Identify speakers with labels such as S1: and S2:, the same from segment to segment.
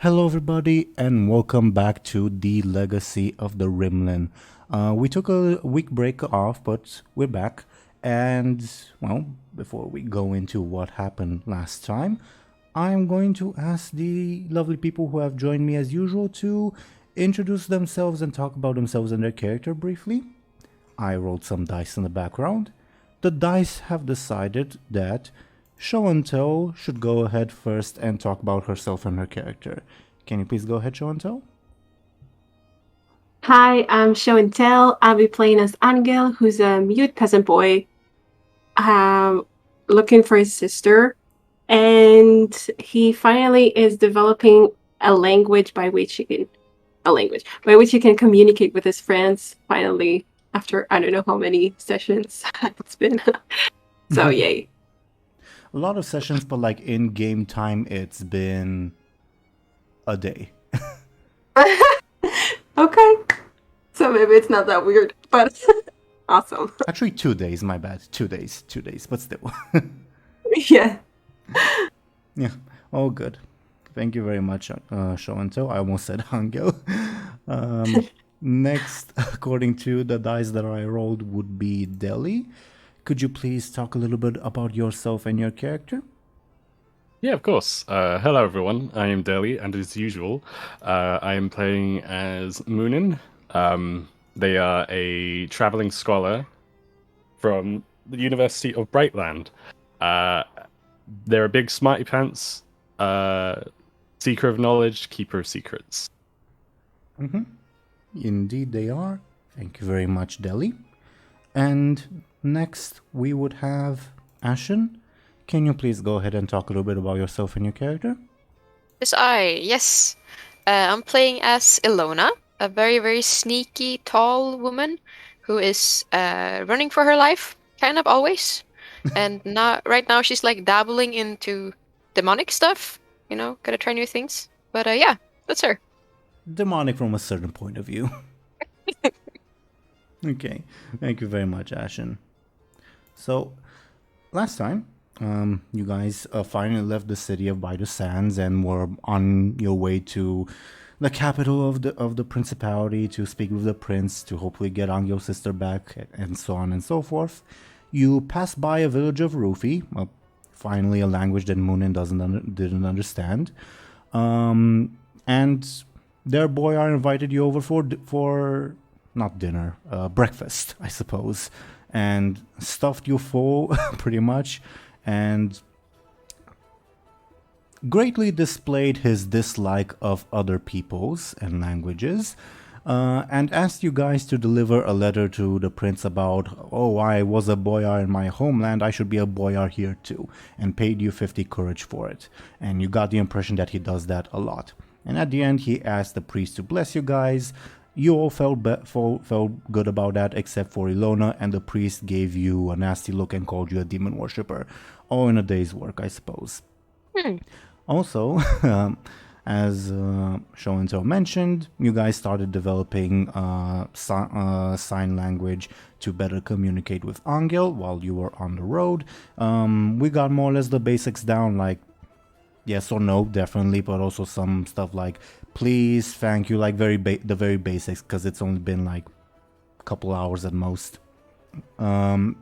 S1: Hello, everybody, and welcome back to the Legacy of the Rimlen. We took a week break off, but we're back. And, well, before we go into what happened last time, I'm going to ask the lovely people who have joined me as usual to introduce themselves and talk about themselves and their character briefly. I rolled some dice in the background. The dice have decided that Show&Tell should go ahead first and talk about herself and her character. Can you please go ahead, Show&Tell?
S2: Hi, I'm Show&Tell. I'll be playing as Anghel, who's a mute peasant boy looking for his sister. And he finally is developing a language by which he can communicate with his friends, finally, after I don't know how many sessions it's been. So, yay.
S1: A lot of sessions, but like in game time, it's been a day.
S2: Okay. So maybe it's not that weird, but awesome.
S1: Actually, 2 days, my bad. 2 days, but still.
S2: Yeah.
S1: Yeah, all good. Thank you very much, Show&Tell. I almost said Anghel. Next, according to the dice that I rolled, would be Dely. Could you please talk a little bit about yourself and your character?
S3: Yeah, of course. Hello, everyone. I am Dely, and as usual, I am playing as Muninn. They are a traveling scholar from the University of Brightland. They're a big smarty pants, seeker of knowledge, keeper of secrets.
S1: Mm-hmm. Indeed, they are. Thank you very much, Dely. And next, we would have Ashen. Can you please go ahead and talk a little bit about yourself and your character?
S4: Yes. I'm playing as Illona, a very, very sneaky, tall woman who is running for her life, kind of always. And right now she's like dabbling into demonic stuff, gotta try new things. But yeah, that's her.
S1: Demonic from a certain point of view. Okay, thank you very much, Ashen. So, last time, you guys finally left the city of By the Sands and were on your way to the capital of the principality to speak with the prince to hopefully get Anghel's sister back and so on and so forth. You passed by a village of Rufi, finally a language that Muninn didn't understand, and their boyar invited you over for not dinner, breakfast, I suppose, and stuffed you full pretty much, and greatly displayed his dislike of other peoples and languages, and asked you guys to deliver a letter to the prince about, oh, I was a boyar in my homeland, I should be a boyar here too, and paid you 50 courage for it. And you got the impression that he does that a lot. And at the end, he asked the priest to bless you guys. You all felt good about that, except for Illona, and the priest gave you a nasty look and called you a demon worshipper. All in a day's work, I suppose. Also, as Show&Tell mentioned, you guys started developing sign language to better communicate with Anghel while you were on the road. We got more or less the basics down, like yes or no, definitely, but also some stuff like please, thank you, like the very basics, because it's only been like a couple hours at most. And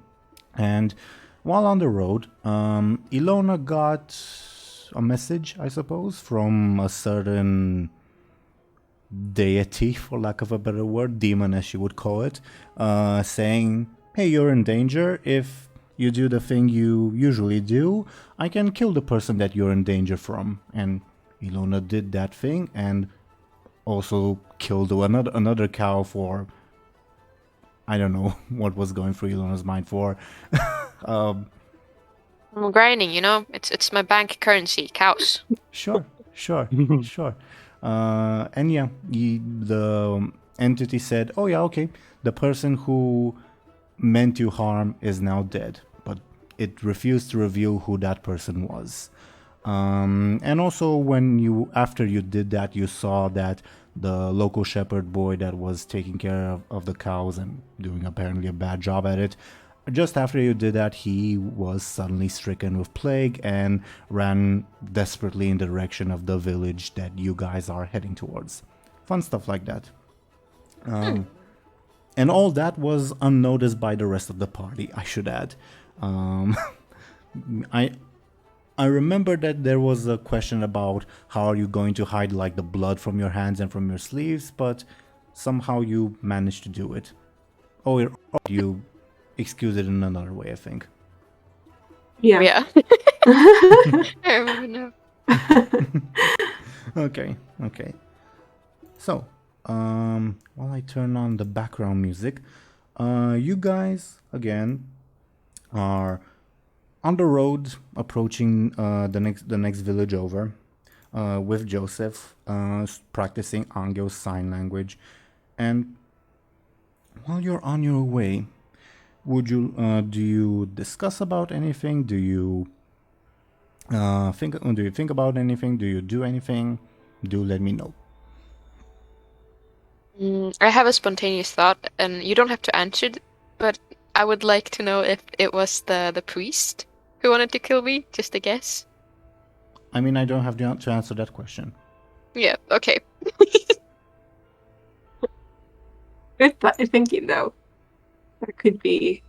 S1: while on the road, Illona got a message, I suppose, from a certain deity, for lack of a better word, demon as she would call it, saying, hey, you're in danger. If you do the thing you usually do, I can kill the person that you're in danger from. And Illona did that thing and also killed another cow for, I don't know what was going through Illona's mind for.
S4: I'm grinding, it's my bank currency, cows.
S1: Sure. And yeah, the entity said, oh yeah, okay, the person who meant you harm is now dead, but it refused to reveal who that person was. And also after you did that, you saw that the local shepherd boy that was taking care of the cows and doing apparently a bad job at it, just after you did that, he was suddenly stricken with plague and ran desperately in the direction of the village that you guys are heading towards. Fun stuff like that. And all that was unnoticed by the rest of the party, I should add. I remember that there was a question about how are you going to hide like the blood from your hands and from your sleeves, but somehow you managed to do it. Or you excuse it in another way, I think.
S2: Yeah.
S4: Yeah. I remember now.
S1: Okay. So, while I turn on the background music, you guys again are on the road approaching the next village over, with Joseph practicing Anghel's sign language, and while you're on your way, would you do you discuss about anything? Do you think about anything? Do you do anything? Do let me know.
S4: I have a spontaneous thought, and you don't have to answer it, but I would like to know if it was the priest who wanted to kill me. Just a guess.
S1: I mean, I don't have to answer that question.
S4: Yeah. Okay.
S2: Good thinking, though. That could be.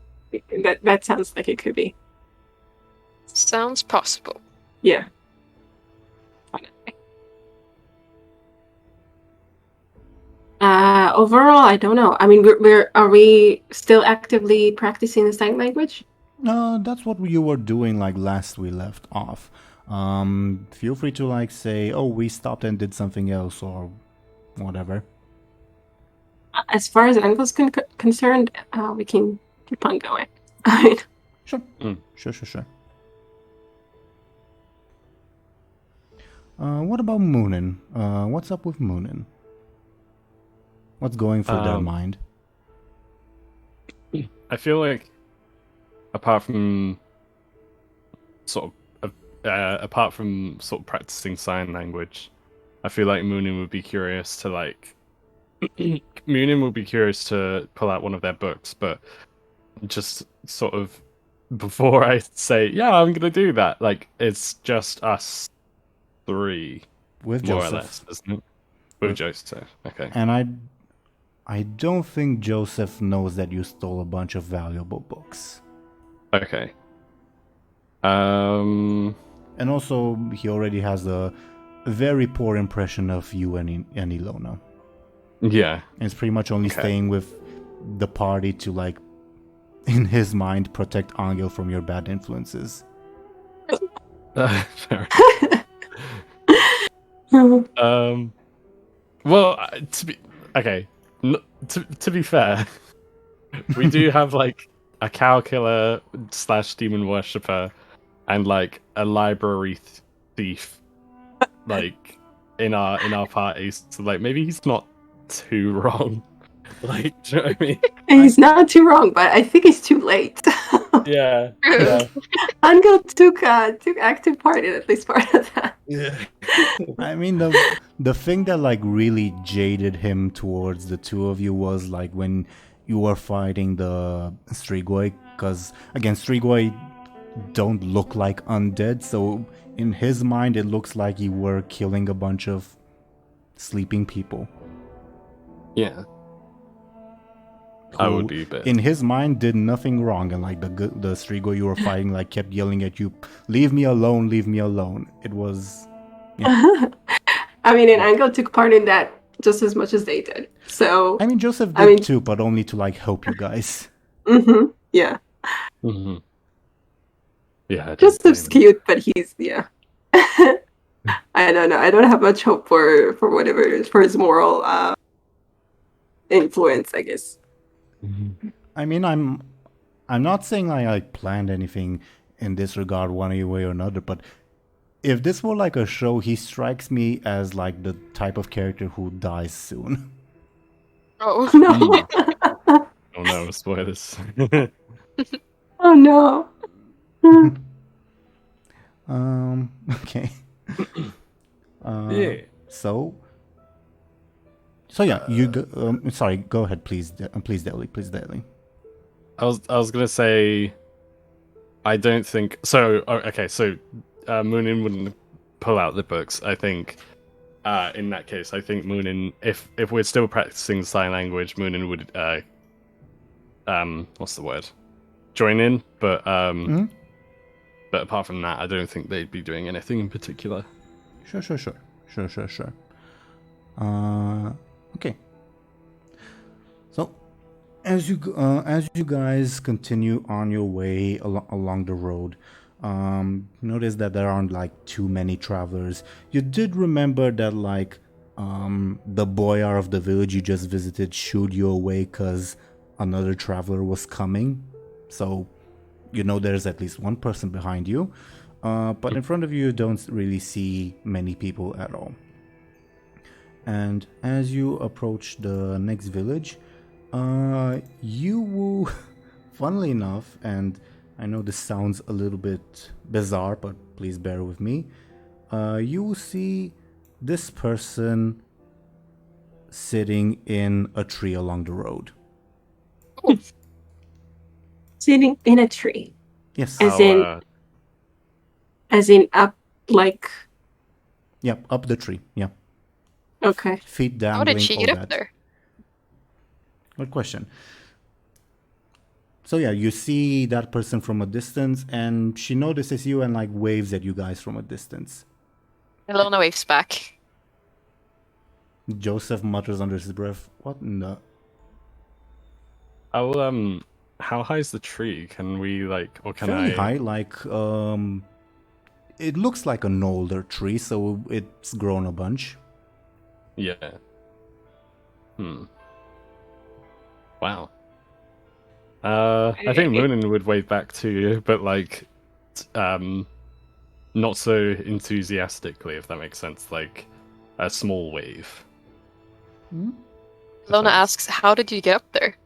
S2: That sounds like it could be.
S4: Sounds possible.
S2: Yeah. Overall, I don't know. I mean, are we still actively practicing the sign language?
S1: That's what you were doing like last we left off. Feel free to like say, oh, we stopped and did something else or whatever.
S2: As far as Anghel's concerned, we can keep on going. I mean,
S1: Sure. Sure. What about Muninn? What's up with Muninn? What's going through their mind?
S3: I feel like, apart from sort of practicing sign language, I feel like Muninn would be curious to Muninn would be curious to pull out one of their books, but just sort of before I say, yeah, I'm gonna do that, like it's just us three,
S1: With
S3: more
S1: Joseph.
S3: or less, isn't it? With Joseph, okay.
S1: And I don't think Joseph knows that you stole a bunch of valuable books.
S3: Okay.
S1: And also, he already has a very poor impression of you and Illona.
S3: Yeah.
S1: And it's pretty much only
S3: Okay.
S1: staying with the party to, like, in his mind, protect Anghel from your bad influences.
S3: Fair. Well, to be fair, we do have like a cow killer / demon worshipper and like a library thief, like in our parties. So like maybe he's not too wrong. Like, do you know what I mean?
S2: he's not too wrong, but I think it's too late.
S3: Yeah.
S2: Anghel took active part in at least part of that.
S3: Yeah.
S1: I mean, the thing that, like, really jaded him towards the two of you was, like, when you were fighting the Strigoi, because, again, Strigoi don't look like undead, so in his mind, it looks like you were killing a bunch of sleeping people.
S3: Yeah. I would be a bit.
S1: In his mind, did nothing wrong, and like the Strigoi you were fighting, like, kept yelling at you, "Leave me alone, leave me alone." It was,
S2: I mean, and Anghel took part in that just as much as they did. So
S1: I mean, Joseph did too, but only to like help you guys.
S2: Yeah.
S3: Mm-hmm. Yeah.
S2: Joseph's cute, but he's I don't know. I don't have much hope for whatever it is, for his moral influence, I guess.
S3: Mm-hmm.
S1: I mean, I'm not saying I planned anything in this regard one way or another, but if this were like a show, he strikes me as like the type of character who dies soon.
S4: Oh
S2: No.
S3: Oh no, spoilers.
S2: Oh no.
S1: Okay.
S3: Yeah.
S1: So yeah, you go, sorry, go ahead, please, please, Dely.
S3: I was gonna say, I don't think so. Okay, so Muninn wouldn't pull out the books. I think in that case, I think Muninn, if we're still practicing sign language, Muninn would what's the word? Join in, but but apart from that, I don't think they'd be doing anything in particular.
S1: Sure. Okay. So, as you guys continue on your way along the road, notice that there aren't like too many travelers. You did remember that like the boyar of the village you just visited shooed you away because another traveler was coming. So, you know there's at least one person behind you. But in front of you don't really see many people at all. And as you approach the next village, you will, funnily enough, and I know this sounds a little bit bizarre, but please bear with me, you will see this person sitting in a tree along the road.
S2: Sitting in a tree.
S1: Yes.
S2: As in up, like...
S1: Yep, up the tree, yeah.
S2: Okay.
S1: Feet dangling,
S4: How did she get
S1: all
S4: up
S1: that.
S4: there?
S1: Good question. So yeah, you see that person from a distance, and she notices you and like waves at you guys from a distance.
S4: Illona waves back.
S1: Joseph mutters under his breath, "What in the?"
S3: How high is the tree? Can we like, or can
S1: Fairly
S3: I?
S1: high, like it looks like an older tree, so it's grown a bunch.
S3: Yeah. Wow. I think Muninn would wave back to you, but like, not so enthusiastically, if that makes sense. Like a small wave.
S4: Illona asks, "How did you get up there?"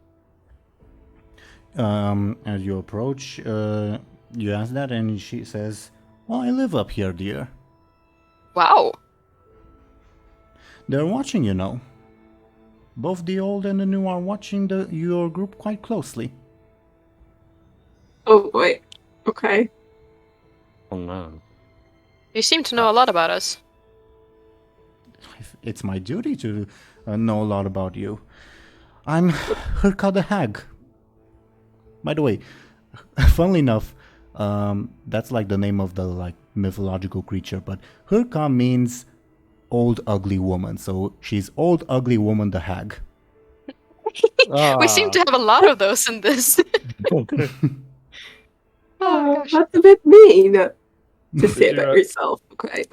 S1: As you approach, you ask that, and she says, "Well, I live up here, dear."
S4: Wow.
S1: They're watching, you know. Both the old and the new are watching your group quite closely.
S2: Oh boy. Okay.
S3: Oh no.
S4: You seem to know a lot about us.
S1: It's my duty to know a lot about you. I'm Hurka the Hag. By the way, funnily enough, that's like the name of the like mythological creature, but Hurka means old ugly woman, so she's old ugly woman the hag.
S4: We seem to have a lot of those in this.
S2: Oh,
S4: gosh.
S2: that's a bit mean to say
S3: you,
S2: about yourself. Okay.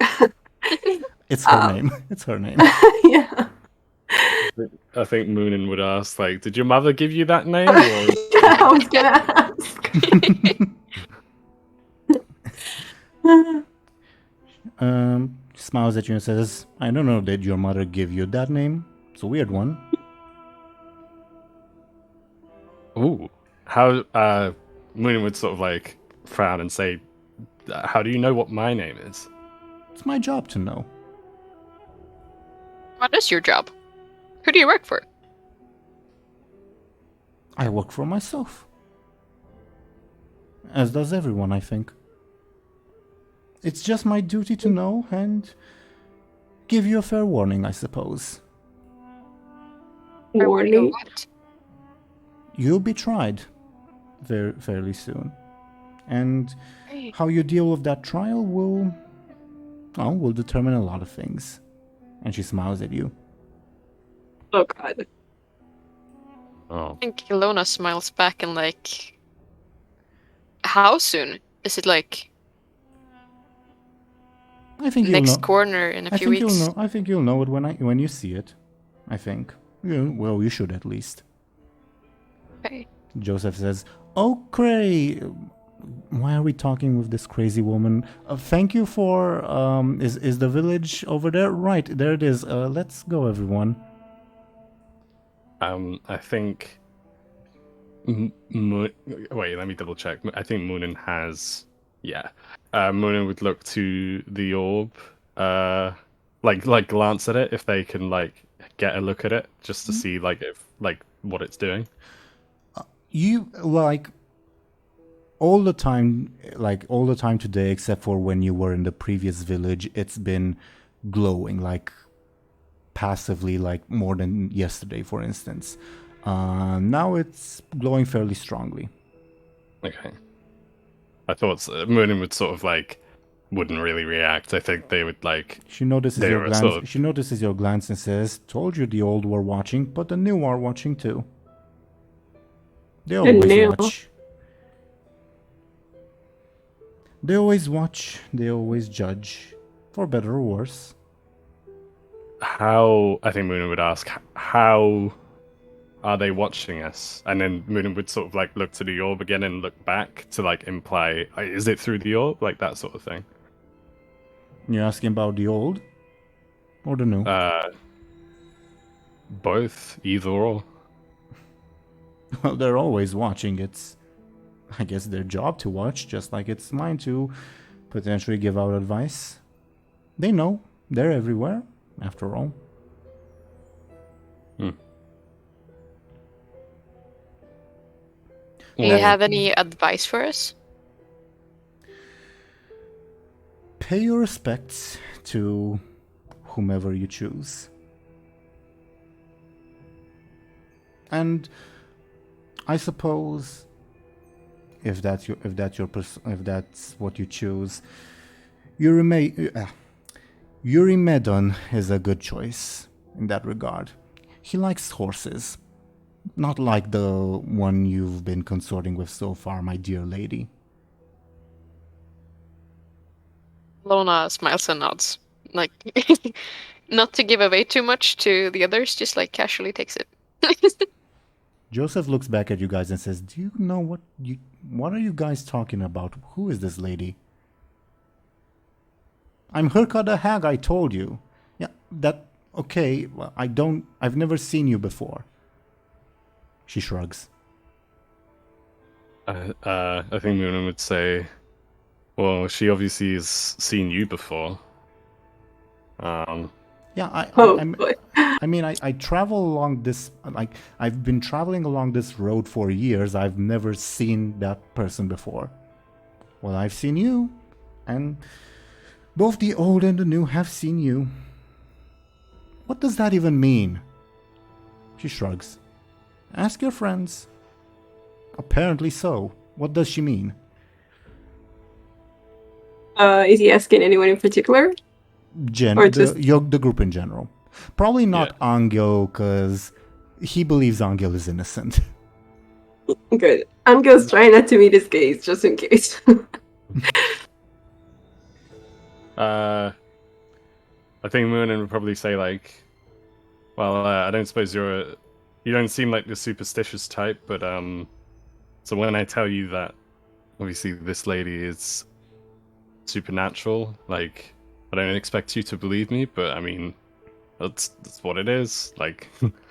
S1: It's her name. It's her name.
S2: Yeah.
S3: I think Muninn would ask, like, did your mother give you that name? Or...
S2: I was gonna ask.
S1: Smiles at you and says, "I don't know, did your mother give you that name? It's a weird one."
S3: Ooh. How Muninn would sort of like frown and say, "How do you know what my name is?"
S1: It's my job to know.
S4: What is your job? Who do you work for?
S1: I work for myself. As does everyone, I think. It's just my duty to know and give you a fair warning, I suppose.
S2: Warning.
S4: What?
S1: You'll be tried fairly soon. And
S4: Hey.
S1: how you deal with that trial will determine a lot of things. And she smiles at you.
S2: Oh god.
S3: Oh.
S4: I think Illona smiles back and like, how soon? Is it like
S1: I think you'll
S4: next
S1: know.
S4: corner in a few weeks?
S1: I think you'll know it when you see it. I think. Well, you should at least.
S4: Okay.
S1: Joseph says, "Oh, Cray, why are we talking with this crazy woman? Thank you for, is the village over there? Right, there it is. Let's go, everyone."
S3: I think. Wait, let me double check. I think Muninn has. Yeah. Muninn would look to the orb, like glance at it if they can like get a look at it, just to see like if like what it's doing.
S1: You all the time today, except for when you were in the previous village, it's been glowing, like passively, like more than yesterday, for instance. Now it's glowing fairly strongly.
S3: Okay. I thought Muninn would sort of like wouldn't really react. I think they would like.
S1: She notices
S3: They
S1: your
S3: were
S1: glance.
S3: sort of-
S1: She notices your glance and says, "Told you the old were watching, but the new are watching too. They
S2: The
S1: always
S2: new.
S1: watch. They always watch. They always judge, for better or worse."
S3: How I think Muninn would ask, how are they watching us? And then Muninn would sort of like look to the orb again and look back to like imply, is it through the orb, like that sort of thing.
S1: You're asking about the old or the new?
S3: Both, either or.
S1: Well, they're always watching. It's, I guess, their job to watch, just like it's mine to potentially give out advice. They know. They're everywhere, after all.
S4: Do you have any advice for us?
S1: Pay your respects to whomever you choose. And I suppose if that's what you choose, Eurimedon is a good choice in that regard. He likes horses, not like the one you've been consorting with so far, my dear lady.
S4: Lona smiles and nods. Like, not to give away too much to the others, just like casually takes it.
S1: Joseph looks back at you guys and says, "Do you know what are you guys talking about? Who is this lady?" "I'm Herka the Hag, I told you." "Yeah, okay, well, I've never seen you before." She shrugs.
S3: I think Muninn would say, well, she obviously has seen you before.
S1: Yeah,
S2: Boy.
S1: I mean, I travel along this, like, I've been traveling along this road for years. I've never seen that person before. Well, I've seen you, and both the old and the new have seen you. What does that even mean? She shrugs. Ask your friends. Apparently so. What does she mean?
S2: Is he asking anyone in particular? Or just-
S1: The group in general. Probably not Anghel, because he believes Anghel is innocent.
S2: Good. Angel's trying not to meet his gaze, just in case.
S3: I think Muninn would probably say like, well, I don't suppose you don't seem like the superstitious type, but so when I tell you that, obviously this lady is supernatural, like, I don't expect you to believe me, but I mean, that's what it is. Like,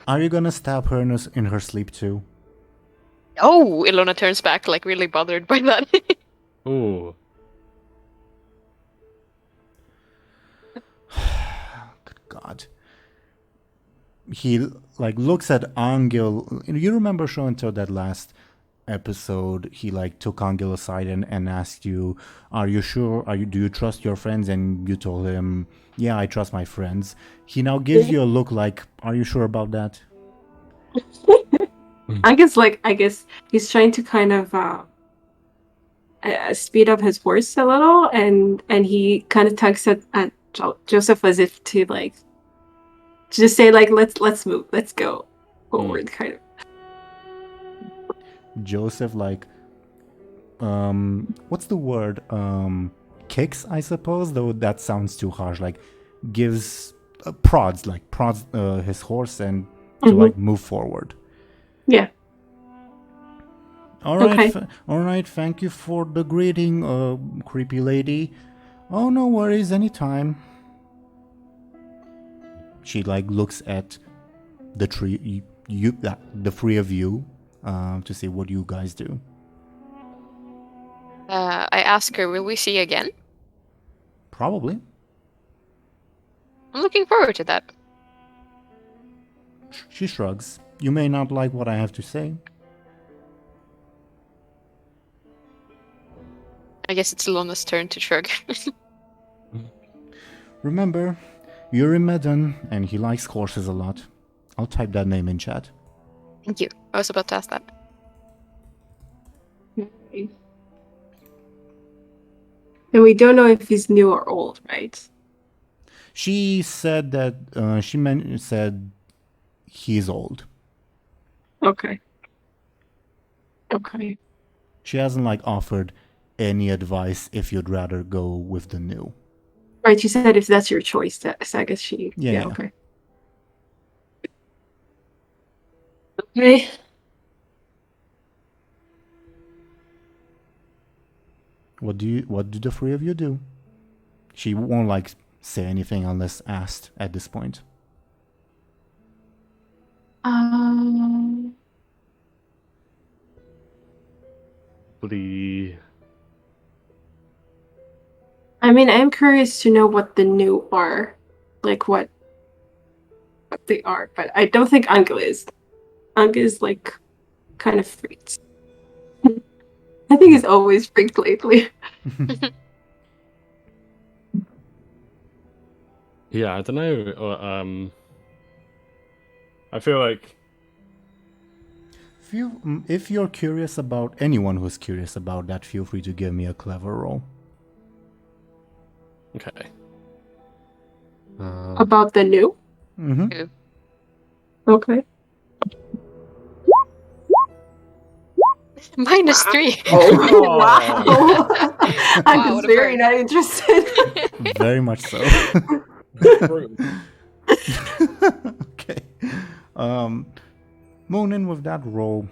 S1: Are you gonna stab her in her sleep too?
S4: Oh, Illona turns back, like really bothered by that.
S3: ooh,
S1: Good God. He like looks at Anghel. You remember Show&Tell that last episode? He like took Anghel aside and asked you, "Are you sure? Do you trust your friends?" And you told him, "Yeah, I trust my friends." He now gives you a look like, "Are you sure about that?"
S2: I guess he's trying to kind of speed up his horse a little, and he kind of tugs at Joseph as if to like just say like let's move, let's go forward, kind of.
S1: Joseph like, what's the word? Kicks, I suppose. Though that sounds too harsh. Like, gives prods his horse and to like move forward.
S2: Yeah.
S1: All right,
S2: Okay.
S1: all right. Thank you for the greeting, creepy lady. Oh, no worries. Anytime. She like looks at the tree, the three of you, to see what you guys do.
S4: I ask her, will we see again?
S1: Probably.
S4: I'm looking forward to that.
S1: She shrugs. You may not like what I have to say.
S4: I guess it's Illona's turn to shrug.
S1: Remember, Yuri Medon, and he likes horses a lot. I'll type that name in chat.
S4: Thank you. I was about to ask that.
S2: Okay. And we don't know if he's new or old, right?
S1: She said that said he's old.
S2: Okay. Okay.
S1: She hasn't like offered any advice if you'd rather go with the new.
S2: Right, she said if that's your choice, so I guess she...
S1: Yeah.
S2: Okay. Okay.
S1: What do the three of you do? She won't like say anything unless asked at this point.
S2: I mean, I'm curious to know what the new are. Like what they are, but I don't think Anghel is. Anghel is like kind of freaked. I think he's always freaked lately.
S3: Yeah, I don't know. I feel like
S1: if you're curious about anyone who's curious about that, feel free to give me a clever roll.
S3: okay.
S2: About the new?
S1: Mm-hmm.
S2: Okay.
S4: -3.
S2: Oh, wow. I'm
S4: Wow,
S2: just
S4: what a
S2: very
S4: burn.
S2: not interested.
S1: Very much so. Okay. Muninn, with that roll,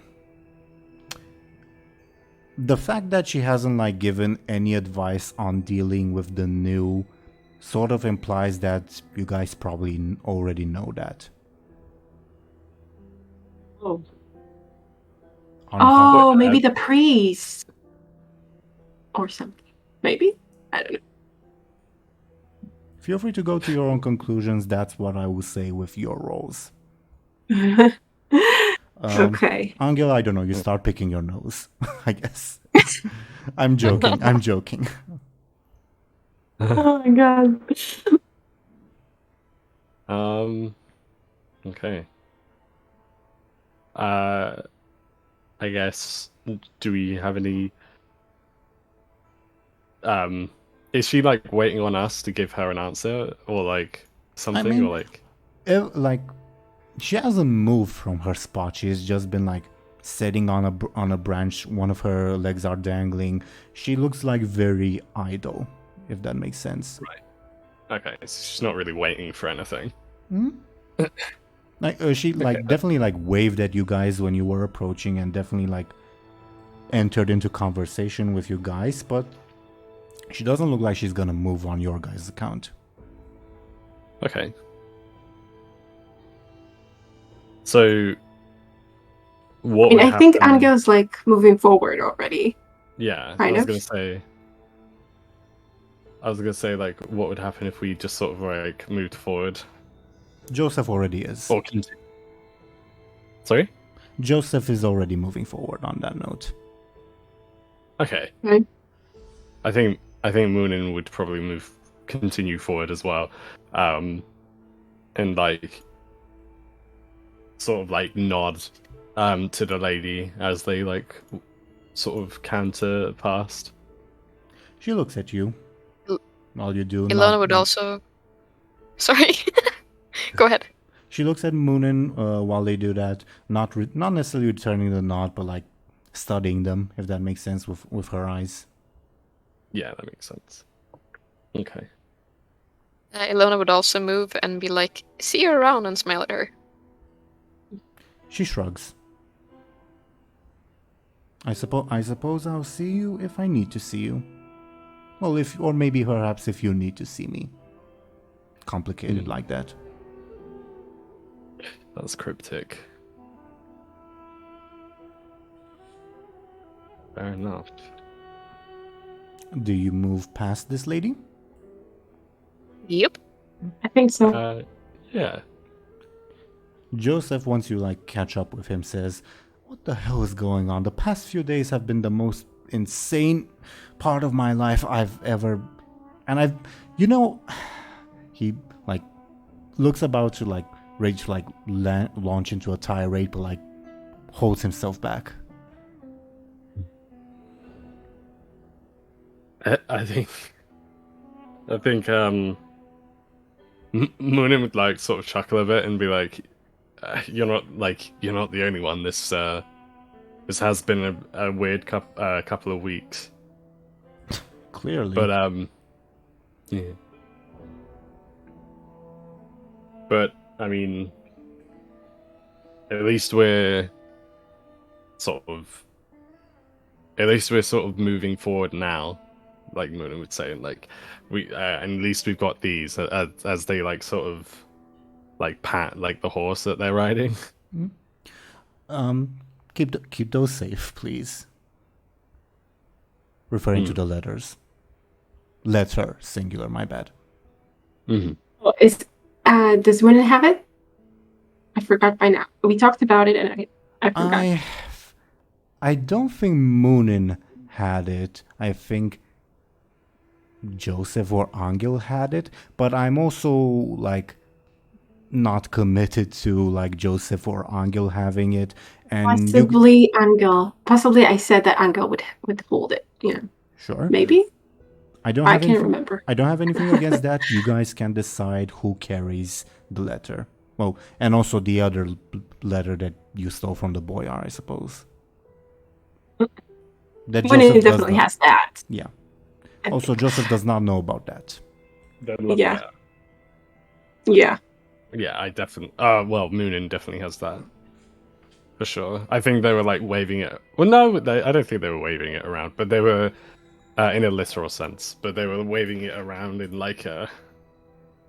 S1: the fact that she hasn't like given any advice on dealing with the new sort of implies that you guys probably already know that.
S2: Oh.
S1: On how-
S2: Oh, maybe the priest. Or something. Maybe? I don't know.
S1: Feel free to go to your own conclusions. That's what I will say with your rolls.
S2: Okay.
S1: Anghel, I don't know. You start picking your nose, I guess. I'm joking. I'm joking.
S2: Oh my god.
S3: Okay. I guess, do we have any... is she like waiting on us to give her an answer or like something?
S1: mean,
S3: or like
S1: like she hasn't moved from her spot. She's just been like sitting on a branch. One of her legs are dangling. She looks like very idle, if that makes sense.
S3: Right. Okay, so she's not really waiting for anything.
S1: Like she like definitely like waved at you guys when you were approaching, and definitely like entered into conversation with you guys, but she doesn't look like she's gonna move on your guys' account.
S3: Okay. So, what would
S2: I think
S3: happen-
S2: Angel's like moving forward already.
S3: Yeah,
S2: Kind
S3: I was
S2: of.
S3: gonna say like, what would happen if we just sort of like moved forward
S1: Joseph already is.
S3: or continue? Sorry.
S1: Joseph is already moving forward on that note.
S3: Okay.
S2: Right.
S3: I think Muninn would probably continue forward as well, and like sort of like nod to the lady as they like sort of canter past.
S1: She looks at you while you do.
S4: Illona would also... Sorry. Go ahead.
S1: She looks at Muninn while they do that, not necessarily returning the nod, but like studying them, if that makes sense, with her eyes.
S3: Yeah, that makes sense. Okay.
S4: Illona would also move and be like, see you around, and smile at her.
S1: She shrugs. I suppose I'll see you if I need to see you. Well, or maybe perhaps if you need to see me. Complicated like that.
S3: That's cryptic. Fair enough.
S1: Do you move past this lady?
S4: Yep.
S2: I think so.
S3: Yeah.
S1: Joseph, once you like catch up with him, says, "What the hell is going on? The past few days have been the most insane part of my life I've ever, and he like looks about to like ready to like launch into a tirade, but like holds himself back.
S3: I think Muninn would like sort of chuckle a bit and be like, you're not the only one. This has been a weird couple of weeks.
S1: Clearly.
S3: But yeah. But I mean, at least we're sort of moving forward now, like Muninn would say, and like and at least we've got these as they like sort of like pat like the horse that they're riding.
S1: Keep those safe, please. Referring to the letters. Letter, singular, my bad.
S3: Mm-hmm.
S2: Well, does Muninn have it? I forgot by now. We talked about it and I forgot.
S1: I don't think Muninn had it. I think Joseph or Anghel had it, but I'm also like not committed to like Joseph or Anghel having it. And
S2: Possibly Anghel. Possibly I said that Anghel would hold it. Yeah.
S1: Sure.
S2: Maybe.
S1: I can't remember. I don't have anything against that. You guys can decide who carries the letter. Well, and also the other letter that you stole from the boyar, I suppose. That
S2: Muninn definitely has that.
S1: Yeah. Also, Joseph does not know about that.
S2: Yeah. Yeah.
S3: Yeah, I definitely. Well, Muninn definitely has that. For sure. I think they were like waving it. Well, no, I don't think they were waving it around, but they were in a literal sense. But they were waving it around in like a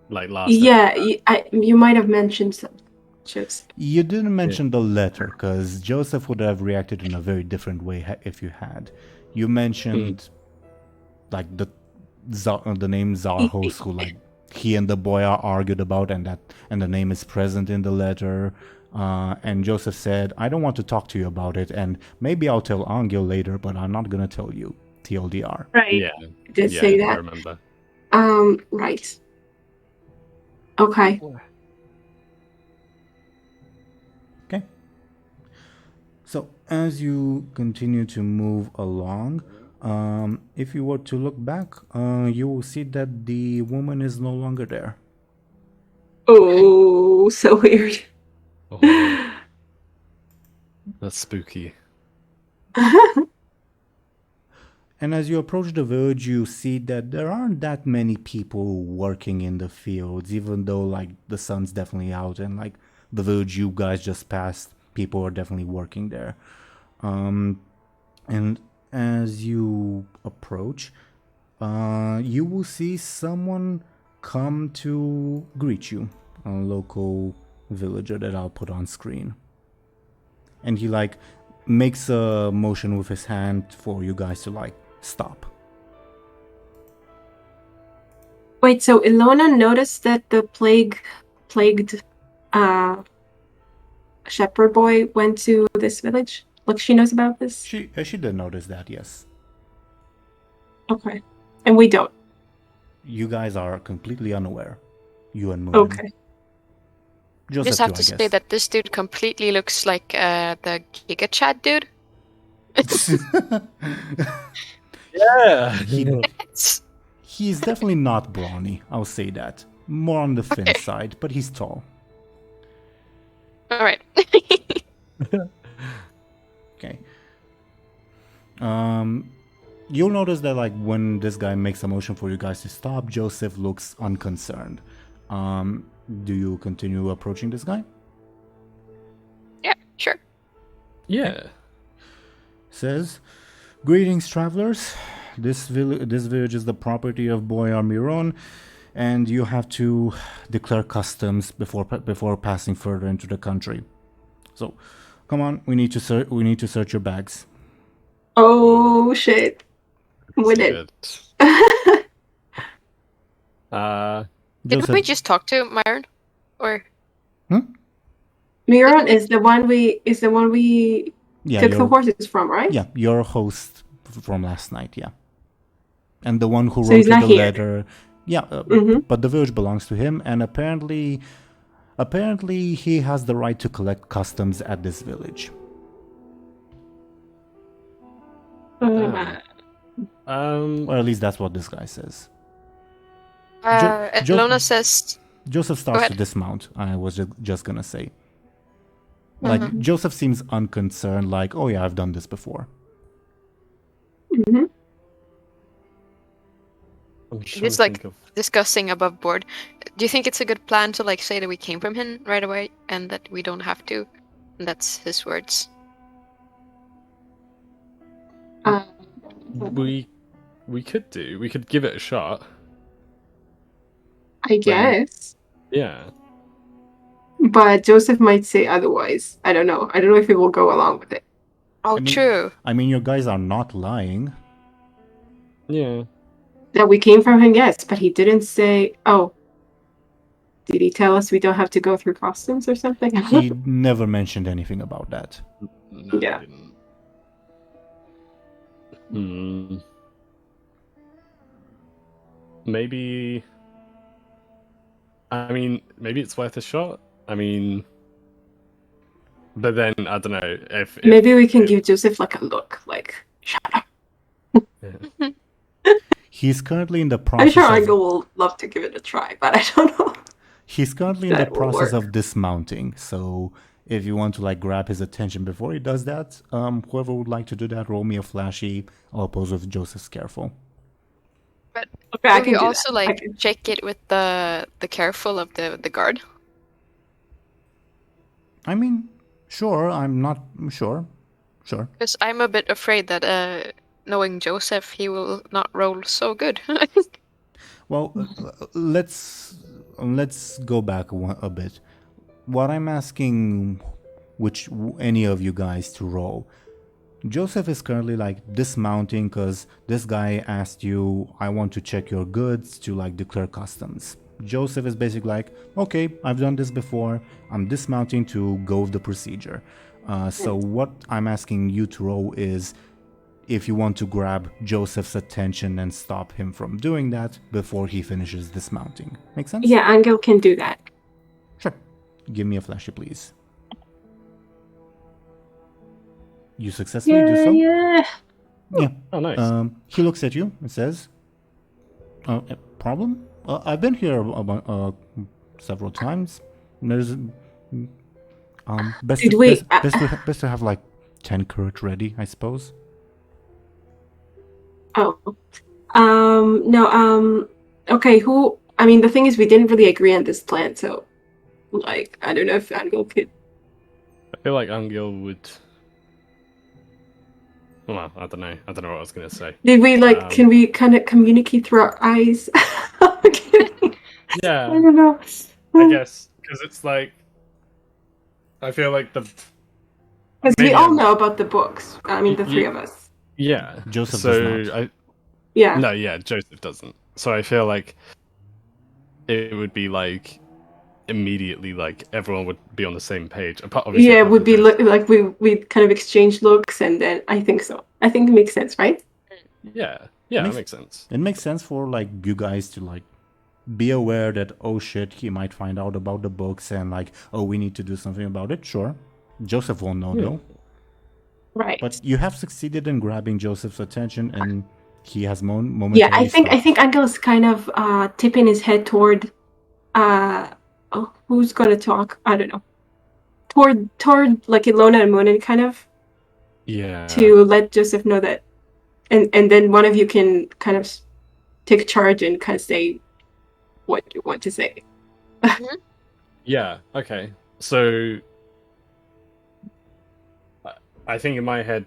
S3: last.
S2: Yeah, you might have mentioned some.
S1: You didn't mention the letter because Joseph would have reacted in a very different way if you had. You mentioned like the name Zarhos, who like he and the boyar argued about, and the name is present in the letter. And Joseph said, "I don't want to talk to you about it, and maybe I'll tell Anghel later, but I'm not gonna tell you." TLDR.
S2: Right.
S3: Yeah.
S2: I did say that.
S3: I remember.
S2: Right. Okay.
S1: Okay. So as you continue to move along, if you were to look back, you will see that the woman is no longer there.
S2: Oh, so weird.
S3: Oh, that's spooky.
S1: And as you approach the village, you see that there aren't that many people working in the fields, even though like the sun's definitely out and like the village you guys just passed, people are definitely working there. And as you approach, you will see someone come to greet you, a local villager that I'll put on screen. And he like makes a motion with his hand for you guys to like stop.
S2: Wait, so Illona noticed that the plagued shepherd boy went to this village? Like she knows about this?
S1: She did notice that, yes.
S2: Okay. And we don't.
S1: You guys are completely unaware. You and Muninn.
S2: Okay.
S3: Joseph
S4: Just have to say that this dude completely looks like the Giga Chad dude.
S3: Yeah.
S1: He's definitely not brawny, I'll say that. More on the thin side, but he's tall.
S4: Alright.
S1: Okay. You'll notice that like when this guy makes a motion for you guys to stop, Joseph looks unconcerned. Do you continue approaching this guy?
S4: Yeah, sure.
S3: Yeah.
S1: Says, "Greetings, travelers. This village is the property of Boyar Miron, and you have to declare customs before passing further into the country. So, come on, we need to search your bags."
S2: Oh shit! With it.
S4: Did we just talk to Myron, or?
S2: Miron is the one we
S1: yeah,
S2: took the horses from, right?
S1: Yeah, your host from last night, yeah. And the one who
S2: So
S1: wrote
S2: he's
S1: you
S2: not
S1: the
S2: here.
S1: letter, yeah, but the village belongs to him, and apparently he has the right to collect customs at this village.
S2: Uh,
S1: Or at least that's what this guy says.
S4: Illona says,
S1: Joseph
S4: Go
S1: starts
S4: ahead.
S1: to dismount. I was just gonna say. Like, Joseph seems unconcerned, like, oh yeah, I've done this before.
S2: mhm.
S3: I'm trying
S4: He's
S3: to
S4: like
S3: think of...
S4: discussing above board. Do you think it's a good plan to like say that we came from him right away and that we don't have to? And that's his words.
S3: We could do. We could give it a shot.
S2: I guess.
S3: Yeah.
S2: But Joseph might say otherwise. I don't know. I don't know if he will go along with it.
S4: Oh,
S1: I mean-
S4: true.
S1: I mean, your guys are not lying.
S3: Yeah.
S2: That we came from him, yes, but he didn't say. Oh, did he tell us we don't have to go through customs or something?
S1: He never mentioned anything about that.
S3: No,
S2: Yeah.
S3: I didn't. Hmm. Maybe. I mean, maybe it's worth a shot. I mean, but then I don't know if
S2: Maybe we can give Joseph like a look, like shut up.
S3: yeah.
S1: He's currently in the
S2: I'm
S1: process
S2: sure
S1: of...
S2: Anghel will love to give it a try, but I don't know.
S1: He's currently in the
S2: That will
S1: process
S2: work.
S1: of dismounting, so if you want to like grab his attention before he does that, whoever would like to do that, roll me a flashy. I'll oppose if Joseph's careful.
S4: But
S2: Okay, I
S4: will
S2: can
S4: you
S2: do
S4: also
S2: that. I
S4: like
S2: can-
S4: check it with the careful of the guard?
S1: I mean, sure, I'm not sure. Sure.
S4: Because I'm a bit afraid that knowing Joseph, he will not roll so good.
S1: Well, let's go back a bit. What I'm asking, any of you guys to roll. Joseph is currently like dismounting because this guy asked you, I want to check your goods to like declare customs. Joseph is basically like, okay, I've done this before. I'm dismounting to go with the procedure. So what I'm asking you to roll is if you want to grab Joseph's attention and stop him from doing that before he finishes dismounting. Make sense?
S2: Yeah, Anghel can do that.
S1: Sure. Give me a flashy, please. You successfully do so?
S2: Yeah.
S1: Yeah.
S3: Oh, nice.
S1: He looks at you and says, problem? I've been here several times. There's best,
S2: Did we-
S1: best to have like 10 courage ready, I suppose.
S2: Oh. No, okay, I mean, the thing is, we didn't really agree on this plan, so, like, I don't know if Anghel could.
S3: I feel like Anghel would. Well, I don't know. I don't know what I was gonna say.
S2: Did we, like, can we kind of communicate through our eyes? I'm kidding. I
S3: Yeah,
S2: don't know.
S3: I guess because it's like. I feel like the.
S2: Because we
S3: maybe
S2: all
S3: I'm-
S2: know about the books. I mean, the three of us.
S3: Yeah.
S1: Joseph
S3: so
S1: does not.
S2: Yeah.
S3: No, yeah, Joseph doesn't. So I feel like it would be like immediately like everyone would be on the same page. Obviously,
S2: Yeah, it
S3: apart
S2: would
S3: from
S2: be
S3: Joseph.
S2: like we kind of exchange looks, and then I think so. I think it makes sense, right?
S3: Yeah, that
S1: Makes-
S3: makes sense.
S1: It makes sense for like you guys to like be aware that, oh shit, he might find out about the books and like, oh, we need to do something about it. Sure. Joseph won't know though.
S2: Right.
S1: But you have succeeded in grabbing Joseph's attention and he has momentarily
S2: Yeah, I think
S1: stopped.
S2: Angel's kind of tipping his head toward who's gonna talk? I don't know. Toward like Illona and Muninn kind of
S3: Yeah.
S2: to let Joseph know that and then one of you can kind of take charge and kind of say what you want to say.
S3: Yeah. Okay. So I think in my head,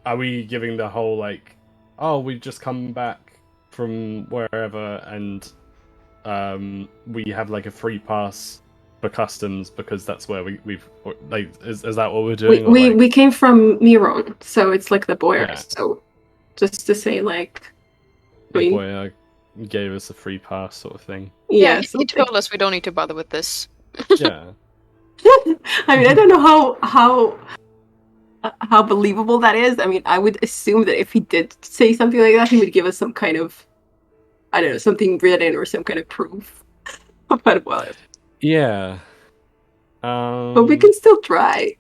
S3: are we giving the whole like, oh, we've just come back from wherever and we have like a free pass for customs because that's where we've like is that what we're doing?
S2: We came from Miron, so it's like the boyars.
S3: Yeah.
S2: So just to say like
S3: the boy gave us a free pass sort of thing.
S2: yeah,
S4: he
S2: something.
S4: told us we don't need to bother with this.
S3: Yeah.
S2: I mean, I don't know how how believable that is. I mean, I would assume that if he did say something like that, he would give us some kind of, I don't know, something written or some kind of proof of what it was.
S3: Yeah.
S2: But we can still try.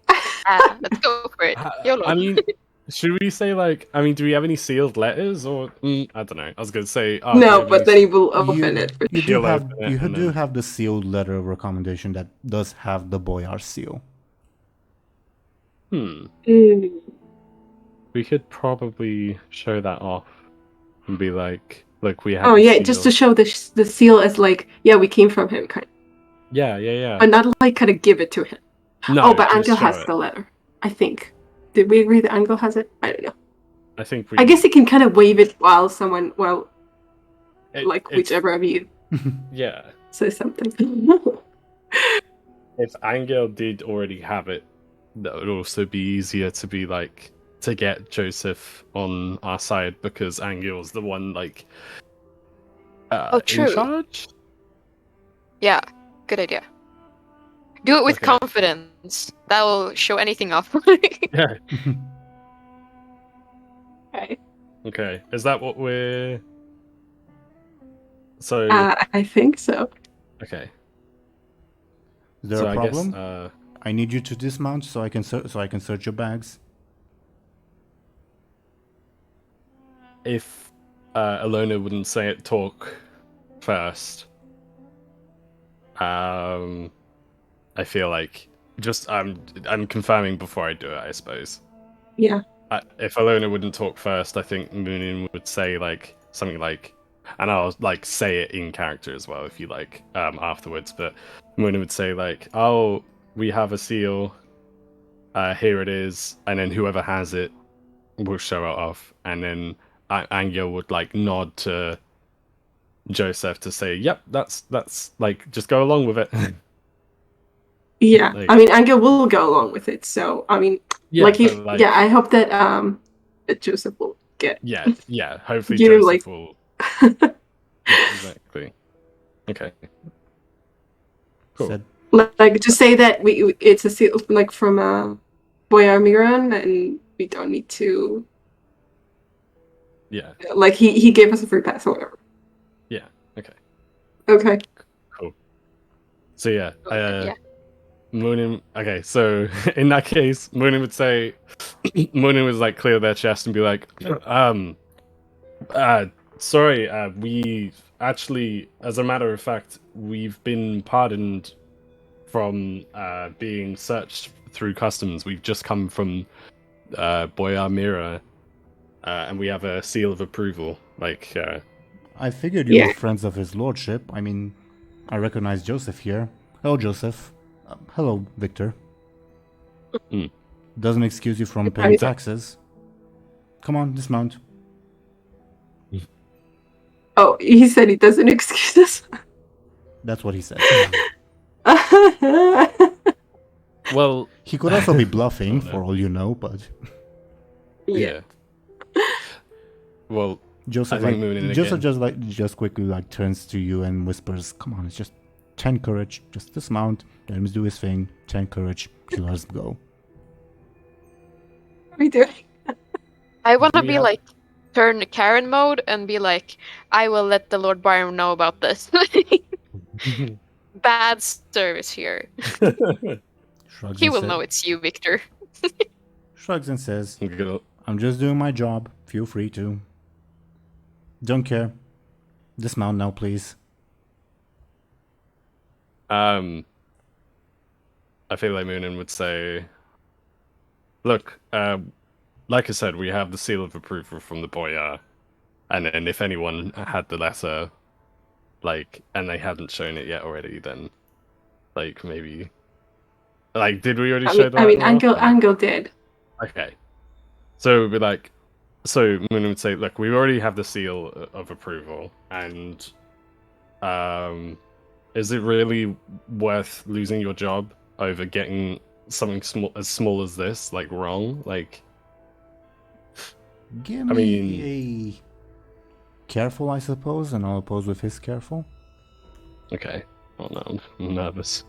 S4: Let's go for it. YOLO.
S3: I mean, should we say like? I mean, do we have any sealed letters or? I don't know. I was gonna say. Oh, do we
S2: No,
S3: have
S2: but
S3: any
S2: then he will open it.
S1: You do
S3: He'll
S1: have
S3: open it and then-
S1: the sealed letter of recommendation that does have the boyar seal.
S2: Mm.
S3: We could probably show that off and be like, "Look, we have."
S2: Oh
S3: the
S2: yeah, just to
S3: seal."
S2: show the seal as like, yeah, we came from him, kind of.
S3: Yeah.
S2: But not like kind of give it to him.
S3: No,
S2: Oh, but
S3: just
S2: Anghel
S3: show
S2: has
S3: it.
S2: the letter. I think. Did we agree that Anghel has it? I don't know.
S3: I think we.
S2: I guess he can kind of wave it while someone, like
S3: it's-
S2: whichever of you
S3: Yeah.
S2: says something.
S3: If Anghel did already have it, that would also be easier to be like to get Joseph on our side because Angel's the one like
S4: true.
S3: in charge.
S4: Yeah, good idea. Do it with
S3: Okay.
S4: confidence. That will show anything off.
S3: Yeah.
S2: Okay.
S3: Okay. Is that what we're? So
S2: I think so.
S3: okay.
S1: Is there
S3: So
S1: a problem?
S3: I guess
S1: I need you to dismount so I can search your bags.
S3: if Illona wouldn't say it, talk first. I feel like just I'm confirming before I do it. I suppose.
S2: Yeah.
S3: If Illona wouldn't talk first, I think Muninn would say like something like, and I'll like say it in character as well if you like afterwards. But Muninn would say like, "Oh, we have a seal. Here it is," and then whoever has it will show it off, and then Anghel would like nod to Joseph to say, "Yep, that's like just go along with it."
S2: Yeah.
S3: Like-
S2: I mean, Anghel will go along with it. So I mean,
S3: Yeah,
S2: like he,
S3: but,
S2: yeah. I hope that that Joseph will get.
S3: yeah. Hopefully,
S2: You know,
S3: Joseph
S2: like-
S3: will. Yeah, exactly. Okay. Cool.
S1: Said,
S2: Like just say that it's a seal like from Boyar Miran, and we don't need to
S3: Yeah.
S2: like he gave us a free pass or whatever.
S3: Yeah. Okay.
S2: Okay.
S3: Cool. So yeah.
S4: Yeah.
S3: Muninn. Okay. So in that case, Muninn would say, Muninn would like clear their chest and be like, sorry. We actually, as a matter of fact, we've been pardoned from being searched through customs. We've just come from Boyar Mira, and we have a seal of approval. Like,
S1: I figured you
S2: Yeah.
S1: were friends of his lordship. I mean, I recognize Joseph here. Hello, Joseph. Hello, Victor.
S3: Mm.
S1: Doesn't excuse you from
S2: Good
S1: paying
S2: idea.
S1: taxes. Come on, dismount.
S2: Oh, he said he doesn't excuse us.
S1: That's what he said.
S3: well,
S1: He could also be bluffing,
S3: Oh, no.
S1: for all you know, but
S3: yeah. Well,
S1: Joseph,
S3: I think Muninn
S1: Joseph
S3: again.
S1: just quickly turns to you and whispers, "Come on, it's just 10 courage. Just dismount. Let him do his thing. 10 courage. He lets go."
S2: What are we doing?
S4: I want to
S3: We
S4: be
S3: have-
S4: like turn Karen mode and be like, I will let the Lord Byron know about this. Bad service here.
S1: Shrugs
S4: He
S1: and
S4: will
S1: sa-
S4: know it's you, Victor.
S1: Shrugs and says,
S3: Good.
S1: "I'm just doing my job. Feel free to. Don't care. Dismount now, please."
S3: I feel like Muninn would say, "Look, like I said, we have the seal of approval from the Boyar, and then if anyone had the letter, like, and they hadn't shown it yet already, then, like, maybe, like, did we already show that?
S2: I mean,
S3: off?
S2: Anghel did.
S3: Okay, so it would be like, so Muninn would say, look, we already have the seal of approval, and, is it really worth losing your job over getting something small as this, like, wrong? Like,
S1: Give
S3: I
S1: me
S3: mean-
S1: a careful, I suppose, and I'll oppose with his careful.
S3: okay, oh no, I'm nervous.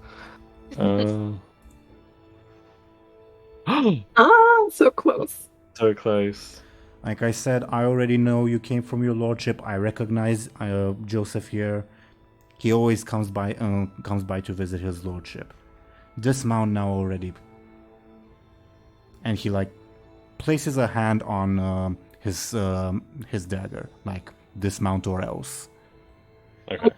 S2: Ah, so close.
S3: So close.
S1: Like I said, I already know you came from your lordship. I recognize Joseph here. He always comes by to visit his lordship. Dismount now already. And he like places a hand on his dagger, like dismount or else.
S3: Okay.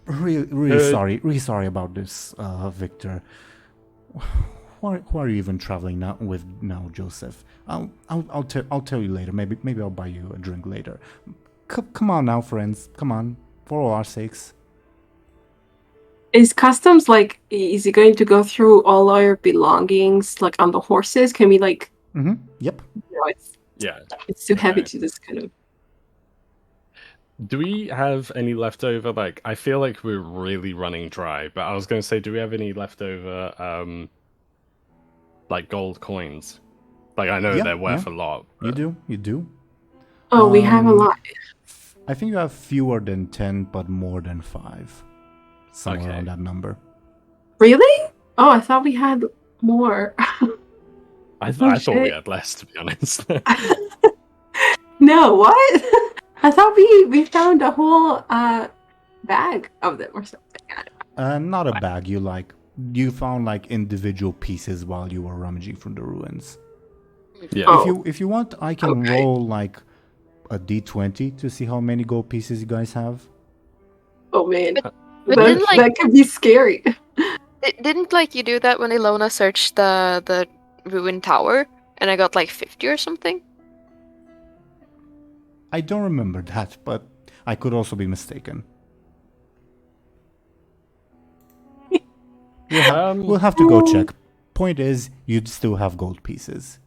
S1: Really sorry about this, Victor. Who are you even traveling with now, Joseph? I'll tell you later. Maybe I'll buy you a drink later. Come on now, friends. Come on, for all our sakes.
S2: Is customs like? Is he going to go through all our belongings like on the horses? Can we like?
S1: Yep.
S2: No,
S3: Yeah.
S2: it's too heavy
S3: Okay.
S2: to just kind of.
S3: Do we have any leftover? Like, I feel like we're really running dry, but I was going to say, do we have any leftover, like gold coins? Like, I know
S1: Yeah,
S3: they're worth
S1: yeah.
S3: a lot.
S1: You
S3: but-
S1: do. You do.
S2: Oh, we have a lot.
S1: I think you have fewer than 10, but more than 5. Somewhere
S3: Okay.
S1: around that number.
S2: Really? Oh, I thought we had more.
S3: I thought we
S2: shit.
S3: had less, to be honest.
S2: No, what? I thought we found a whole bag of them or something.
S1: Not a bag. You found like individual pieces while you were rummaging from the ruins.
S3: Yeah.
S2: Oh.
S1: If you want, I can
S2: Okay.
S1: roll like a d20 to see how many gold pieces you guys have.
S2: Oh man,
S4: But didn't like
S2: that could be scary.
S4: didn't like you do that when Illona searched the ruined tower and I got like 50 or something?
S1: I don't remember that, but I could also be mistaken. We'll have to go check. Point is, you'd still have gold pieces.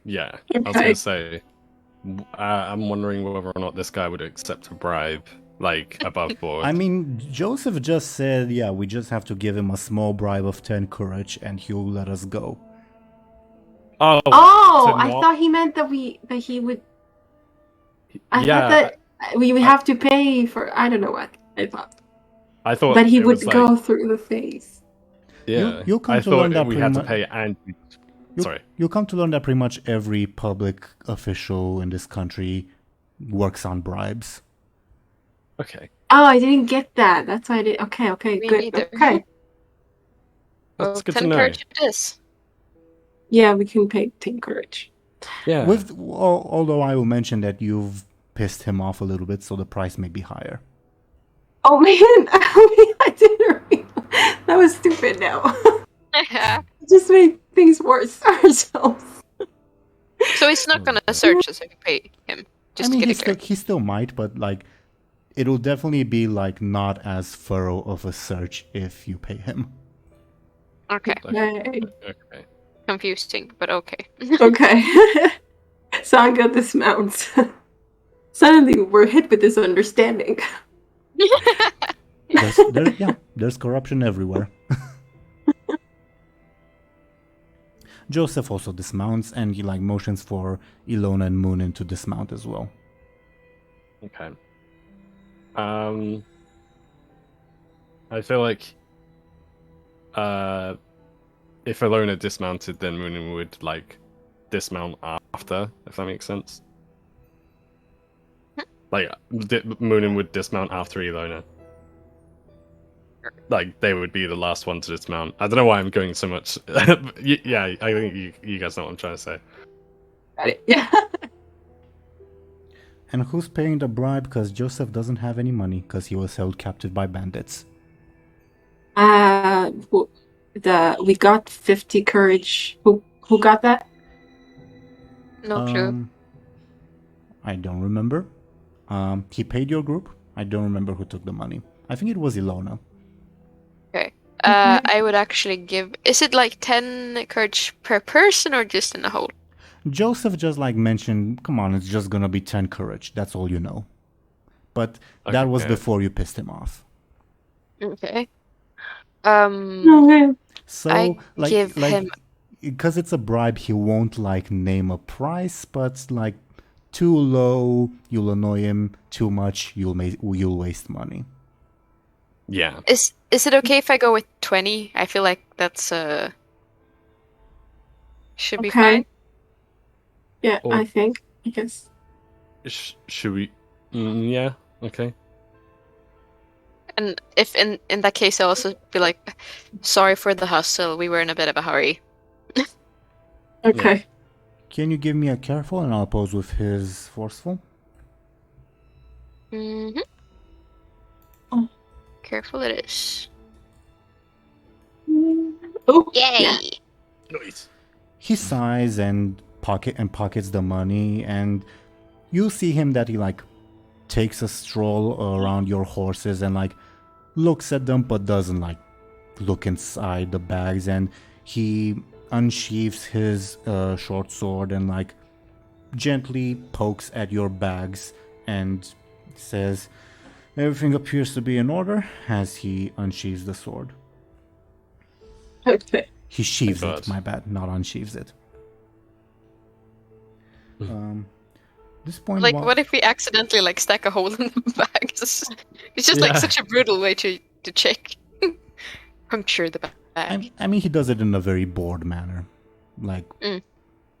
S3: Yeah, I was
S2: Okay.
S3: going to say, I'm wondering whether or not this guy would accept a bribe, like, above board.
S1: I mean, Joseph just said, yeah, we just have to give him a small bribe of 10 courage and he'll let us go.
S3: Oh,
S2: Oh, I
S3: not-
S2: thought he meant that he would. I
S3: yeah,
S2: thought that we would have to pay for. I don't know what I thought.
S3: I thought
S2: That he
S3: it
S2: would
S3: was like-
S2: go through the phase.
S3: Yeah,
S1: You'll come
S3: I
S1: to
S3: thought
S1: learn that
S3: we
S1: pretty
S3: had to
S1: mu-
S3: pay and... Sorry.
S1: You'll come to learn that pretty much every public official in this country works on bribes.
S3: Okay.
S2: Oh, I didn't get that. That's why I did. Okay,
S4: Me
S2: good.
S4: neither.
S2: Okay,
S3: That's
S4: Well,
S3: good to
S4: 10
S3: know.
S4: courage it is.
S2: yeah, we can pay 10 courage.
S3: Yeah.
S1: Although I will mention that you've pissed him off a little bit, so the price may be higher.
S2: Oh man, I didn't realize. That was stupid now. Just made things worse ourselves.
S4: So he's not gonna search us if we pay him. Just
S1: I mean,
S4: to get it clear.
S1: he still might, but like, it'll definitely be like not as thorough of a search if you pay him.
S4: Okay.
S2: Yay.
S3: Okay.
S4: Confusing, but okay.
S2: Okay. Sangha dismounts. Suddenly, we're hit with this understanding.
S1: There's corruption everywhere. Joseph also dismounts, and he like motions for Illona and Muninn to dismount as well.
S3: Okay. I feel like if Illona dismounted, then Muninn would like dismount after, if that makes sense. Like Muninn would dismount after Illona. Like they would be the last one to dismount. I don't know why I'm going so much. Yeah, I think you guys know what I'm trying to say.
S2: Got it. Yeah.
S1: And who's paying the bribe? Because Joseph doesn't have any money because he was held captive by bandits.
S2: We got 50 courage. Who got that?
S4: No clue.
S1: I don't remember. He paid your group. I don't remember who took the money. I think it was Illona.
S4: Okay. I would actually give. Is it like 10 courage per person or just in the whole?
S1: Joseph just like mentioned, come on, it's just gonna be 10 courage. That's all you know. But that was
S3: Okay.
S1: before you pissed him off.
S4: Okay.
S2: Okay.
S1: So
S4: I
S1: like
S4: give him-
S1: because it's a bribe, he won't like name a price, but like too low, you'll annoy him. Too much, you'll waste money.
S3: Yeah.
S4: Is it okay if I go with 20? I feel like that's should be
S2: Okay.
S4: fine.
S2: Yeah,
S3: Or-
S2: I think. I guess.
S3: Should we? Yeah. Okay.
S4: And if in that case, I'll also be like, sorry for the hustle. We were in a bit of a hurry.
S2: Okay.
S1: Can you give me a careful and I'll oppose with his forceful?
S4: Mm-hmm.
S2: Oh.
S4: Careful it is.
S2: Oh,
S4: Yay!
S2: yeah.
S3: Nice.
S1: He sighs and pockets the money, and you see him that he like takes a stroll around your horses and like looks at them but doesn't like look inside the bags, and he unsheaths his short sword and like gently pokes at your bags and says, "Everything appears to be in order," as he unsheathes the sword.
S2: Okay.
S1: He sheaves
S3: Thank
S1: it,
S3: God.
S1: my bad, not unsheaves it. This point,
S4: Like, what if we accidentally like stack a hole in the bags? It's just like
S3: Yeah.
S4: such a brutal way to check. Puncture the bag.
S1: I mean, he does it in a very bored manner, like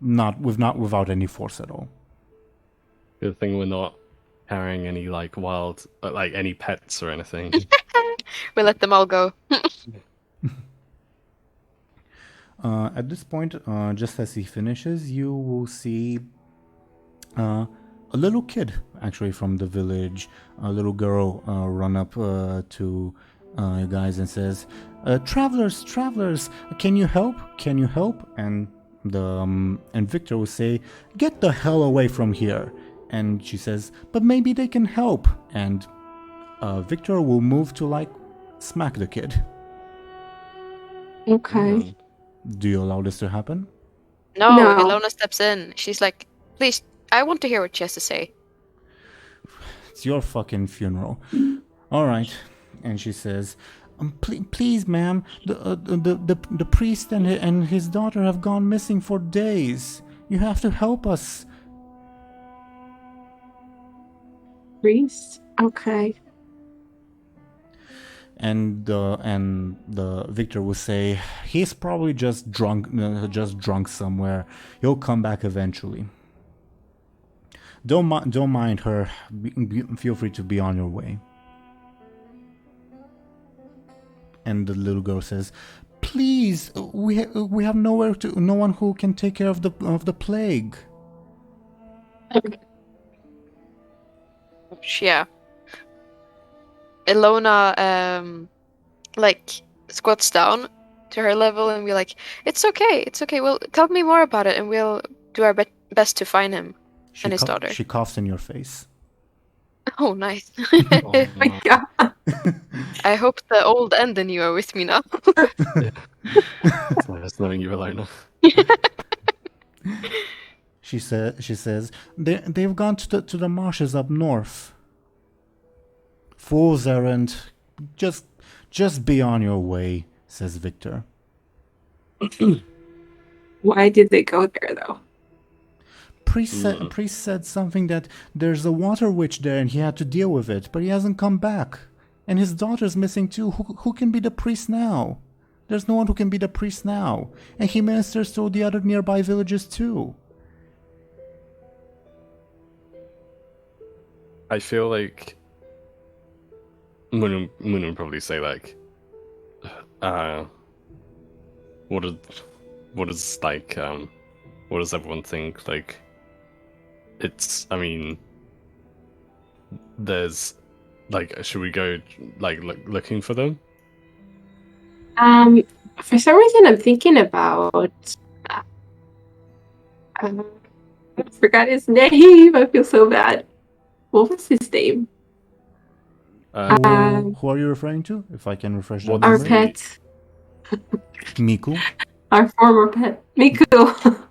S1: not without any force at all.
S3: Good thing we're not carrying any like wild, like any pets or anything.
S4: We let them all go.
S1: At this point, just as he finishes, you will see a little kid, actually from the village, a little girl run up to you guys and says, "Travelers, travelers, can you help? Can you help?" And and Victor will say, "Get the hell away from here." And she says, "But maybe they can help." And Victor will move to like smack the kid.
S2: Okay.
S1: Do you allow this to happen?
S4: No,
S2: No.
S4: Illona steps in. She's like, please, I want to hear what she has to say.
S1: It's your fucking funeral. All right. And she says, please, ma'am, the priest and his daughter have gone missing for days. You have to help us."
S2: Priest. Okay.
S1: And the Victor will say, "He's probably just drunk somewhere. He'll come back eventually. Don't mind her. Feel free to be on your way." And the little girl says, "Please, we have no one who can take care of the plague."
S2: Okay.
S4: Yeah. Illona, like, squats down to her level and be like, it's okay. Well, tell me more about it and we'll do our best to find him and his daughter.
S1: She coughs in your face.
S4: Oh, nice.
S2: Oh my god.
S4: I hope the old and the new are with me now.
S3: It's nice knowing you, Illona.
S1: She says they've gone to the marshes up north. Fool's errand. Just be on your way, says Victor.
S2: Why did they go there though?
S1: Priest said something that there's a water witch there and he had to deal with it, but he hasn't come back. And his daughter's missing too. Who can be the priest now? There's no one who can be the priest now. And he ministers to the other nearby villages too.
S3: I feel like Muninn would probably say like, what is like, what does everyone think? Like, it's, I mean, there's, like, should we go, like, looking for them?
S2: For some reason I'm thinking about I forgot his name. I feel so bad. What was his name?
S1: Who are you referring to? If I can refresh that
S3: What
S2: Our
S3: is
S1: memory.
S2: pet.
S1: Miku.
S2: Our former pet. Miku.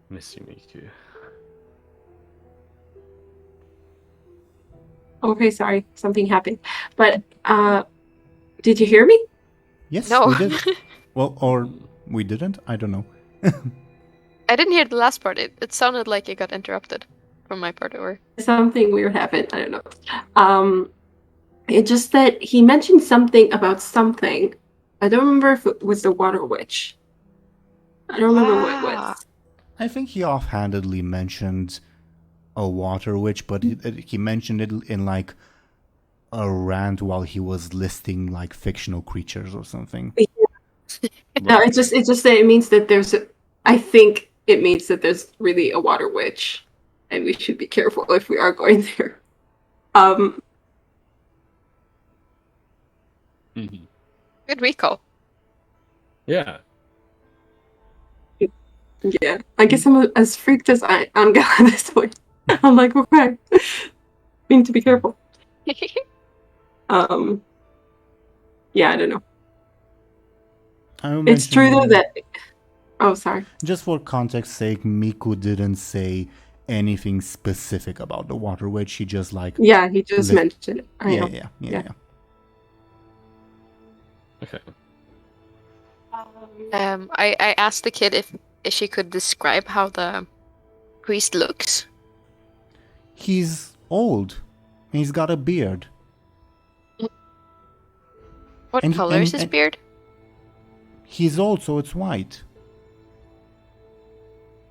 S3: Miss you, Miku.
S2: Okay, sorry. Something happened. But did you hear me?
S1: Yes,
S4: No.
S1: we did. Well, or we didn't. I don't know.
S4: I didn't hear the last part. It sounded like it got interrupted. from my part, or
S2: Something weird happened. I don't know. It's just that he mentioned something about something. I don't remember if it was the Water Witch. I don't remember what it was.
S1: I think he offhandedly mentioned a water witch, but he mentioned it in like a rant while he was listing like fictional creatures or something.
S2: No, it's just that it means that there's. I think it means that there's really a Water Witch, and we should be careful if we are going there.
S4: good recall.
S3: Yeah.
S2: Yeah, I guess I'm as freaked as Anghel at this point. I'm like, okay, we need to be careful. Yeah, I don't know. It's true though that. Oh, sorry.
S1: Just for context sake, Miku didn't say anything specific about the water witch. He just like
S2: Yeah, he just mentioned it. I know.
S1: Yeah.
S3: Okay.
S4: I asked the kid if she could describe how the priest looks.
S1: He's old. He's got a beard.
S4: What color is his beard?
S1: He's old, so it's white.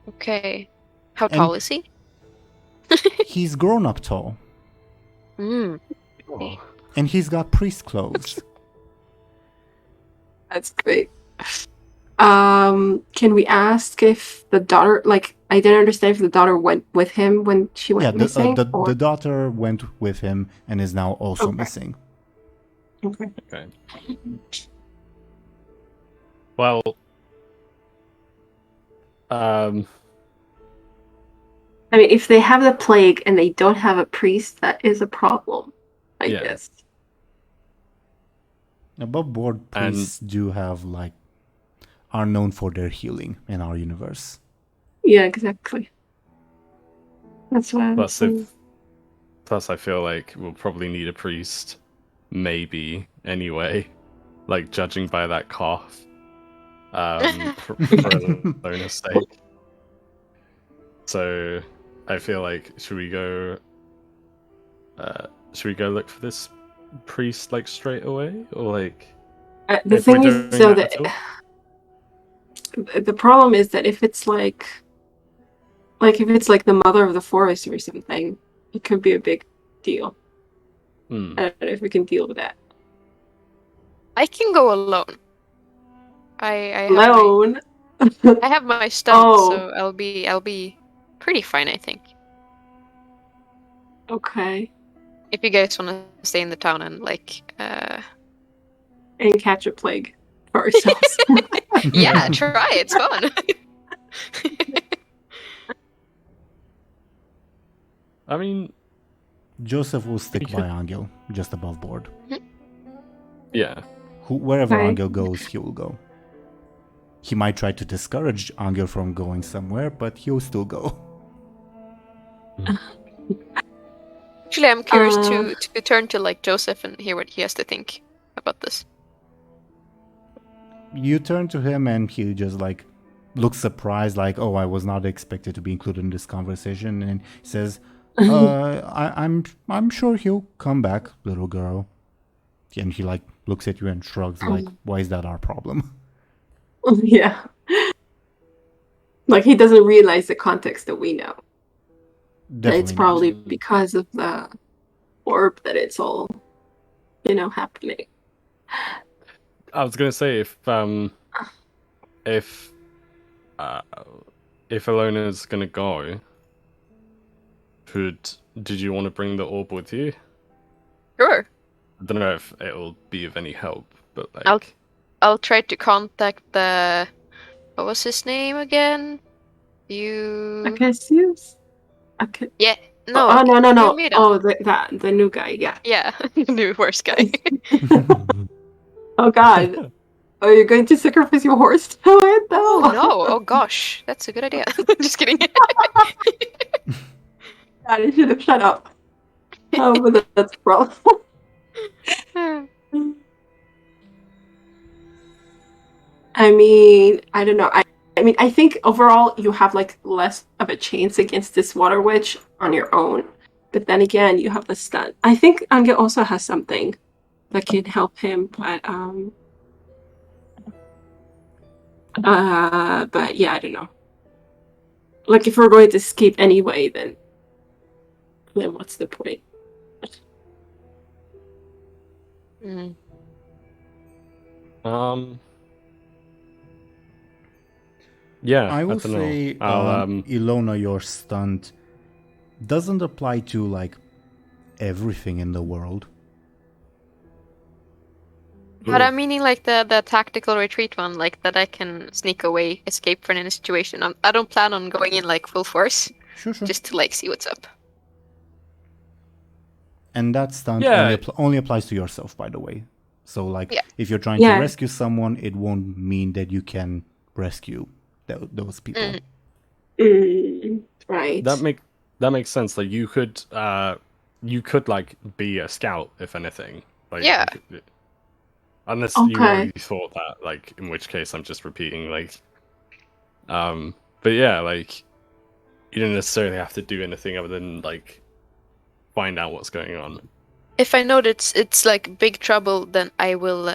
S4: Okay. How tall is he?
S1: He's grown up tall.
S4: Mm.
S3: Oh.
S1: And he's got priest clothes.
S2: That's great. Can we ask if the daughter, like, I didn't understand if the daughter went with him when she went missing?
S1: The daughter went with him and is now also missing.
S2: Okay.
S3: Well,
S2: I mean, if they have the plague and they don't have a priest, that is a problem, I guess.
S1: Above board priests do have like are known for their healing in our universe.
S2: Yeah, exactly. That's why.
S3: Plus, I feel like we'll probably need a priest, maybe anyway. Like judging by that cough, for Illona's sake. So, I feel like should we go look for this priest like straight away, or like
S2: the thing is though that the problem is that if it's like if it's like the mother of the forest or something, it could be a big deal. I don't know if we can deal with that.
S4: I can go alone. I have my stunt, so I'll be pretty fine, I think.
S2: Okay.
S4: If you guys want to stay in the town and like
S2: and catch a plague for ourselves.
S4: Yeah, try. It's fun.
S3: I mean,
S1: Joseph will stick by Anghel just above board.
S3: Yeah.
S1: Wherever Anghel goes, he will go. He might try to discourage Anghel from going somewhere, but he'll still go.
S4: Actually, I'm curious to turn to like Joseph and hear what he has to think about this.
S1: You turn to him and he just like looks surprised, like, "Oh, I was not expected to be included in this conversation." And he says, "I'm sure he'll come back, little girl." And he like looks at you and shrugs, like, "Why is that our problem?"
S2: Yeah. Like he doesn't realize the context that we know.
S1: Definitely
S2: it's probably because of the orb that it's all, happening.
S3: I was gonna say if Illona's gonna go, did you want to bring the orb with you?
S4: Sure.
S3: I don't know if it'll be of any help, but like
S4: I'll try to contact the what was his name again?
S2: Cassius? Okay.
S4: Yeah. No.
S2: Oh no. Oh, the new guy. Yeah.
S4: Yeah, the new horse guy.
S2: Oh God. Are you going to sacrifice your horse to it though?
S4: Oh no! Oh gosh, that's a good idea. Just kidding.
S2: God, I should have shut up. Oh, but that's a problem. I mean, I don't know. I mean, I think overall you have like less of a chance against this water witch on your own. But then again, you have the stun. I think Anghel also has something that can help him, but yeah, I don't know. Like if we're going to escape anyway, then what's the point?
S4: Mm.
S3: Yeah,
S1: I will
S3: don't know.
S1: say, Illona, your stunt doesn't apply to like everything in the world.
S4: But I'm meaning like the tactical retreat one, like that I can sneak away, escape from any situation. I don't plan on going in like full force,
S1: Sure.
S4: just to like see what's up.
S1: And that stunt
S3: Yeah.
S1: only applies to yourself, by the way. So like,
S4: Yeah.
S1: if you're trying to rescue someone, it won't mean that you can rescue those people.
S2: Right.
S3: That makes sense. Like you could like be a scout if anything. Like,
S4: Yeah.
S3: Unless you already thought that, like, in which case I'm just repeating, like, but yeah, like, you don't necessarily have to do anything other than, like, find out what's going on.
S4: If I know that it's like big trouble, then I will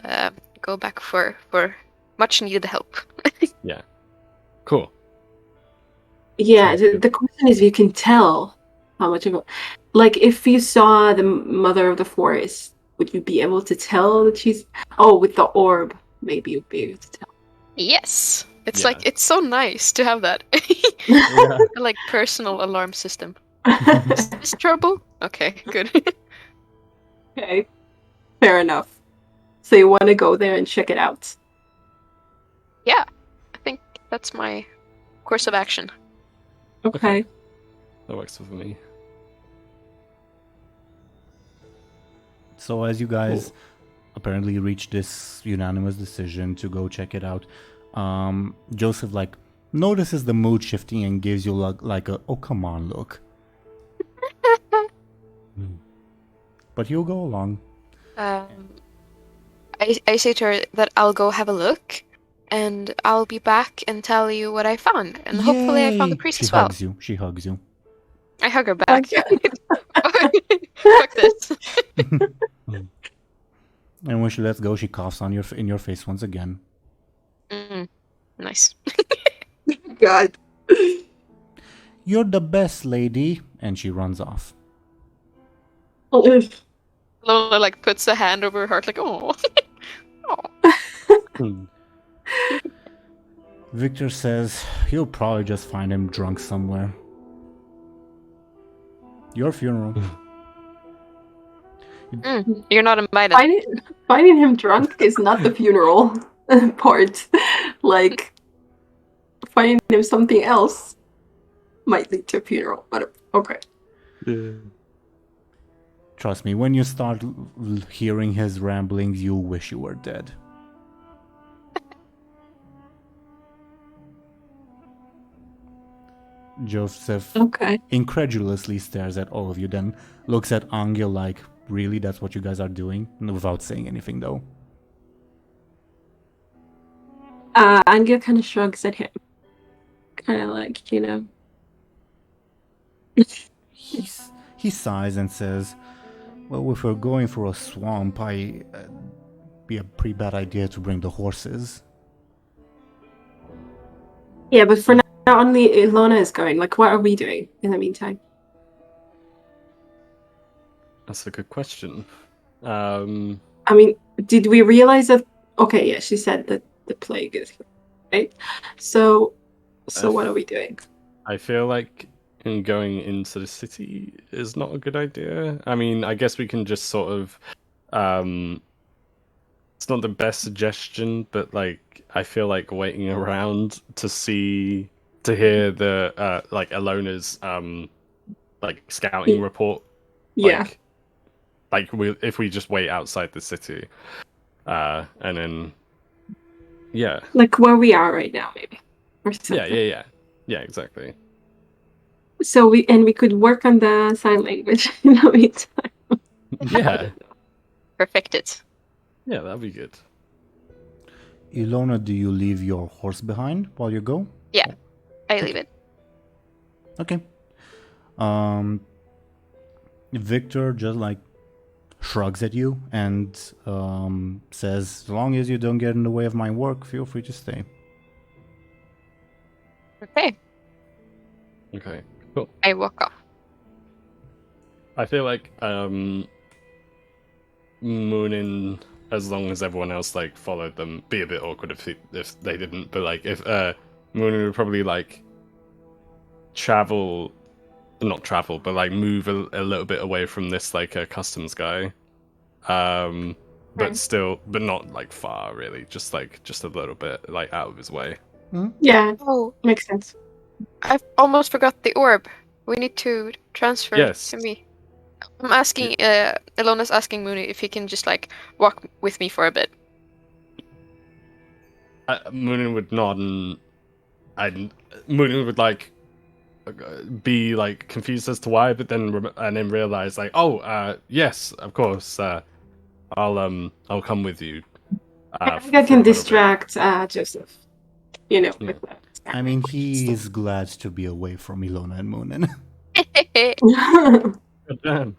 S4: go back for much needed help.
S3: Yeah. Cool.
S2: Yeah, the question is if you can tell how much of a... Like, if you saw the Mother of the Forest, would you be able to tell that she's... Oh, with the orb, maybe you'd be able to tell.
S4: Yes! It's like, it's so nice to have that. Like, personal alarm system. Is this trouble? Okay, good.
S2: Okay, fair enough. So you want to go there and check it out?
S4: Yeah, I think that's my course of action.
S2: Okay.
S3: That works for me.
S1: So as you guys apparently reach this unanimous decision to go check it out, Joseph like notices the mood shifting and gives you like a "oh come on" look. But you'll go along.
S4: I say to her that I'll go have a look, and I'll be back and tell you what I found. And hopefully I found the priest as well.
S1: She hugs you.
S4: I hug her back. Fuck this.
S1: And when she lets go, she coughs on in your face once again.
S4: Nice.
S2: God.
S1: You're the best lady, and she runs off.
S4: Lola like puts a hand over her heart, like, oh.
S1: Victor says you'll probably just find him drunk somewhere. Your funeral.
S4: You're not invited.
S2: Finding him drunk is not the funeral part. Like, finding him something else might lead to a funeral, but okay.
S3: Yeah.
S1: Trust me, when you start hearing his ramblings, you'll wish you were dead. Joseph incredulously stares at all of you, then looks at Anghel like, really, that's what you guys are doing? Without saying anything, though.
S2: Anghel kind of shrugs at him. Kind of like, you know.
S1: He sighs and says, well, if we're going for a swamp, it'd be a pretty bad idea to bring the horses.
S2: Yeah, but for now, only Illona is going. Like, what are we doing in the meantime?
S3: That's a good question.
S2: I mean, did we realize that... Okay, yeah, she said that the plague is here, right? So what are we doing?
S3: I feel like going into the city is not a good idea. I mean, I guess we can just sort of... it's not the best suggestion, but, like, I feel like waiting around to hear the, like, Illona's, like, scouting report.
S2: Yeah.
S3: Like, if we just wait outside the city, and then, yeah.
S2: Like where we are right now, maybe. Or something.
S3: Yeah, exactly.
S2: So we could work on the sign language in the meantime.
S3: Yeah.
S4: Perfect it.
S3: Yeah, that'd be good.
S1: Illona, do you leave your horse behind while you go?
S4: Yeah, I leave it.
S1: Okay. Victor just like shrugs at you and says, as long as you don't get in the way of my work, feel free to stay.
S4: Okay,
S3: Okay, cool.
S4: I walk off.
S3: I feel like Muninn, as long as everyone else like followed them, be a bit awkward if they didn't. But like if Muninn would probably like not travel, but like move a little bit away from this like customs guy, but
S2: Right.
S3: still, but not like far really, just a little bit like out of his way.
S2: Yeah,
S4: Oh,
S2: makes sense.
S4: I almost forgot the orb. We need to transfer
S3: Yes.
S4: to me. I'm asking, Illona's asking Mooney if he can just like walk with me for a bit.
S3: Muninn would nod and Muninn would like be like confused as to why, but then realize like, oh, yes, of course, I'll come with you.
S2: I think I can distract Joseph, with that.
S1: I mean, he is glad to be away from Illona and Muninn.
S3: Damn.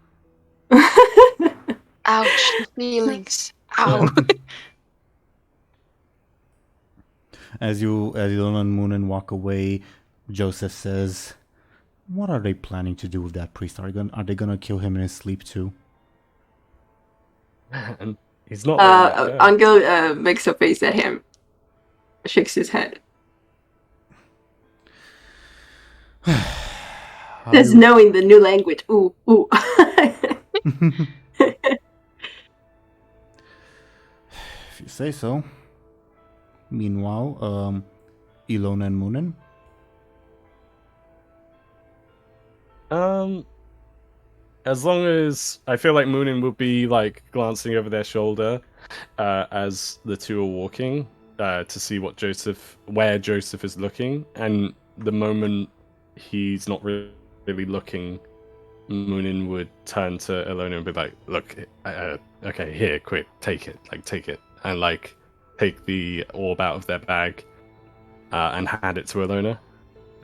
S4: Ouch, feelings. Ow.
S1: As Illona and Muninn walk away, Joseph says, what are they planning to do with that priest? Are they gonna kill him in his sleep too?
S3: Man, he's not. letting that go.
S2: Anghel makes a face at him, shakes his head. There's knowing the new language. Ooh, ooh.
S1: If you say so. Meanwhile, Illona and Muninn.
S3: As long as I feel like Muninn will be like glancing over their shoulder as the two are walking to see where Joseph is looking, and the moment he's not really looking, Muninn would turn to Illona and be like, "Look, okay, here, quick, take it, and like take the orb out of their bag and hand it to Illona,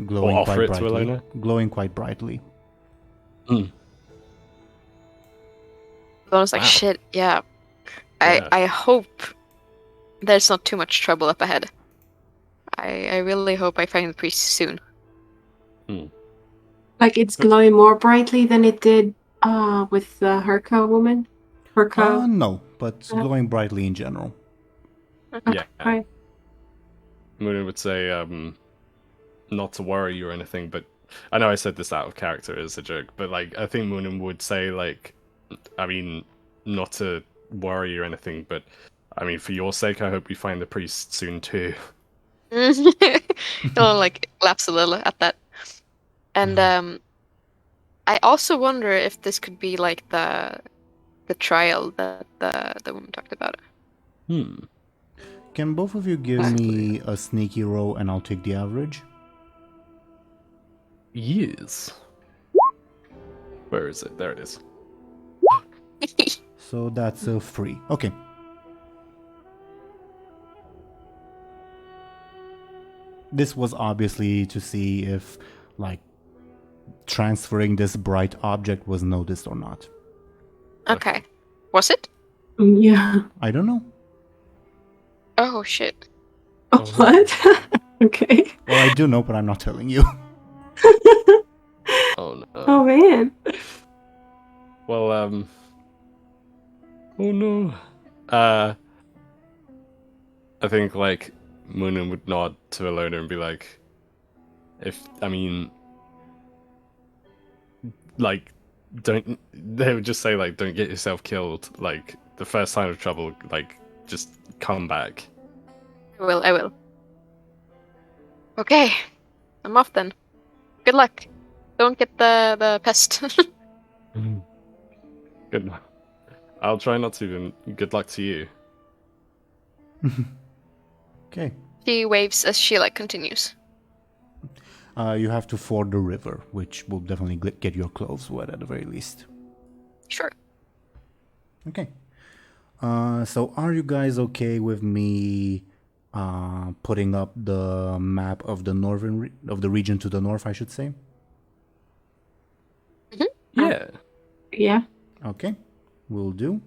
S1: Glowing
S3: or offer
S1: quite
S3: it to
S1: brightly.
S3: Illona."
S1: Glowing quite brightly.
S4: Illona's like,
S3: Wow.
S4: shit, yeah.
S3: Yeah.
S4: I hope there's not too much trouble up ahead. I really hope I find the priest soon.
S2: Like it's glowing more brightly than it did with the Herka woman. Herka.
S1: No, but glowing brightly in general.
S3: Yeah.
S2: Right.
S3: Muninn would say, not to worry you or anything, but I know I said this out of character as a joke, but like I think Muninn would say like, I mean, not to worry or anything, but I mean for your sake, I hope you find the priest soon too.
S4: Illona like laughs a little at that. And I also wonder if this could be like the trial that the woman talked about.
S1: Can both of you give me a sneaky roll and I'll take the average?
S3: Yes. Where is it? There it is.
S1: So that's a 3. Okay. This was obviously to see if, like, transferring this bright object was noticed or not.
S4: Okay. Was it?
S2: Yeah.
S1: I don't know.
S4: Oh shit.
S2: Oh, what? Okay.
S1: Well, I do know, but I'm not telling you.
S3: Oh no.
S2: Oh man.
S3: Well, oh no. I think like Muninn would nod to Illona and be like, they would just say like, don't get yourself killed. Like the first sign of trouble, like just come back.
S4: I will. Okay. I'm off then. Good luck. Don't get the pest.
S3: Good. I'll try not to, and good luck to you.
S1: Okay.
S4: She waves as she like continues.
S1: You have to ford the river, which will definitely get your clothes wet at the very least.
S4: Sure.
S1: Okay. So are you guys okay with me putting up the map of the of the region to the north, I should say.
S3: Yeah.
S2: Yeah.
S1: Okay, will do.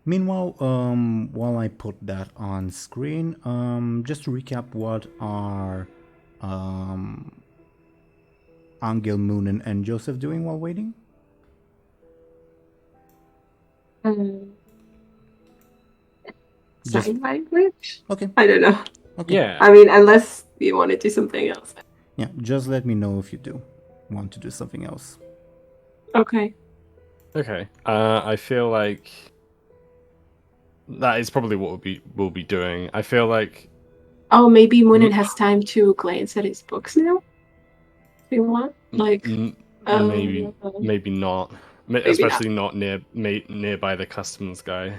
S1: Meanwhile, while I put that on screen, just to recap what are Anghel, Muninn, and Joseph doing while waiting? Just-
S2: Sign language?
S1: Okay,
S2: I don't know.
S1: okay.
S3: Yeah.
S2: I mean, unless you want to do something else.
S1: Yeah, just let me know if you do want to do something else.
S2: Okay.
S3: Okay. I feel like that is probably what we'll be doing. I feel like
S2: Oh, maybe Muninn has time to glance at his books now. If you want, like,
S3: maybe not,
S2: maybe
S3: especially not nearby the customs guy.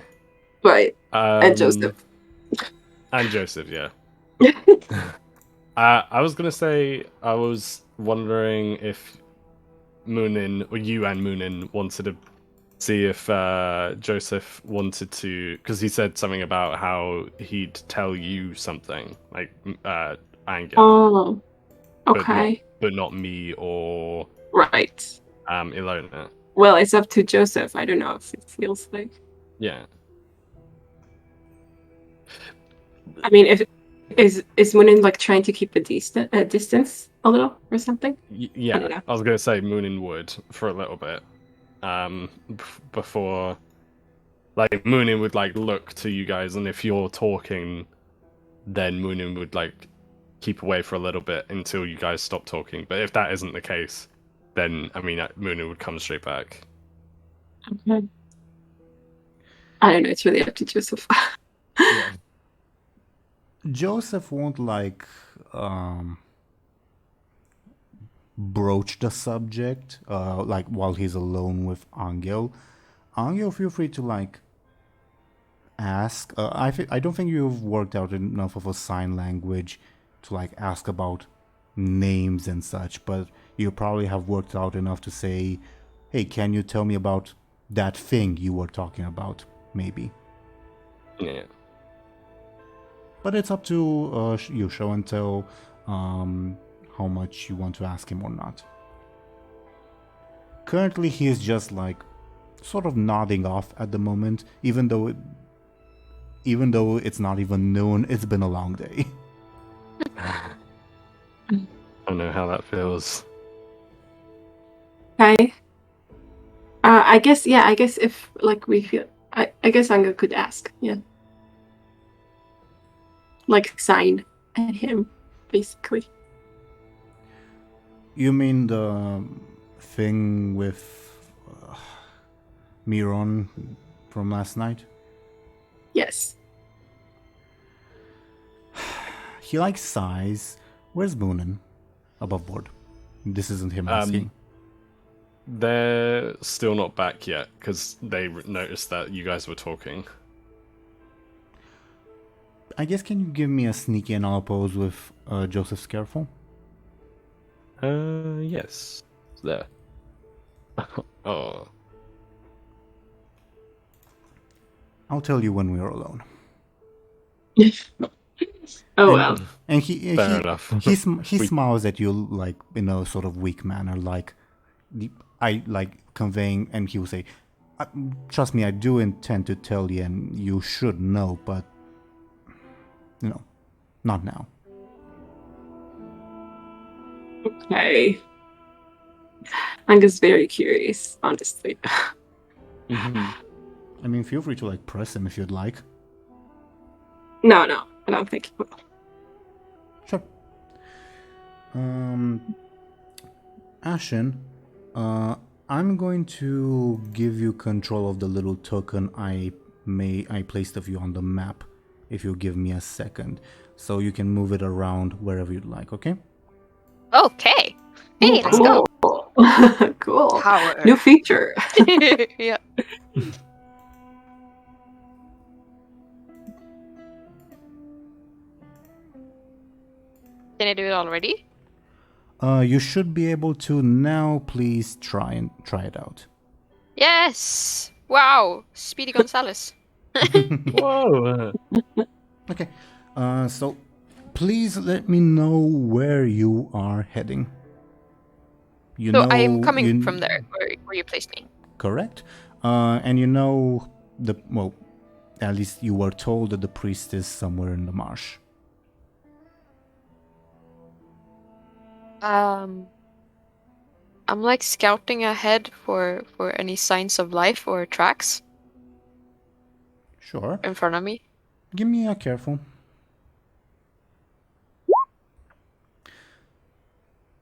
S2: right. And Joseph.
S3: And Joseph, yeah. I was gonna say I was wondering if Muninn or you and Muninn wanted to see if Joseph wanted to, because he said something about how he'd tell you something like Anghel.
S2: Oh, okay.
S3: But not me or
S2: Right.
S3: Illona.
S2: Well, it's up to Joseph. I don't know if it feels like.
S3: Yeah.
S2: I mean, if is Muninn like trying to keep a distance a little or something? I
S3: Yeah,
S2: don't know.
S3: I was gonna say Muninn would for a little bit, before, like Muninn would like look to you guys, and if you're talking, then Muninn would like keep away for a little bit until you guys stop talking. But if that isn't the case, then I mean Muninn would come straight back.
S2: Okay. I don't know. It's really up to Joseph.
S3: Yeah.
S1: Joseph won't like broach the subject like while he's alone with Anghel. Anghel, feel free to like ask. I don't think you've worked out enough of a sign language to like ask about names and such, but you probably have worked out enough to say, "Hey, can you tell me about that thing you were talking about?" Maybe.
S3: Yeah.
S1: But it's up to you, Show&Tell, how much you want to ask him or not. Currently, he is just like sort of nodding off at the moment, even though it's not even noon. It's been a long day.
S3: I don't know how that feels.
S2: Okay. I guess if like we feel, I guess Anghel could ask. Yeah. Like sign at him, basically.
S1: You mean the thing with Miron from last night?
S2: Yes.
S1: He likes size. Where's Muninn? Above board. This isn't him asking.
S3: They're still not back yet because they noticed that you guys were talking.
S1: I guess, can you give me a sneaky and I'll pose with Joseph Scareful?
S3: Yes. It's there. Oh.
S1: I'll tell you when we're alone.
S2: Oh well.
S1: And he
S3: Fair enough.
S1: he smiles at you like in a sort of weak manner, like I like conveying, and he will say, "Trust me, I do intend to tell you, and you should know, but you know, not now."
S2: Okay. I'm just very curious, honestly.
S3: Mhm.
S1: I mean, feel free to like press him if you'd like.
S2: No, I don't think he will.
S1: Sure. Ashen, I'm going to give you control of the little token I placed of you on the map, if you give me a second, so you can move it around wherever you'd like. Okay?
S4: Okay. Hey, let's go.
S2: Cool.
S4: Power.
S2: New feature.
S4: Yeah. Can I do it already?
S1: You should be able to now. Please try it out.
S4: Yes. Wow. Speedy Gonzalez.
S3: Whoa!
S1: Okay, so please let me know where you are heading. You
S4: So
S1: know,
S4: I am coming from there, where you placed me.
S1: correct? And you know well, at least you were told that the priest is somewhere in the marsh.
S4: I'm like scouting ahead for any signs of life or tracks
S1: Sure.
S4: in front of me.
S1: Give me a careful.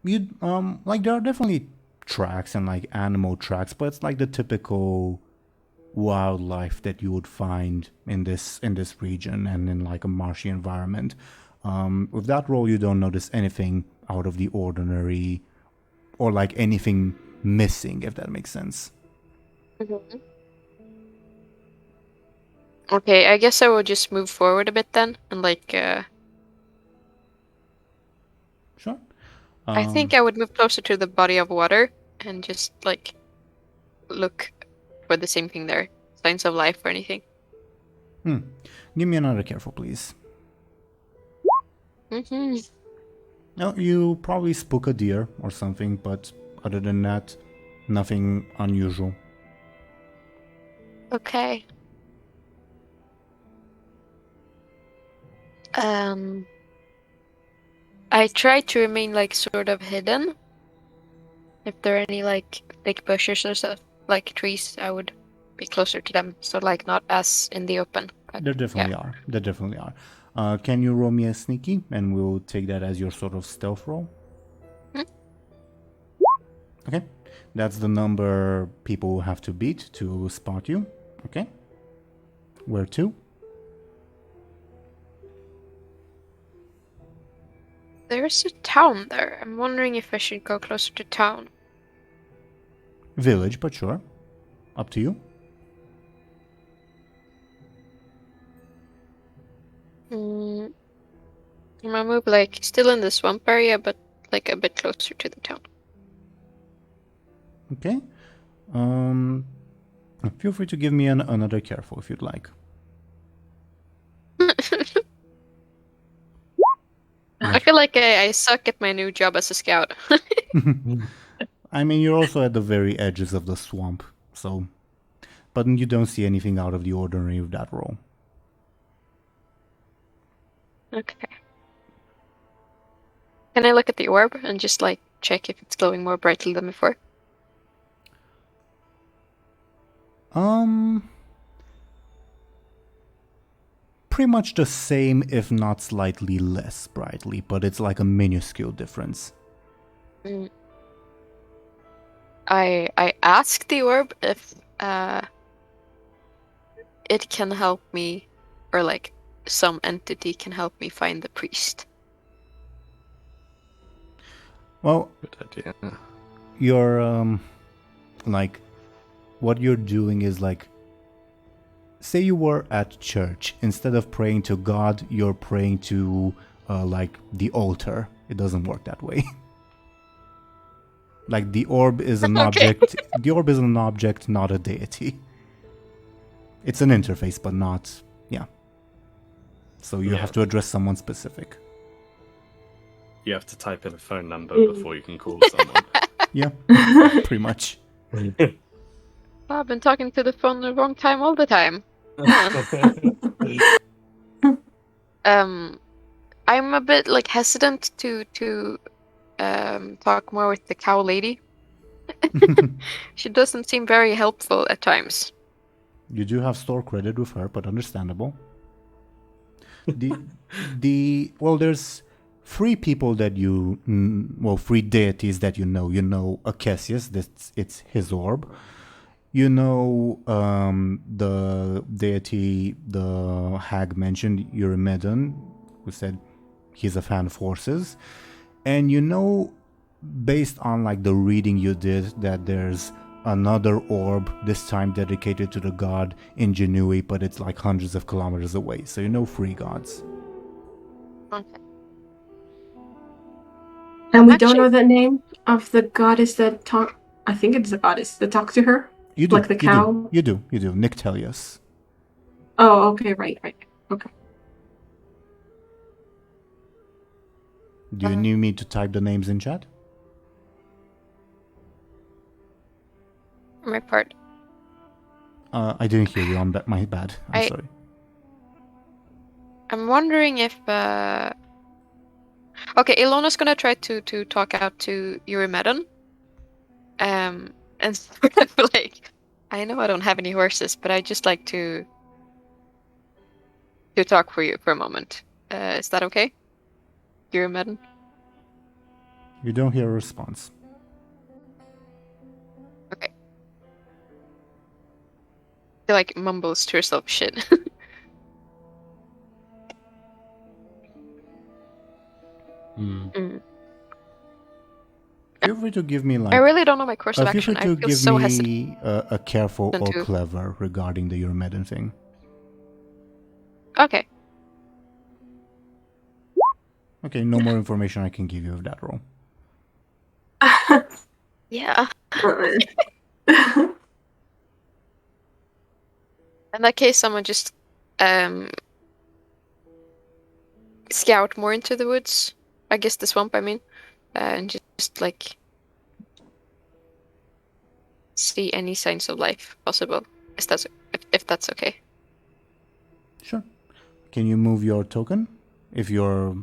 S1: You like there are definitely tracks and like animal tracks, but it's like the typical wildlife that you would find in this region and in like a marshy environment. With that roll, you don't notice anything out of the ordinary or like anything missing, if that makes sense.
S4: Mm-hmm. Okay, I guess I will just move forward a bit then, and like
S1: Sure.
S4: I think I would move closer to the body of water and just like look for the same thing there, signs of life or anything.
S1: Give me another careful, please.
S4: Mm-hmm.
S1: No, you probably spook a deer or something, but other than that, nothing unusual.
S4: Okay. I try to remain like sort of hidden. If there are any like thick bushes or stuff, like trees, I would be closer to them, so like not as in the open. But,
S1: There definitely are. There definitely are. Can you roll me a sneaky, and we'll take that as your sort of stealth roll? Okay, that's the number people have to beat to spot you. Okay, where to?
S4: There's a town there. I'm wondering if I should go closer to town.
S1: Village, but sure. Up to you.
S4: I'm gonna move like still in the swamp area, but like a bit closer to the town.
S1: Okay. Feel free to give me another careful if you'd like.
S4: I feel like I suck at my new job as a scout.
S1: I mean, you're also at the very edges of the swamp, so... But you don't see anything out of the ordinary with that roll.
S4: Okay. Can I look at the orb and just like check if it's glowing more brightly than before?
S1: Pretty much the same, if not slightly less brightly, but it's like a minuscule difference.
S4: I asked the orb if it can help me, or like some entity can help me find the priest.
S1: Well,
S3: Good idea.
S1: you're like what you're doing is like, say you were at church, instead of praying to God, you're praying to like the altar. It doesn't work that way. Like the orb is an object. The orb is an object, not a deity. It's an interface, but not, yeah. So you have to address someone specific.
S3: You have to type in a phone number before you can call someone.
S1: Yeah, pretty much.
S4: I've been talking to the phone the wrong time all the time. I'm a bit like hesitant to talk more with the cow lady. She doesn't seem very helpful at times.
S1: You do have store credit with her, but understandable. Well, there's three people that you, three deities that you know. You know Acacius, it's his orb. You know the deity the hag mentioned, Eurymedon, who said he's a fan of horses. And you know, based on like the reading you did, that there's another orb, this time dedicated to the god Ingenui, but it's like hundreds of kilometers away. So you know three gods.
S4: Okay.
S2: And we don't know the name of the goddess that talk. I think it's the goddess that talks to her.
S1: You do,
S2: like the cow.
S1: You do. Nyctelius.
S2: Oh, okay, right. Okay.
S1: Do you need me to type the names in chat?
S4: For my part.
S1: I didn't hear you. My bad. I'm sorry.
S4: I'm wondering if okay, Ilona's gonna try to talk out to Eurymedon. And sort of like, I know I don't have any horses, but I just like to talk for you for a moment. Is that okay? Eurymedon?
S1: You don't hear a response.
S4: Okay. She like mumbles to herself shit.
S1: Feel free to give me like.
S4: I really don't know my course of
S1: Feel free
S4: action.
S1: to
S4: I feel
S1: give
S4: so
S1: me
S4: hesitant.
S1: a careful or
S4: to-
S1: clever regarding the Eurymedon thing.
S4: Okay.
S1: Okay, no more information I can give you of that roll.
S4: Yeah. In that case, someone just scout more into the woods. I guess the swamp, I mean. And just like see any signs of life possible. If that's okay.
S1: Sure. Can you move your token if you're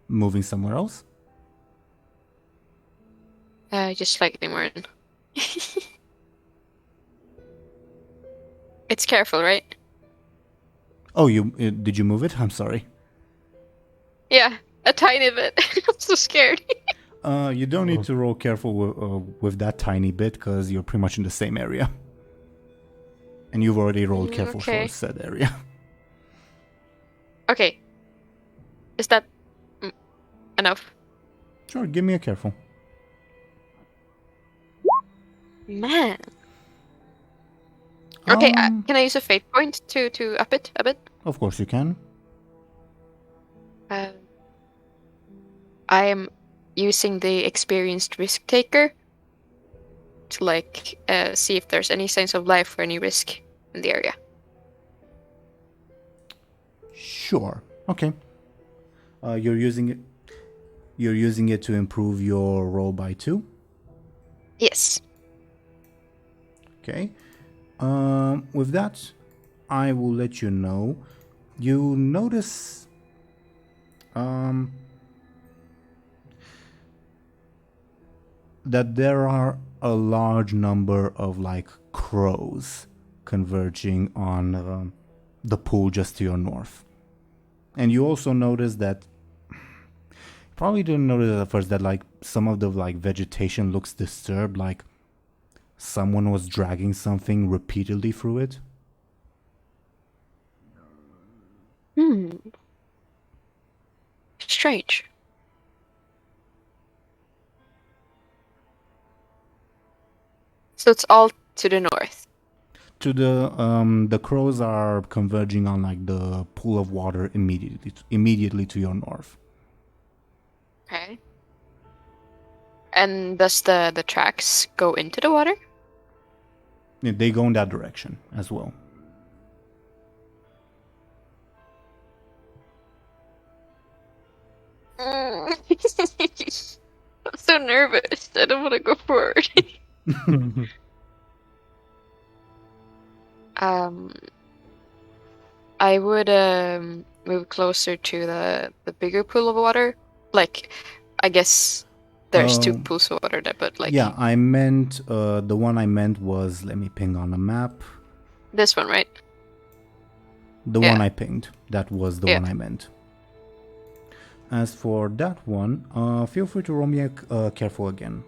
S1: moving somewhere else?
S4: Just slightly more in. It's careful, right?
S1: Oh, you did you move it? I'm sorry.
S4: Yeah, a tiny bit. I'm so scared.
S1: You don't need to roll careful with that tiny bit because you're pretty much in the same area. And you've already rolled careful for said area.
S4: Okay. Is that enough?
S1: Sure, give me a careful.
S4: Man. Okay, can I use a fate point to up it a bit?
S1: Of course you can.
S4: I am using the experienced risk taker to like see if there's any signs of life or any risk in the area.
S1: Sure. Okay. You're using it. You're using it to improve your roll by 2.
S4: Yes.
S1: Okay. With that, I will let you know. You notice that there are a large number of like crows converging on the pool just to your north. And you also notice that probably didn't notice at first that like some of the like vegetation looks disturbed, like someone was dragging something repeatedly through it.
S4: Strange. So it's all to the north.
S1: To the crows are converging on like the pool of water immediately to your north.
S4: Okay. And does the tracks go into the water?
S1: Yeah, they go in that direction as well.
S4: I'm so nervous. I don't want to go forward. I would move closer to the bigger pool of water. Like, I guess there's 2 pools of water there, but like...
S1: Yeah, I meant, the one I meant was, let me ping on a map.
S4: This one, right?
S1: The one I pinged. That was the one I meant. As for that one, feel free to roll me a careful again.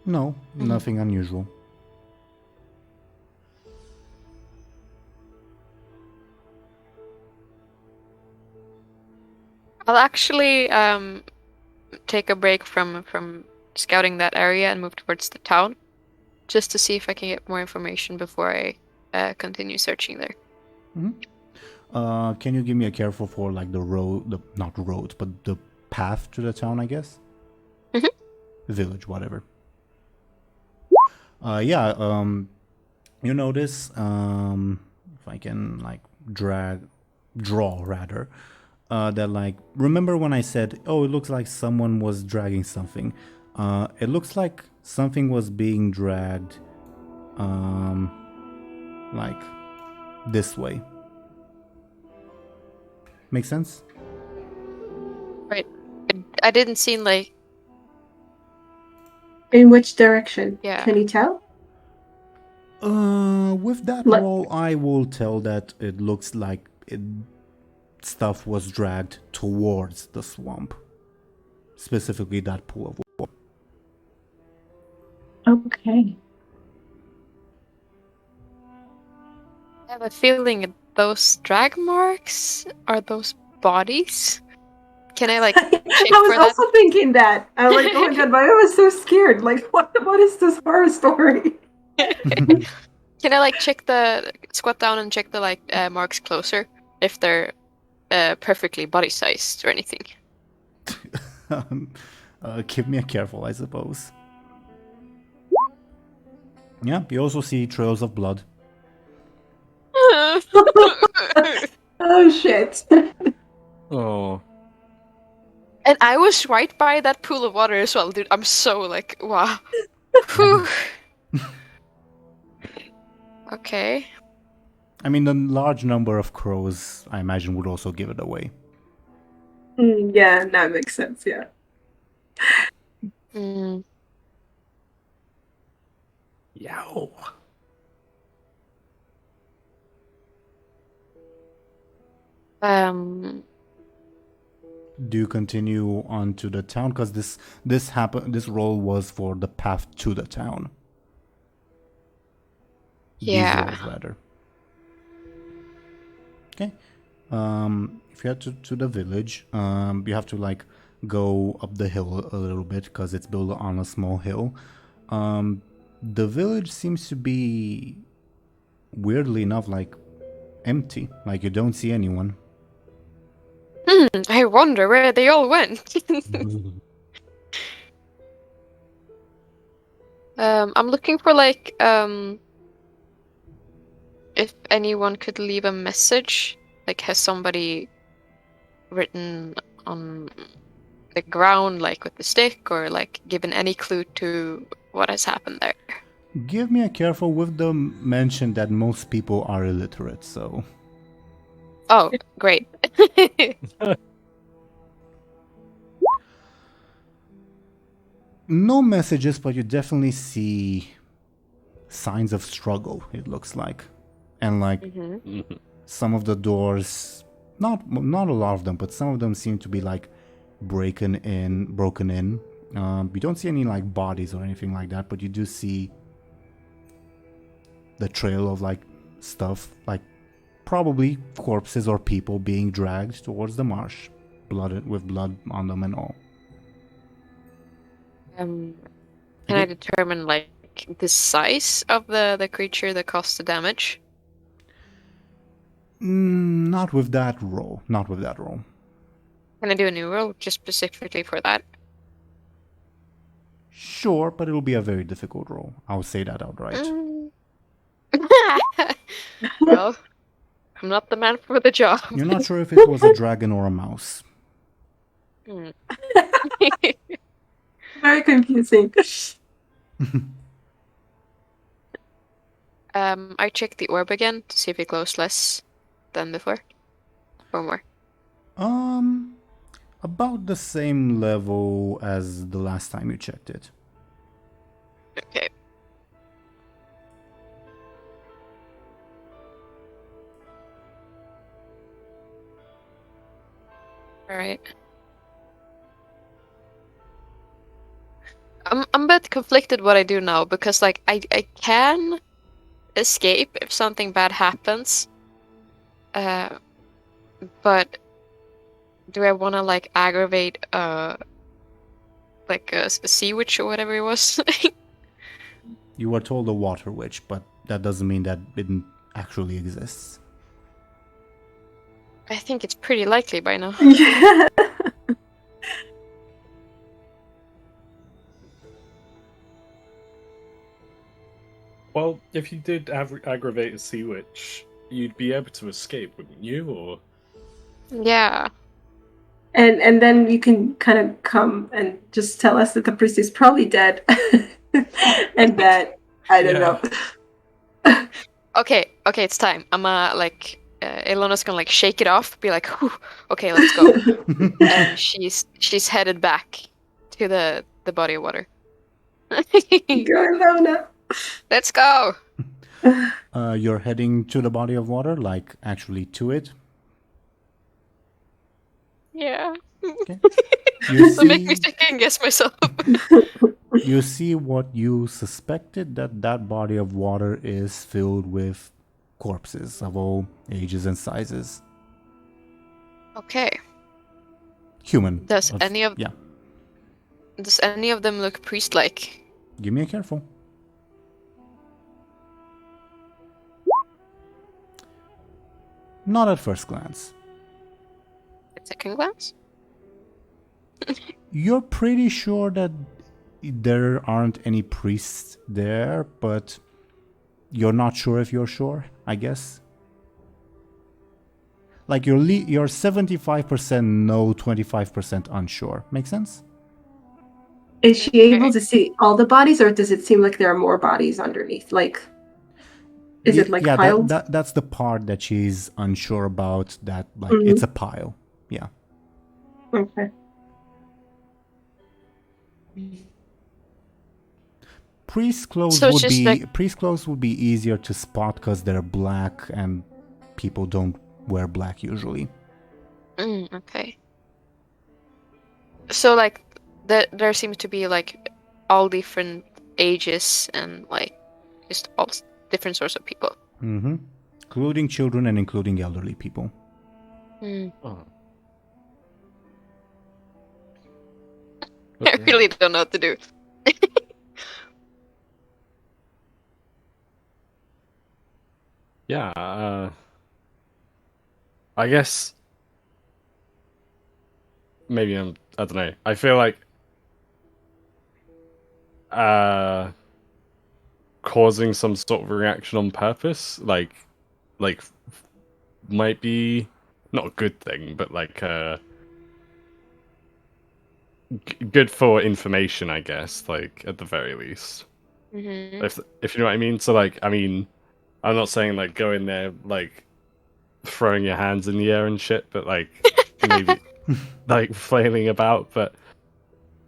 S1: No, nothing unusual.
S4: I'll actually take a break from scouting that area and move towards the town, just to see if I can get more information before I continue searching there.
S1: Can you give me a careful for like the road, not road, but the path to the town, I guess? Village, whatever. You notice, if I can like draw rather, that like, remember when I said, oh, it looks like someone was dragging something. It looks like something was being dragged, like this way. Make sense?
S4: Right. I didn't see like.
S2: In which direction?
S4: Yeah.
S2: Can you tell?
S1: With that
S2: Like-
S1: roll, I will tell that it looks like stuff was dragged towards the swamp. Specifically that pool of water.
S2: Okay.
S4: I have a feeling those drag marks are those bodies. Can I like check
S2: I
S4: for
S2: was
S4: that?
S2: also thinking that. I was like, oh my god, but I was so scared. Like, what is this horror story?
S4: Can I like squat down and check the like marks closer if they're perfectly body sized or anything?
S1: Give me a careful, I suppose. Yeah, you also see trails of blood.
S2: Oh shit.
S3: Oh.
S4: And I was right by that pool of water as well, dude. I'm so like, wow. Whew. Okay.
S1: I mean, the large number of crows, I imagine, would also give it away.
S2: Yeah, that makes sense, yeah.
S4: Mm.
S3: Yow.
S1: Do you continue on to the town? Because this roll was for the path to the town.
S4: Yeah.
S1: These rolls, rather. Okay. If you head to the village, you have to like go up the hill a little bit because it's built on a small hill. The village seems to be, weirdly enough, like empty. Like you don't see anyone.
S4: I wonder where they all went. I'm looking for like if anyone could leave a message. Like, has somebody written on the ground, like with the stick, or like given any clue to what has happened there?
S1: Give me a careful with the mention that most people are illiterate, so.
S4: Oh, great.
S1: No messages, but you definitely see signs of struggle, it looks like. And like some of the doors, not a lot of them, but some of them seem to be like broken in. You don't see any like bodies or anything like that, but you do see the trail of like stuff, like probably corpses or people being dragged towards the marsh, with blood on them and all.
S4: Can I determine like the size of the creature that caused the damage?
S1: Not with that roll. Not with that roll.
S4: Can I do a new roll just specifically for that?
S1: Sure, but it'll be a very difficult roll. I'll say that outright.
S4: Well, I'm not the man for the job.
S1: You're not sure if it was a dragon or a mouse.
S2: Very confusing.
S4: I checked the orb again to see if it glows less than before. Or more.
S1: About the same level as the last time you checked it.
S4: Okay. Alright. I'm a bit conflicted what I do now because like I can escape if something bad happens. But do I want to like aggravate like a sea witch or whatever it was?
S1: You were told a water witch, but that doesn't mean that it actually exists.
S4: I think it's pretty likely by now.
S2: Yeah.
S3: Well, if you did aggravate a sea witch, you'd be able to escape, wouldn't you? Or
S4: Yeah.
S2: And then you can kind of come and just tell us that the priest is probably dead, and that I don't
S3: Yeah.
S2: know.
S4: Okay, it's time. I'm Ilona's gonna like shake it off, be like, "Whew, okay, let's go." And she's headed back to the body of water.
S2: Go, Illona.
S4: Let's go.
S1: You're heading to the body of water, like actually to it.
S4: Yeah.
S1: Okay. You
S4: Don't make me
S1: see,
S4: second guess myself.
S1: you see what you suspected, that that body of water is filled with corpses of all ages and sizes.
S4: Okay.
S1: Human.
S4: Does any of them look priest-like?
S1: Give me a careful. Not at first glance.
S4: At second glance?
S1: You're pretty sure that there aren't any priests there, but you're not sure if you're sure, I guess. Like you're 75% no, 25% unsure. Make sense?
S2: Is she able to see all the bodies, or does it seem like there are more bodies underneath? Like, is it like piles?
S1: That's the part that she's unsure about. That like
S2: Mhm.
S1: it's a pile. Yeah.
S2: Okay.
S1: Priest clothes
S4: So it's just like-
S1: priest clothes would be easier to spot because they're black and people don't wear black usually.
S4: Okay. So like there seems to be like all different ages and like just all different sorts of people.
S1: Mm-hmm. Including children and including elderly people.
S3: Oh.
S4: I really don't know what to do.
S3: Yeah, I guess maybe I don't know. I feel like causing some sort of reaction on purpose, like might be not a good thing, but like good for information, I guess. Like at the very least, if you know what I mean. So like, I mean, I'm not saying like go in there like throwing your hands in the air and shit, but like maybe like flailing about. But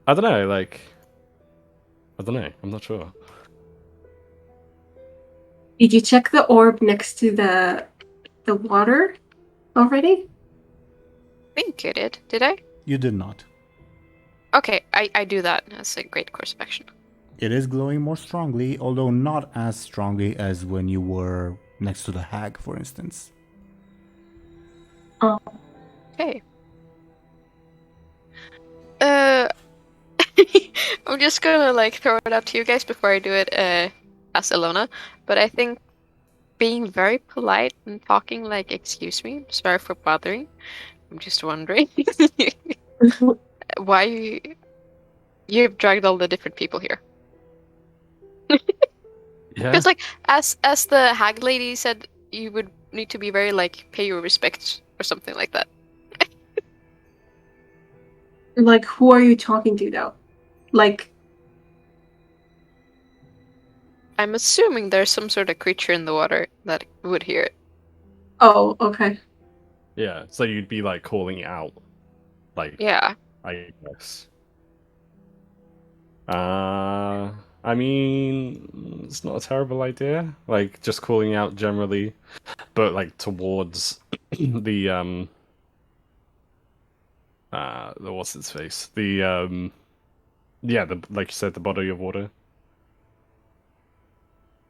S3: I don't know. Like I don't know. I'm not sure.
S2: Did you check the orb next to the water already?
S4: I think you did. Did I?
S1: You did not.
S4: Okay, I do that. That's a great course of action.
S1: It is glowing more strongly, although not as strongly as when you were next to the hag, for instance.
S2: Oh.
S4: Okay. I'm just gonna like throw it up to you guys before I do it as Illona, but I think being very polite and talking like excuse me, sorry for bothering. I'm just wondering why you've dragged all the different people here.
S3: Yeah.
S4: Because like as the hag lady said, you would need to be very like pay your respects or something like that.
S2: Like, who are you talking to though? Like,
S4: I'm assuming there's some sort of creature in the water that would hear it.
S2: oh, okay.
S3: Yeah. So you'd be like calling it out, like
S4: Yeah.
S3: I guess. I mean, it's not a terrible idea. Like just calling out generally, but like towards the what's its face? The like you said, the body of water.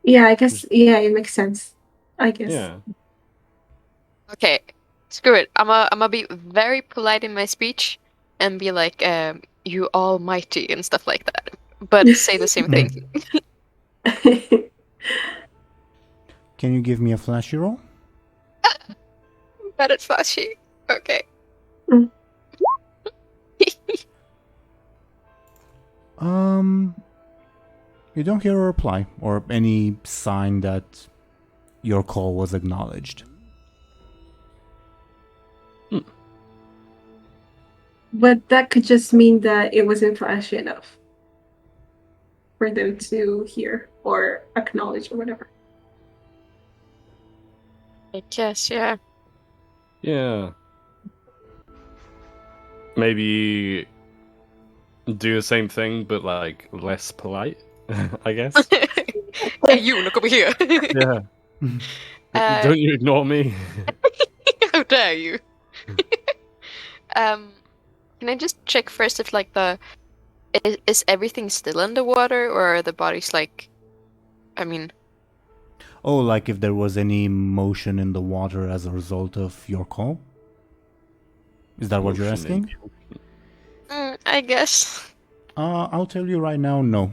S2: Yeah, I guess. Yeah, it makes sense. I guess.
S3: Yeah.
S4: Okay. Screw it. I'm be very polite in my speech and be like, you almighty and stuff like that. But say the same thing.
S1: Can you give me a flashy roll?
S4: Bad at flashy. Okay.
S1: You don't hear a reply or any sign that your call was acknowledged.
S2: But that could just mean that it wasn't flashy enough for them to hear or acknowledge or whatever.
S4: I guess, yeah.
S3: Yeah. Maybe do the same thing, but like less polite, I guess.
S4: Hey, you, look over here.
S3: Yeah. Don't you ignore me?
S4: How dare you? Can I just check first if like is everything still underwater, or are the bodies like, I mean,
S1: Oh, like if there was any motion in the water as a result of your call? Is that what you're
S3: Motion
S1: asking?
S4: I guess.
S1: I'll tell you right now, no.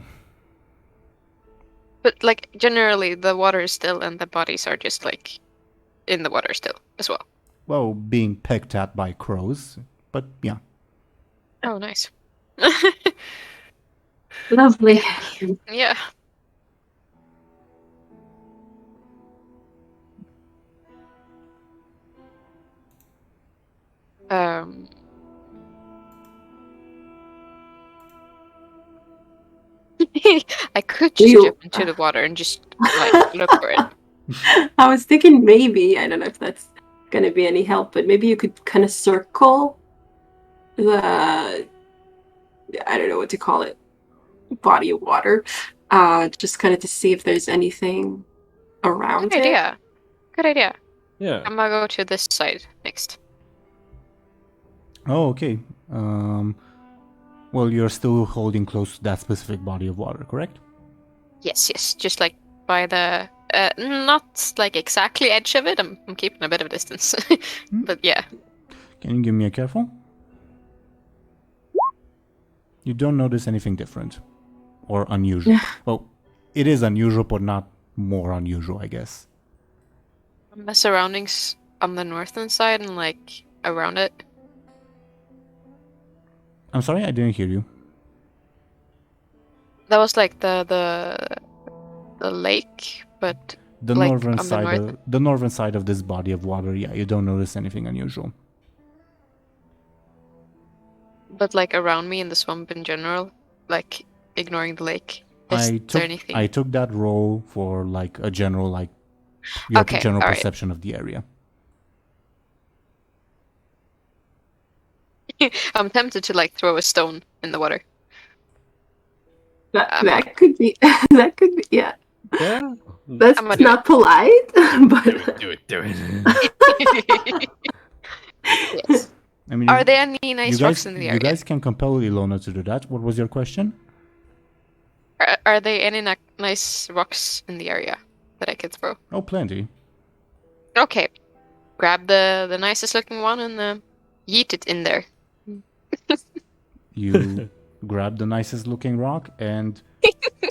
S4: But like generally the water is still and the bodies are just like in the water still as well.
S1: Well, being pecked at by crows, but yeah.
S4: Oh, nice.
S2: Lovely.
S4: Yeah. Um. I could just
S2: You-
S4: jump into the water and just like look for it.
S2: I was thinking maybe, I don't know if that's going to be any help, but maybe you could kind of circle the, I don't know what to call it, body of water, just kind of to see if there's anything around
S4: Good
S2: it.
S4: idea. Good idea.
S3: Yeah.
S4: I'm gonna go to this side next.
S1: Oh, okay. Well, you're still holding close to that specific body of water, correct?
S4: Yes. Just like by the not like exactly edge of it. I'm keeping a bit of a distance. But yeah.
S1: Can you give me a careful? You don't notice anything different or unusual. Well, it is unusual, but not more unusual, I guess.
S4: The surroundings on the northern side and like around it.
S1: I'm sorry, I didn't hear you.
S4: That was like the lake, but
S1: The
S4: like
S1: northern
S4: on the
S1: side,
S4: north.
S1: the northern side of this body of water. Yeah, you don't notice anything unusual.
S4: But like around me in the swamp in general, like ignoring the lake. Is there anything?
S1: I took that role for like a general your
S4: Okay,
S1: general
S4: alright.
S1: perception of the area.
S4: I'm tempted to like throw a stone in the water.
S2: That could be, that could be, yeah.
S3: Yeah.
S2: That's
S4: I'm gonna do
S2: not polite, but
S3: Do it.
S4: Yes.
S1: I mean,
S4: Are there any nice rocks in the
S1: you
S4: area?
S1: guys can compel Illona to do that. What was your question?
S4: Are there any nice rocks in the area that I could throw?
S1: Oh, plenty.
S4: Okay. Grab the nicest looking one and yeet it in there.
S1: You grab the nicest looking rock and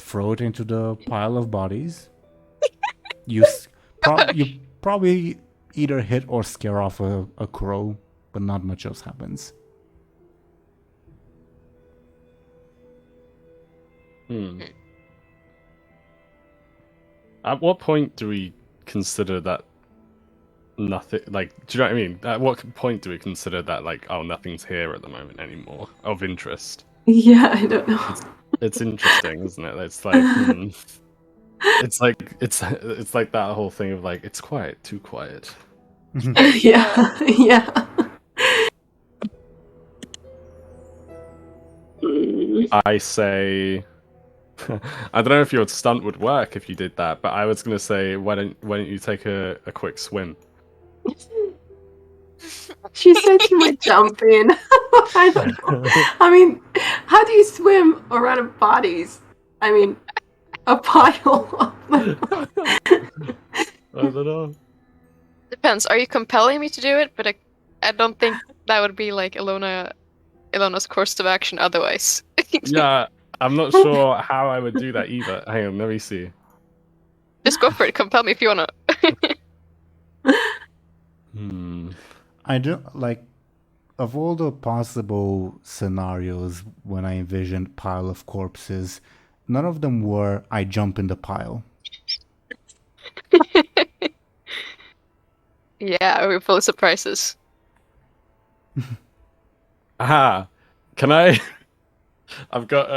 S1: throw it into the pile of bodies. You probably either hit or scare off a crow, but not much else happens.
S3: At what point do we consider that nothing, like, do you know what I mean? At what point do we consider that, like, oh, nothing's here at the moment anymore of interest?
S2: yeah, I don't know.
S3: It's interesting, isn't it? It's like, it's like that whole thing of like, it's quiet, too quiet.
S2: yeah, yeah.
S3: I say, I don't know if your stunt would work if you did that, but I was gonna say, why don't you take a quick swim?
S2: She said she would jump in. I don't know. I mean, how do you swim around bodies? I mean, a pile of them.
S3: I don't know.
S4: Depends. Are you compelling me to do it? But I don't think that would be like Illona's course of action otherwise.
S3: Yeah, I'm not sure how I would do that either. Hang on, let me see.
S4: Just go for it. Compel me if you wanna.
S1: I don't like, of all the possible scenarios when I envisioned pile of corpses, none of them were I jump in the pile.
S4: Yeah, we're full of surprises.
S3: Aha! Can I? I've got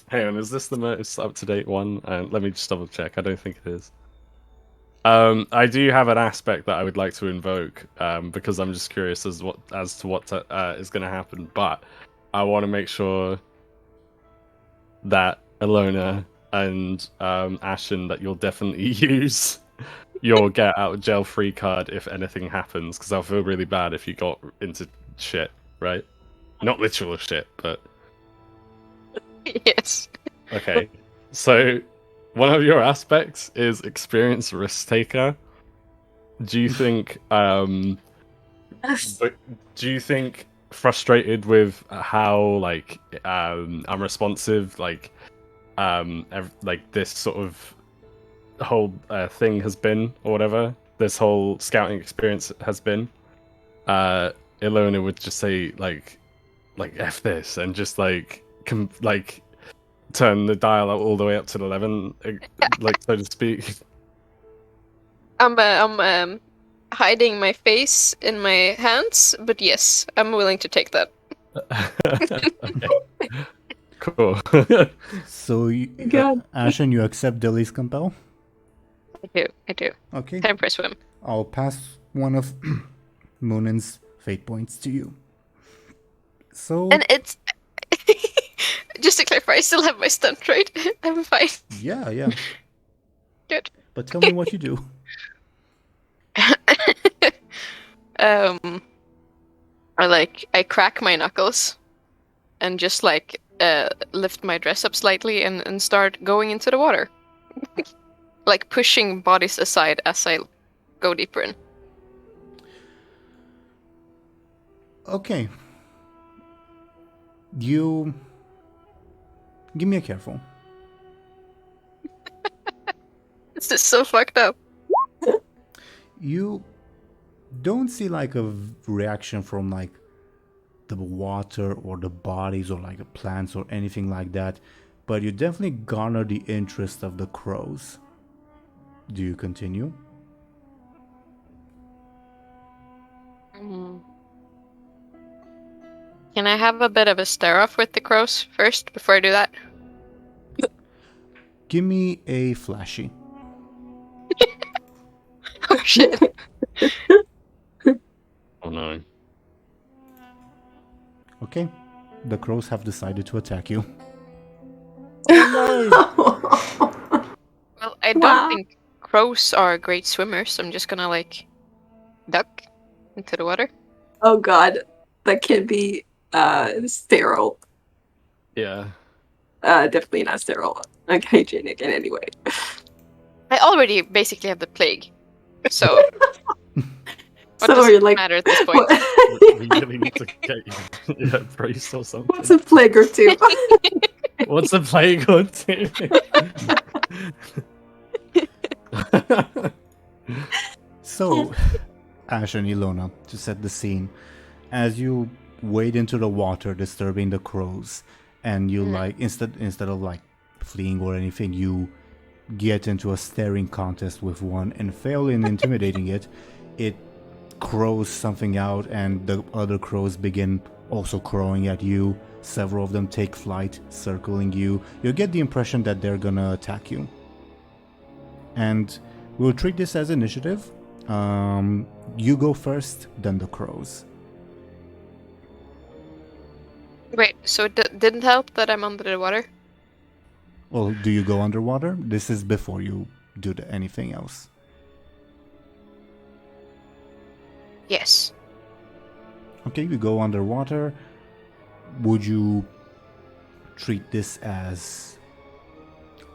S3: hang on, is this the most up-to-date one? Let me just double check. I don't think it is. I do have an aspect that I would like to invoke, because I'm just curious as to what is going to happen. But I want to make sure that Illona and Ashen, that you'll definitely use your get out of jail free card if anything happens, because I'll feel really bad if you got into shit, right? Not literal shit, but
S4: Yes.
S3: okay. So one of your aspects is experienced risk taker. Do you think do you think frustrated with how like unresponsive like this sort of whole thing has been, or whatever this whole scouting experience has been, Illona would just say like F this and just turn the dial all the way up to 11, like, so to speak.
S4: I'm hiding my face in my hands, but yes, I'm willing to take that.
S3: Okay. Cool.
S1: So,
S2: God.
S1: Ashen, you accept Dely's compel?
S4: I do.
S1: Okay.
S4: Time for a swim.
S1: I'll pass one of Munin's fate points to you. So,
S4: And it's just to clarify, I still have my stunt, right? I'm fine.
S1: yeah.
S4: Good.
S1: But tell me what you do.
S4: I crack my knuckles and just lift my dress up slightly and start going into the water. Like pushing bodies aside as I go deeper in.
S1: Okay. You give me a careful.
S4: This is so fucked up.
S1: You don't see like a reaction from like the water or the bodies or like the plants or anything like that, but you definitely garner the interest of the crows. Do you continue?
S4: Can I have a bit of a stare off with the crows first before I do that?
S1: Give me a flashy.
S4: Oh shit.
S3: Oh no.
S1: Okay. The crows have decided to attack you.
S4: Well, I don't
S2: Wow.
S4: think crows are great swimmers. I'm just gonna duck into the water.
S2: Oh god, that can't be sterile.
S3: Yeah.
S2: Definitely not sterile. Hygienic in any way.
S4: I already basically have the plague, so what
S2: So
S4: does
S2: you're
S4: it
S2: like,
S4: matter at this point?
S3: We really need to get you a brace or something.
S2: what's a plague or two?
S3: What's a plague or two?
S1: So, Ash and Illona, to set the scene, as you wade into the water, disturbing the crows, and you instead of like fleeing or anything, you get into a staring contest with one and fail in intimidating it. It crows something out, and the other crows begin also crowing at you. Several of them take flight, circling you. You get the impression that they're gonna attack you. And we'll treat this as initiative. You go first, then the crows.
S4: Wait, so it didn't help that I'm under the water?
S1: Well, do you go underwater? This is before you do anything else.
S4: Yes.
S1: Okay, you go underwater. Would you treat this as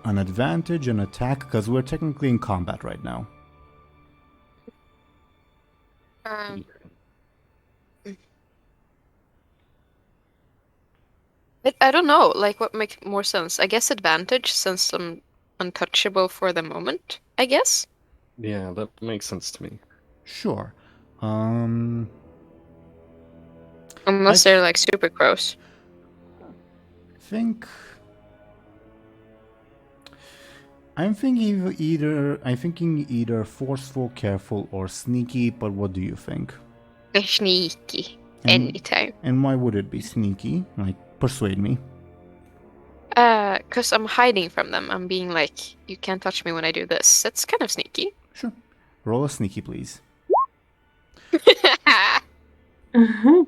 S1: an advantage, an attack? Because we're technically in combat right now.
S4: I don't know, what makes more sense? I guess advantage, since I'm untouchable for the moment, I guess?
S3: Yeah, that makes sense to me.
S1: Sure.
S4: Unless they're super crows.
S1: Think I'm thinking either forceful, careful, or sneaky. But what do you think?
S4: Sneaky.
S1: And-
S4: Anytime.
S1: And why would it be sneaky? Like, persuade me.
S4: Because I'm hiding from them. I'm being like, you can't touch me when I do this. That's kind of sneaky.
S1: Sure. Roll a sneaky, please.
S2: Mhm.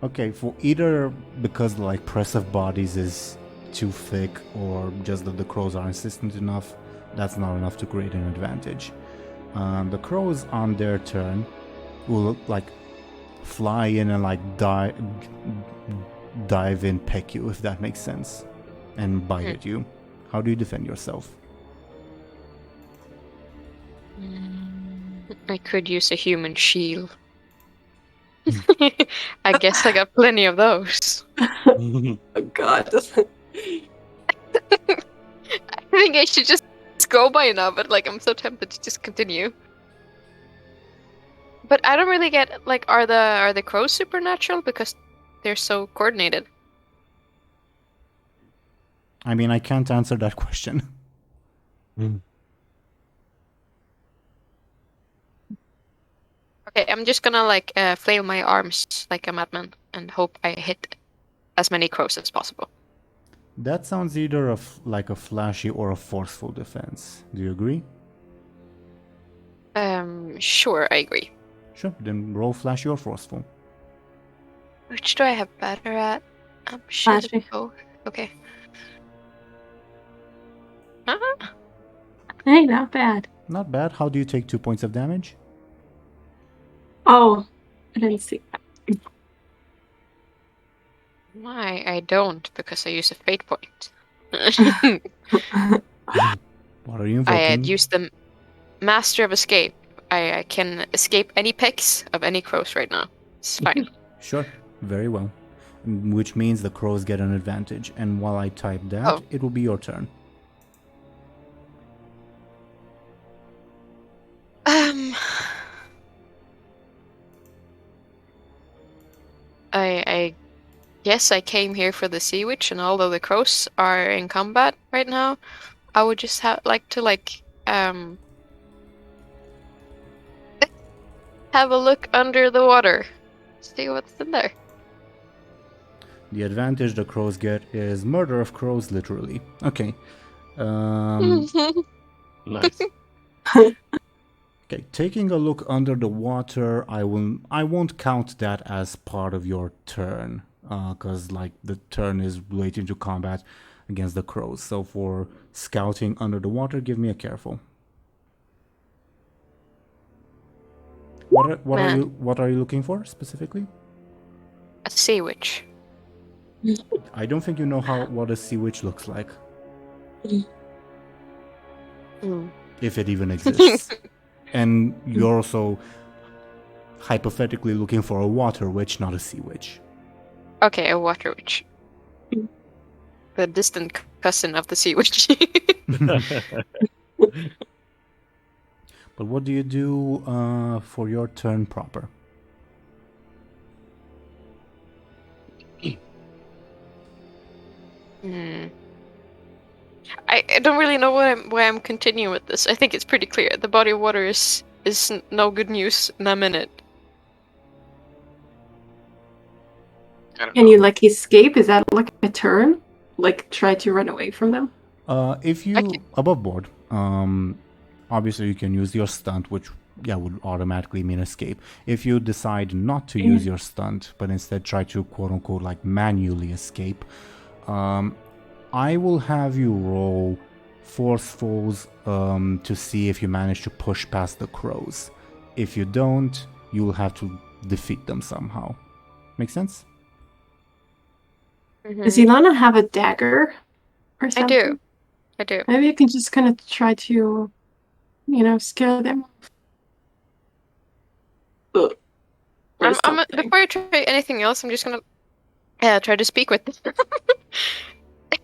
S1: Okay, for either because like press of bodies is too thick or just that the crows are insistent enough, that's not enough to create an advantage. The crows on their turn will like fly in and like dive in, peck you, if that makes sense, and bite at you. How do you defend yourself?
S4: I could use a human shield. I guess I got plenty of those.
S2: Oh God.
S4: I think I should just go by now, but like I'm so tempted to just continue. But I don't really get like are the crows supernatural because they're so coordinated?
S1: I mean, I can't answer that question.
S4: Okay, I'm just gonna like flail my arms like a madman and hope I hit as many crows as possible.
S1: That sounds either like a flashy or a forceful defense. Do you agree?
S4: Sure, I agree.
S1: Sure, then roll flashy or forceful.
S4: Which do I have better at? I'm shit
S2: Flashy.
S4: at both. Okay. Uh-huh.
S2: Hey, not bad.
S1: Not bad. How do you take 2 points of damage?
S2: Oh, I didn't see that.
S4: Why? I don't, because I use a fate point.
S1: What are you
S4: I
S1: invoking?
S4: had used the Master of Escape. I can escape any pecks of any crows right now. It's fine.
S1: Sure, very well. Which means the crows get an advantage. And while I type that,
S4: Oh.
S1: it will be your turn.
S4: I guess I came here for the Sea Witch, and although the crows are in combat right now, I would just like to have a look under the water, see what's in there.
S1: The advantage the crows get is murder of crows, literally. Okay.
S3: Nice.
S1: Okay, taking a look under the water, I won't count that as part of your turn, because like the turn is related to combat against the crows. So for scouting under the water, give me a careful. What are you looking for specifically?
S4: A Sea Witch.
S1: I don't think you know what a sea witch looks like, if it even exists. And you're also hypothetically looking for a water witch, not a sea witch.
S4: Okay, a Water Witch. The distant cousin of the Sea Witch.
S1: But what do you do for your turn proper?
S4: I don't really know why I'm continuing with this. I think it's pretty clear. The body of water is no good news, and I'm in it.
S2: Can you like escape? Is that like a turn? Like try to run away from them?
S1: If you above board, obviously you can use your stunt, which would automatically mean escape. If you decide not to use your stunt, but instead try to quote unquote like manually escape, I will have you roll forcefuls to see if you manage to push past the crows. If you don't, you will have to defeat them somehow. Make sense?
S2: Does Illona have a dagger or
S4: I
S2: something?
S4: do.
S2: Maybe you can just kind of try to, scare them off. Or something.
S4: Before I try anything else, I'm just gonna try to speak with them.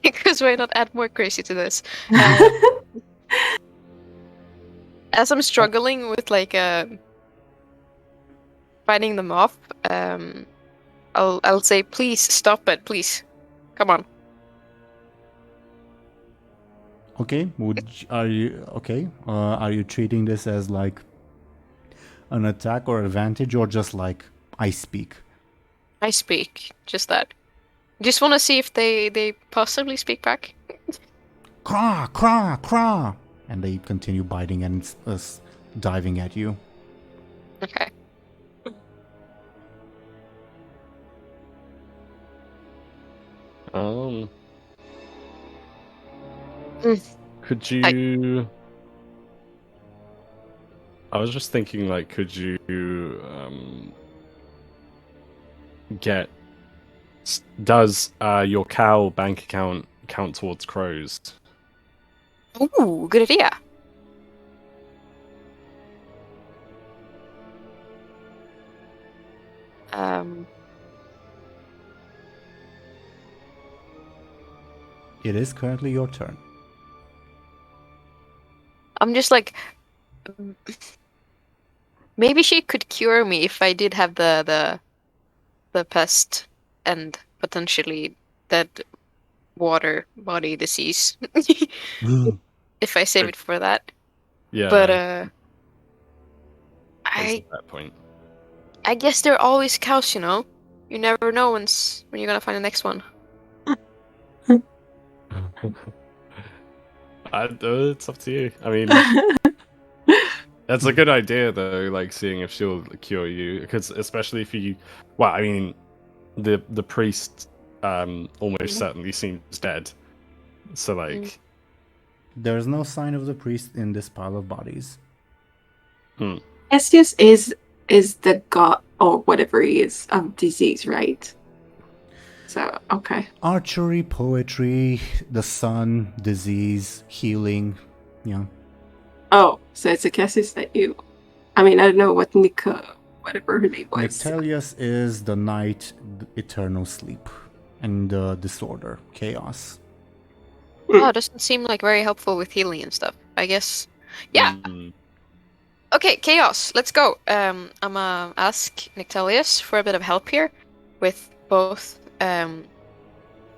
S4: Because why not add more crazy to this? As I'm struggling with like fighting them off, I'll say, please stop it, please, come on.
S1: Okay. Are you okay? Are you treating this as like an attack or advantage, or just like I speak?
S4: I speak. Just that. Just want to see if they possibly speak back.
S1: Craw, craw, craw, and they continue biting and diving at you.
S4: Okay.
S3: Could you? I was just thinking, like, could you get? Does your cow bank account count towards crows?
S4: Ooh, good idea.
S1: It is currently your turn.
S4: I'm just like, maybe she could cure me if I did have the pest and potentially dead water body disease. If I save it for that.
S3: Yeah.
S4: But
S3: that's
S4: I
S3: that point.
S4: I guess there are always cows, you know. You never know when you're gonna find the next one.
S3: It's up to you. I mean, that's a good idea, though. Like seeing if she'll cure you, because especially if you, well, I mean, the priest almost certainly seems dead. So like,
S1: There's no sign of the priest in this pile of bodies.
S2: Cassius is the god or whatever he is of disease, right? So okay.
S1: Archery, poetry, the sun, disease, healing. Yeah.
S2: Oh, so it's a Cassius that you. I mean, I don't know what Nika, whatever her name was.
S1: Nectelius is the night, eternal sleep, and disorder, chaos.
S4: Oh, doesn't seem like very helpful with healing and stuff. I guess. Yeah. Okay, chaos. Let's go. I'm gonna ask Nectelius for a bit of help here, with both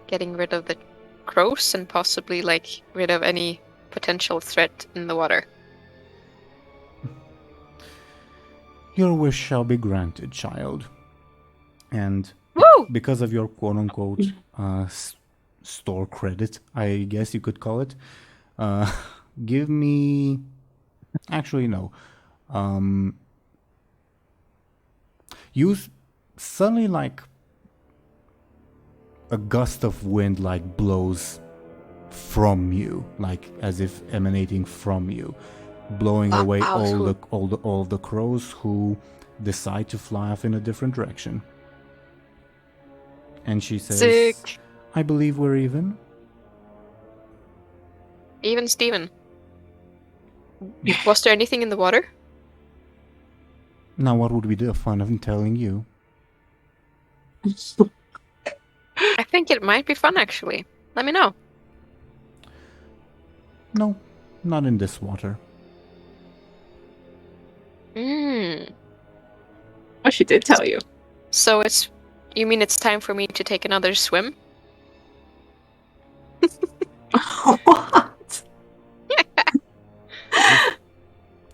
S4: getting rid of the crows and possibly like rid of any potential threat in the water.
S1: Your wish shall be granted, child. And
S4: Woo!
S1: because of your quote-unquote store credit, I guess you could call it, give me... Actually, no. You suddenly, like, a gust of wind, like, blows from you, like, as if emanating from you, blowing away all the crows who decide to fly off in a different direction. And she says,
S4: Sick.
S1: I believe we're even.
S4: Even Steven. Was there anything in the water?
S1: Now what would be the fun of telling you?
S4: I think it might be fun, actually. Let me know.
S1: No, not in this water.
S2: Oh, she did tell you.
S4: So you mean it's time for me to take another swim?
S2: What?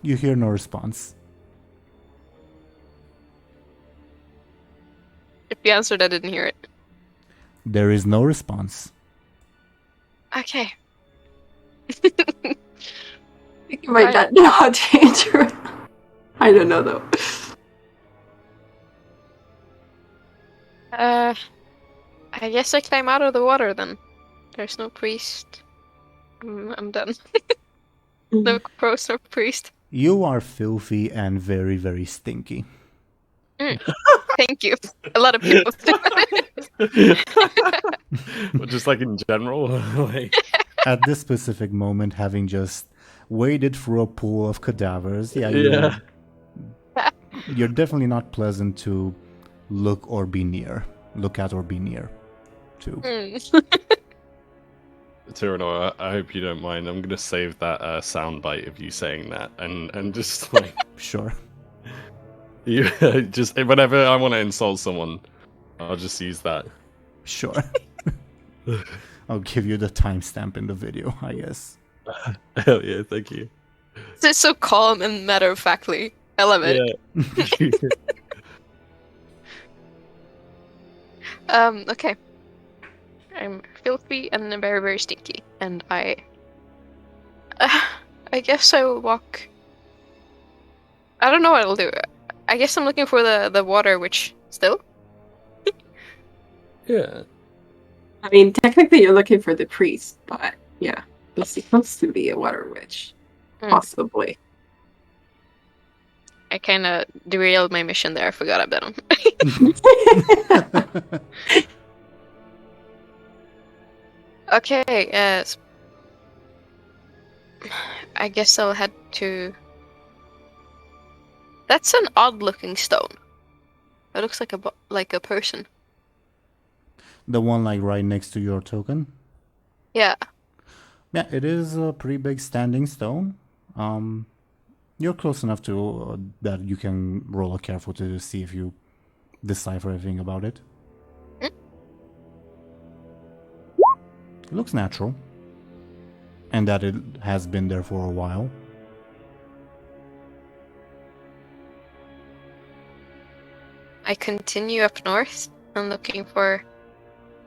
S1: You hear no response.
S4: If you answered, I didn't hear it.
S1: There is no response.
S4: Okay.
S2: You might not know how to interact. I don't know though.
S4: I guess I climb out of the water then. There's no priest. I'm done. No crows, no priest.
S1: You are filthy and very, very stinky.
S4: Thank you. A lot of people do.
S3: Well, just like in general, like
S1: At this specific moment, having just waded through a pool of cadavers,
S3: yeah.
S1: You're definitely not pleasant to look at or be near to.
S3: Teeironor, I hope you don't mind. I'm gonna save that soundbite of you saying that, and just like
S1: Sure.
S3: you just whenever I want to insult someone, I'll just use that.
S1: Sure. I'll give you the timestamp in the video, I guess.
S3: Hell yeah, thank you.
S4: It's so calm and matter of factly. I love it.
S3: Yeah.
S4: Okay. I'm filthy and very, very stinky, and I guess I will walk. I don't know what I'll do. I guess I'm looking for the water witch still.
S3: Yeah.
S2: I mean, technically, you're looking for the priest, but yeah, he's supposed to be a water witch, possibly.
S4: I kind of derailed my mission there. I forgot about him. Okay, I guess I'll head to... That's an odd-looking stone. It looks like a person.
S1: The one like right next to your token?
S4: Yeah.
S1: Yeah, it is a pretty big standing stone. You're close enough to that you can roll a careful to see if you decipher anything about it. It looks natural. And that it has been there for a while.
S4: I continue up north and looking for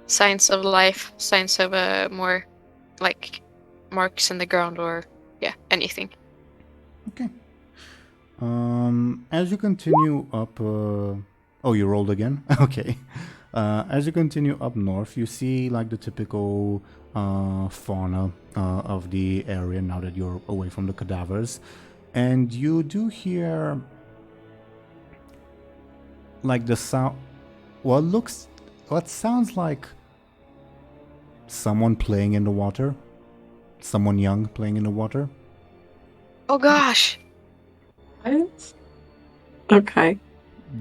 S4: signs of life, signs of more like marks in the ground or anything.
S1: Okay. As you continue up, oh, you rolled again? Okay. As you continue up north, you see like the typical fauna of the area now that you're away from the cadavers. And you do hear like the sound, what sounds like someone playing in the water. Someone young playing in the water.
S4: Oh gosh!
S2: What? Okay.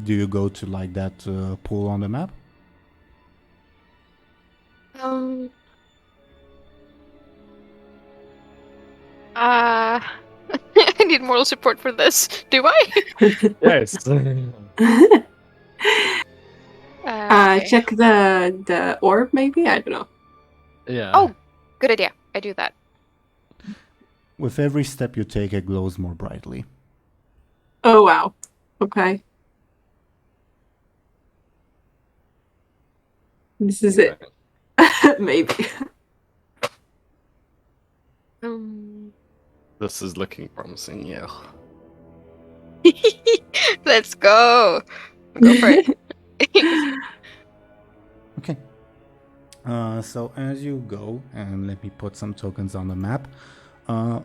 S1: Do you go to like that pool on the map?
S4: I need moral support for this. Do I?
S3: Yes.
S2: Check the orb, maybe? I don't know.
S3: Yeah.
S4: Oh, good idea. I do that.
S1: With every step you take, it glows more brightly.
S2: Oh, wow. Okay. This is it. Maybe.
S3: This is looking promising, yeah.
S4: Let's go. Go for it.
S1: Okay. So as you go, and let me put some tokens on the map.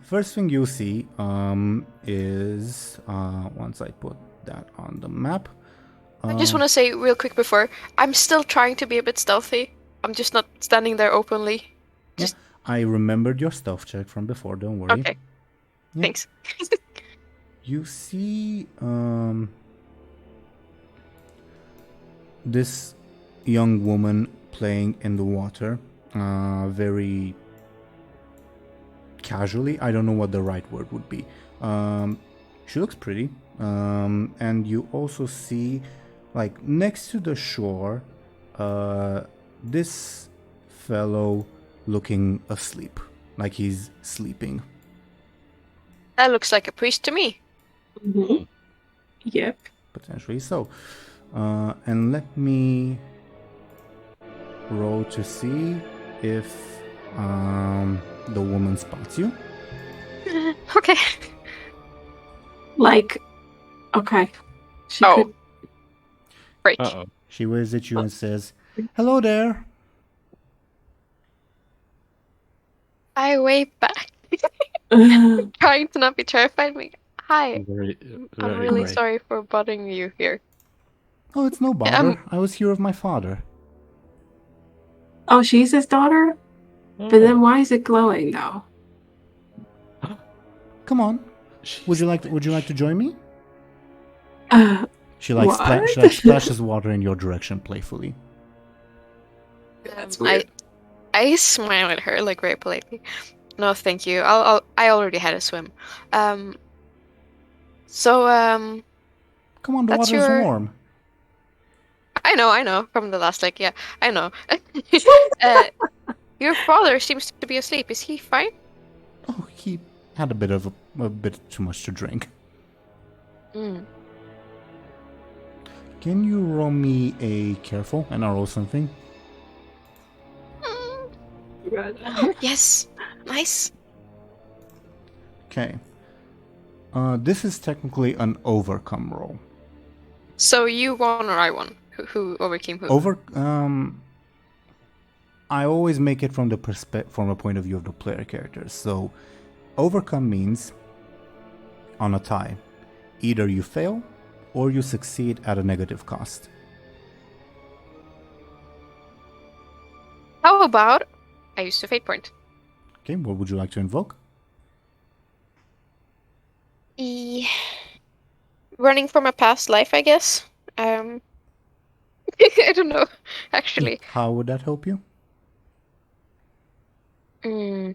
S1: First thing you see is once I put that on the map.
S4: I just want to say real quick before, I'm still trying to be a bit stealthy. I'm just not standing there openly.
S1: Yeah, I remembered your stealth check from before, don't worry.
S4: Okay.
S1: Yeah.
S4: Thanks.
S1: You see this young woman playing in the water, very casually. I don't know what the right word would be. She looks pretty. And you also see, like, next to the shore, this fellow looking asleep. Like he's sleeping.
S4: That looks like a priest to me.
S2: Mm-hmm. Yep.
S1: Potentially so. And let me roll to see if the woman spots you.
S4: Okay.
S2: Like, okay. She
S4: Oh.
S2: could...
S4: Great.
S3: Uh-oh.
S1: She waves at you and says, "Hello there."
S4: I wave back, trying to not be terrified. Hi,
S3: Very,
S4: I'm
S3: very
S4: really
S3: great.
S4: sorry for bothering you here.
S1: Oh, it's no bother. I was here with my father.
S2: Oh, she's his daughter? But then why is it glowing though?
S1: Come on. Would you like to join me? She
S2: What?
S1: splashes water in your direction playfully.
S2: That's weird.
S4: I smile at her like very politely. No, thank you. I already had a swim. So
S1: Come on, the
S4: That's
S1: water's
S4: your-
S1: warm.
S4: I know from the last yeah, I know. Your father seems to be asleep. Is he fine?
S1: Oh, he had a bit too much to drink.
S4: Mm.
S1: Can you roll me a careful and I'll roll something?
S4: Yes. Nice.
S1: Okay. This is technically an overcome roll.
S4: So you won or I won? Who overcame who?
S1: I always make it from from a point of view of the player characters. So, overcome means on a tie, either you fail or you succeed at a negative cost.
S4: How about I used a fate point?
S1: Okay, what would you like to invoke?
S4: Running from a past life, I guess. I don't know, actually.
S1: How would that help you?
S4: Mm.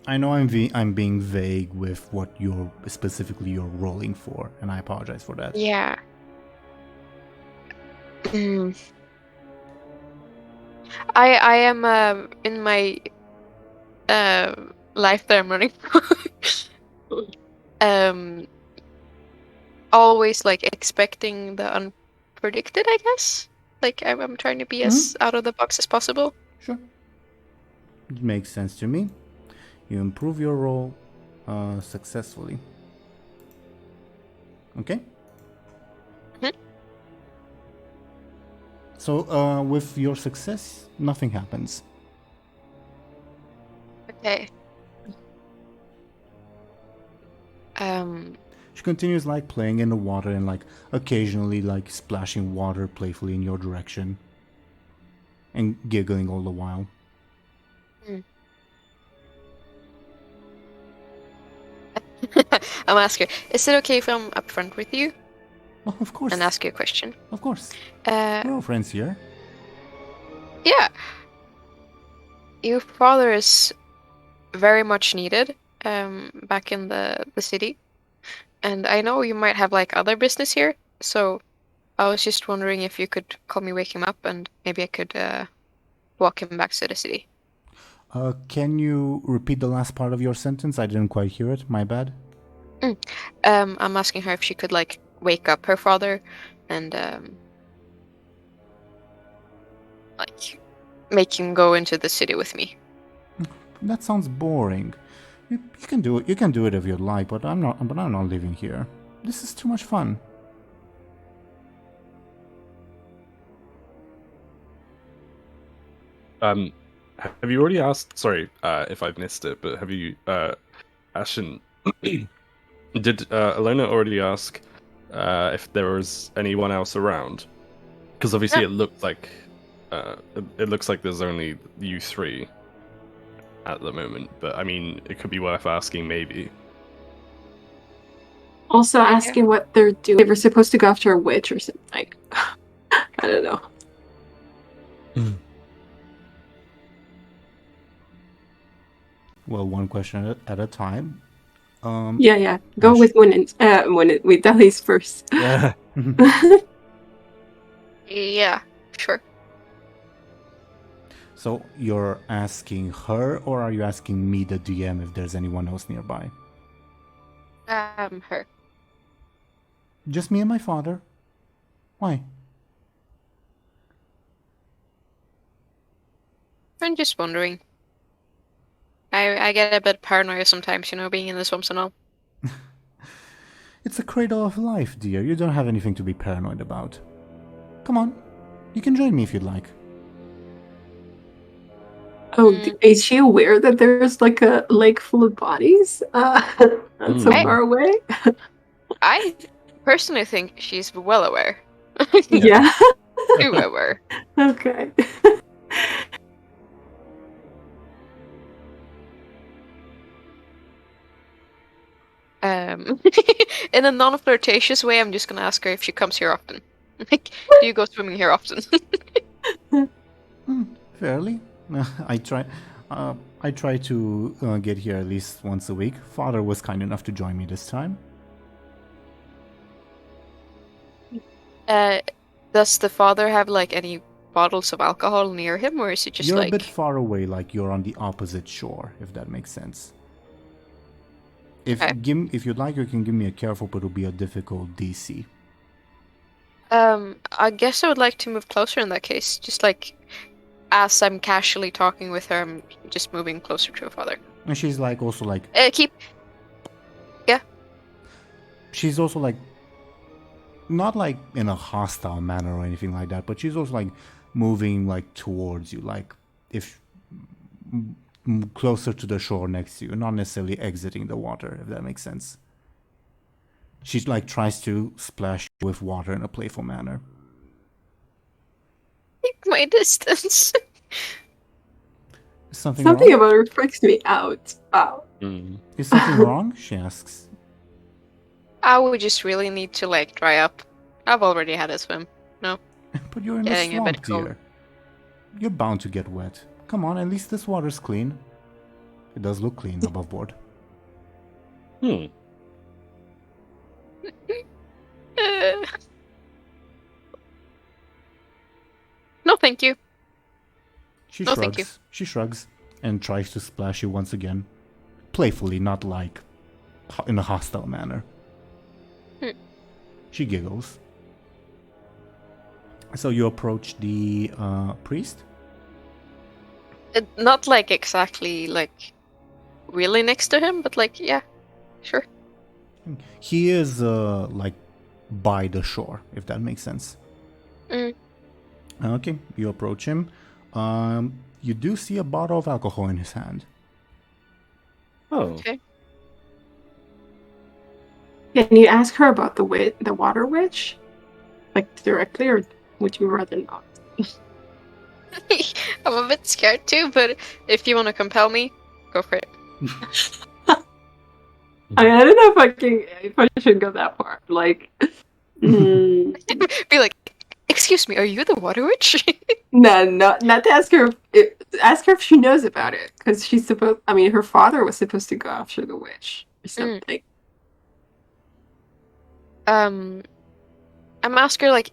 S1: I know I'm being vague with what you're rolling for, and I apologize for that.
S4: Yeah. I am in my life that I'm running for. Always like expecting the unpredicted, I guess. Like I'm trying to be as out of the box as possible.
S1: Sure. It makes sense to me. You improve your roll successfully. Okay?
S4: Mm-hmm.
S1: So, with your success, nothing happens.
S4: Okay.
S1: She continues like playing in the water and like occasionally like splashing water playfully in your direction. And giggling all the while.
S4: I'm asking, is it okay if I'm upfront with you?
S1: Oh, of course.
S4: And ask you a question?
S1: Of course.
S4: We're
S1: all friends here.
S4: Yeah. Your father is very much needed back in the city. And I know you might have like other business here, so I was just wondering if you could call me, wake him up, and maybe I could walk him back to the city.
S1: Can you repeat the last part of your sentence? I didn't quite hear it. My bad.
S4: I'm asking her if she could like wake up her father and like make him go into the city with me.
S1: That sounds boring. You can do it. You can do it if you'd like, but I'm not. But I'm not living here. This is too much fun.
S3: Have you already asked? Sorry, if I've missed it, but have you, Ashen? Did Illona already ask if there was anyone else around? Because obviously it looks like there's only you three at the moment. But I mean, it could be worth asking, maybe.
S2: Also asking what they're doing. They were supposed to go after a witch or something. Like, I don't know.
S1: Well, one question at a time.
S2: Yeah. Go with Muninn. With Dely's first.
S1: Yeah.
S4: Yeah, sure.
S1: So you're asking her, or are you asking me, the DM, if there's anyone else nearby?
S4: Her.
S1: Just me and my father. Why?
S4: I'm just wondering. I get a bit paranoid sometimes, being in the swamps and all.
S1: It's a cradle of life, dear. You don't have anything to be paranoid about. Come on. You can join me if you'd like.
S2: Oh, is she aware that there's like a lake full of bodies? Not so far away?
S4: I personally think she's well aware.
S2: Yeah.
S4: Too aware.
S2: Okay.
S4: In a non-flirtatious way, I'm just gonna ask her if she comes here often. Like, do you go swimming here often?
S1: Fairly. I try to get here at least once a week. Father was kind enough to join me this time.
S4: Does the father have like any bottles of alcohol near him, or is it just
S1: You're
S4: like...
S1: a bit far away, like you're on the opposite shore, if that makes sense.
S4: Okay.
S1: If you'd like, you can give me a careful, but it'll be a difficult DC.
S4: I guess I would like to move closer in that case. Just like, as I'm casually talking with her, I'm just moving closer to her father.
S1: And she's like, also like...
S4: Keep... Yeah?
S1: She's also like... Not like in a hostile manner or anything like that, but she's also like moving like towards you, like if closer to the shore next to you, not necessarily exiting the water, if that makes sense. She like tries to splash you with water in a playful manner.
S4: Keep my distance.
S1: Is something
S2: Something
S1: wrong?
S2: about her freaks me out. Oh.
S1: Is something wrong? She asks.
S4: I would just really need to like dry up. I've already had a swim. No.
S1: But you're in
S4: Getting
S1: the
S4: a bit
S1: swamp,
S4: cold.
S1: dear. You're bound to get wet. Come on, at least this water's clean. It does look clean above board.
S3: Hmm.
S4: No, thank you.
S1: She
S4: No,
S1: shrugs.
S4: thank you.
S1: She shrugs and tries to splash you once again. Playfully, not like in a hostile manner. She giggles. So you approach the priest?
S4: Not like exactly like really next to him, but like, yeah, sure.
S1: He is like by the shore, if that makes sense. Okay, you approach him. You do see a bottle of alcohol in his hand.
S3: Oh.
S4: Okay.
S2: Can you ask her about the water witch? Like directly, or would you rather not?
S4: I'm a bit scared too, but if you want to compel me, go for it.
S2: I mean, I don't know if I should go that far. Like,
S4: Be like, excuse me, are you the water witch?
S2: no, not to ask her. Ask her if she knows about it, because she's supposed. I mean, her father was supposed to go after the witch or something.
S4: I'm asking her like,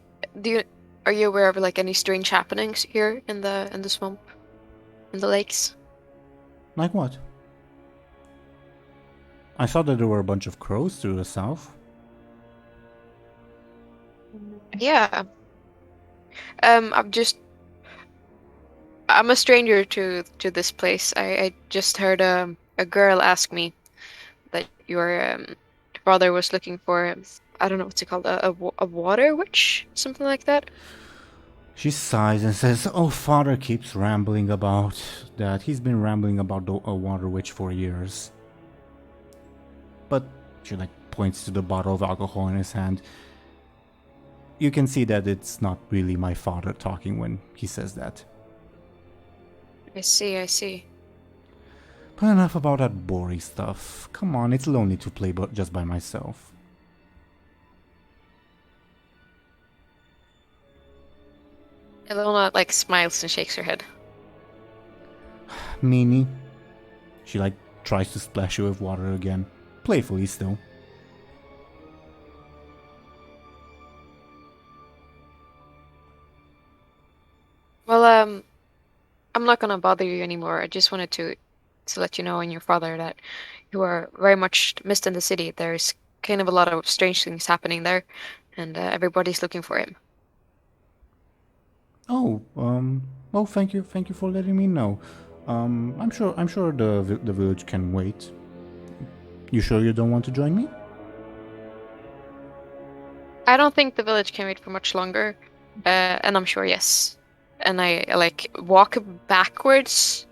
S4: are you aware of like any strange happenings here in the swamp, in the lakes?
S1: Like what? I thought that there were a bunch of crows to the south.
S4: Yeah. I'm a stranger to this place. I just heard a girl ask me that your father was looking for, I don't know what's it called, a water witch, something like that.
S1: She sighs and says, "Oh, father keeps rambling about that. He's been rambling about a water witch for years." But she like points to the bottle of alcohol in his hand. You can see that it's not really my father talking when he says that.
S4: I see.
S1: But enough about that boring stuff. Come on, it's lonely to play just by myself.
S4: Illona like smiles and shakes her head.
S1: Meanie. She like tries to splash you with water again. Playfully still.
S4: Well, I'm not gonna bother you anymore. I just wanted to let you know and your father that you are very much missed in the city. There's kind of a lot of strange things happening there, and everybody's looking for him.
S1: Oh, well, thank you for letting me know. I'm sure the village can wait. You sure you don't want to join me?
S4: I don't think the village can wait for much longer, and I'm sure yes. And I like walk backwards,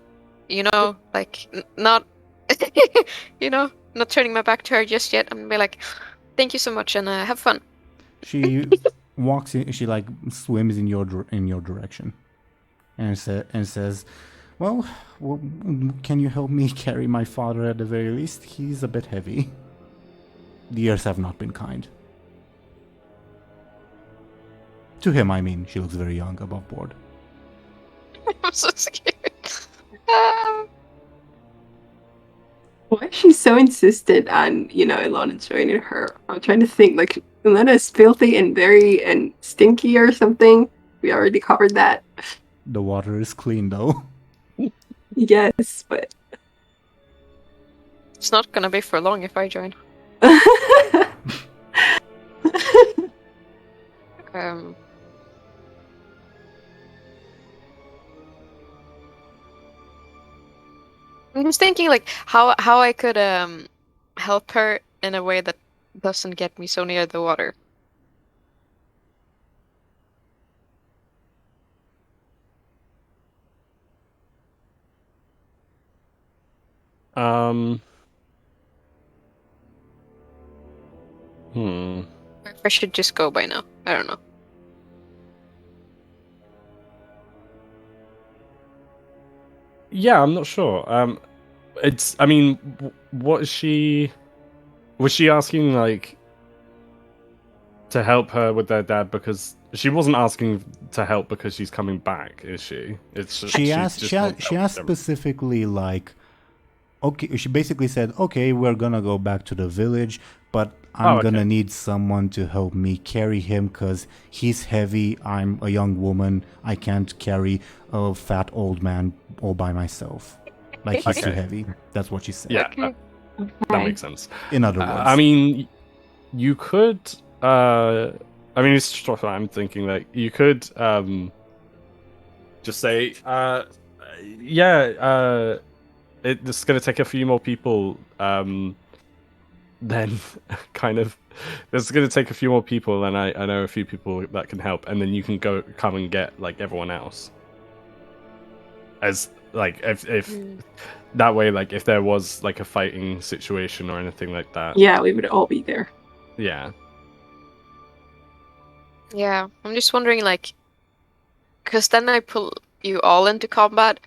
S4: like not, not turning my back to her just yet. I'm gonna be like, thank you so much, and have fun.
S1: She walks in. She like swims in your direction, and says, "Well, can you help me carry my father at the very least? He's a bit heavy. The years have not been kind." To him, I mean. She looks very young, above board.
S4: I'm so scared.
S2: Why is she so insistent on, Illona joining her? I'm trying to think, like, Illona is filthy and very stinky or something. We already covered that.
S1: The water is clean, though.
S2: Yes, but
S4: It's not gonna be for long if I join. Um, I'm just thinking like how I could help her in a way that doesn't get me so near the water.
S3: Um. Hmm.
S4: Or if I should just go by now. I don't know.
S3: Yeah, I'm not sure. It's. I mean, what is she? Was she asking like to help her with their dad because she wasn't asking to help because she's coming back, is she? It's just,
S1: She
S3: she's
S1: asked.
S3: just
S1: She
S3: wants
S1: asked, she
S3: help
S1: asked
S3: with everything.
S1: specifically, like, okay. She basically said, "Okay, we're gonna go back to the village, but I'm
S3: okay.
S1: gonna need someone to help me carry him because he's heavy. I'm a young woman. I can't carry a fat old man all by myself. Like he's too
S3: Okay.
S1: heavy." That's what she said.
S3: Yeah,
S4: Okay.
S3: that
S2: okay.
S3: makes sense.
S1: In other words,
S3: I mean, you could. I mean, it's just what I'm thinking. Like, you could just say, yeah, it's gonna take a few more people. Then kind of, it's gonna take a few more people, and I know a few people that can help, and then you can come and get like everyone else. As like if that way, like if there was like a fighting situation or anything like that.
S2: Yeah, we would all be there.
S3: Yeah.
S4: Yeah, I'm just wondering like, because then I pull you all into combat,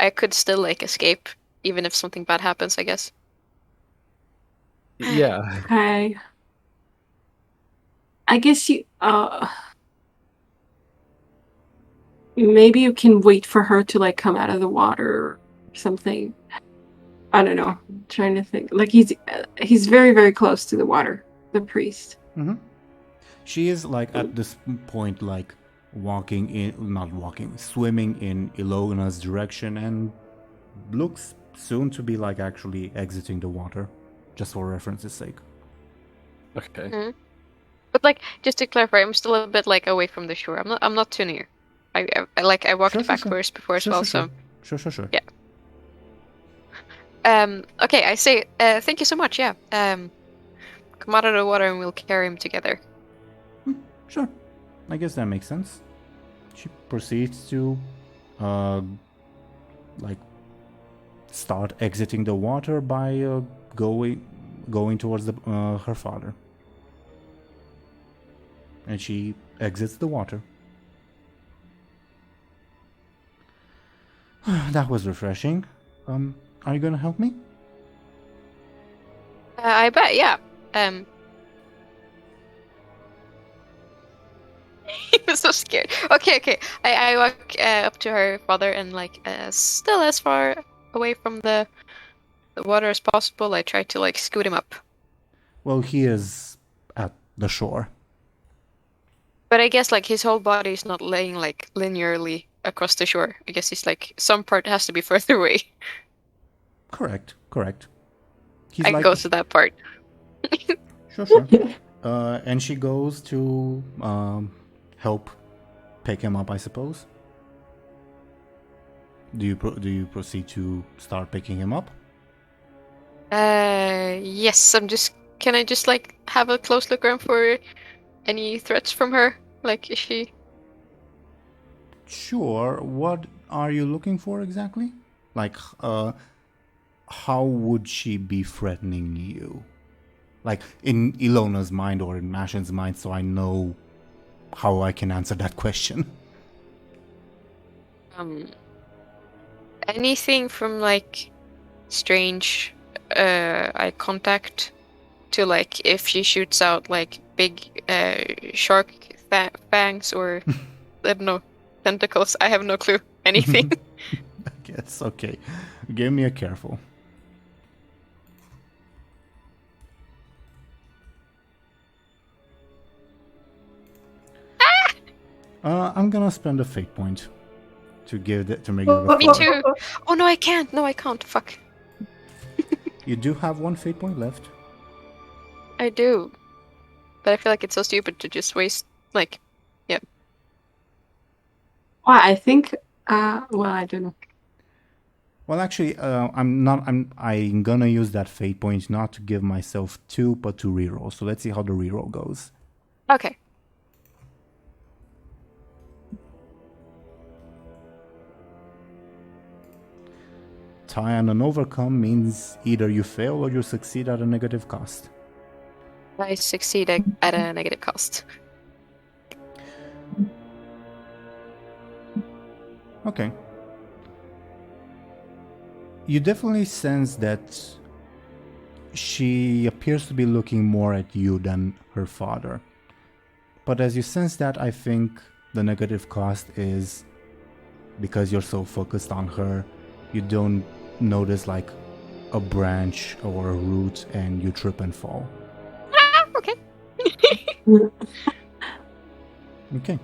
S4: I could still like escape even if something bad happens, I guess.
S3: Yeah.
S2: Okay. I guess you maybe you can wait for her to like come out of the water or something. I don't know. I'm trying to think. Like he's very very close to the water, the priest.
S1: she is like at this point, like swimming in Illona's direction, and looks soon to be like actually exiting the water, just for reference's sake.
S3: Okay.
S4: But like, just to clarify, I'm still a bit like away from the shore. I'm not too near. I walked
S1: Sure.
S4: backwards before as well, so
S1: Sure.
S4: yeah. Okay, I say thank you so much. Yeah. Come out of the water and we'll carry him together.
S1: Sure. I guess that makes sense. She proceeds to, like, start exiting the water by going towards her father. And she exits the water. That was refreshing. Are you gonna help me?
S4: I bet. Yeah. He was so scared. Okay. I walk up to her father and like still as far away from the water as possible. I try to like scoot him up.
S1: Well, he is at the shore.
S4: But I guess like his whole body is not laying like linearly across the shore. I guess he's like some part has to be further away.
S1: Correct. He's
S4: I
S1: like,
S4: go to that part.
S1: sure. And she goes to help pick him up, I suppose. Do you proceed to start picking him up?
S4: Yes. Can I just like have a close look around for any threats from her? Like, is she?
S1: Sure. What are you looking for exactly? Like, how would she be threatening you? Like, in Illona's mind or in Ashen's mind, so I know how I can answer that question.
S4: Anything from like strange eye contact to like if she shoots out like big shark fangs or I don't know, tentacles. I have no clue. Anything.
S1: I guess. Okay. Give me a careful. I'm gonna spend a fate point to give it to make it a
S4: Me
S1: 4.
S4: too. Oh no, I can't. No, I can't. Fuck.
S1: You do have 1 fate point left.
S4: I do. But I feel like it's so stupid to just waste, like, yeah.
S2: Well, I think. Well, I don't know.
S1: Well, actually, I'm gonna use that fate point not to give myself 2, but to reroll. So let's see how the reroll goes.
S4: Okay.
S1: Tie and an overcome means either you fail or you succeed at a negative cost.
S4: I succeed at a negative cost.
S1: Okay. You definitely sense that she appears to be looking more at you than her father. But as you sense that, I think the negative cost is because you're so focused on her, you don't notice like a branch or a root and you trip and fall.
S4: Ah, okay.
S1: Okay.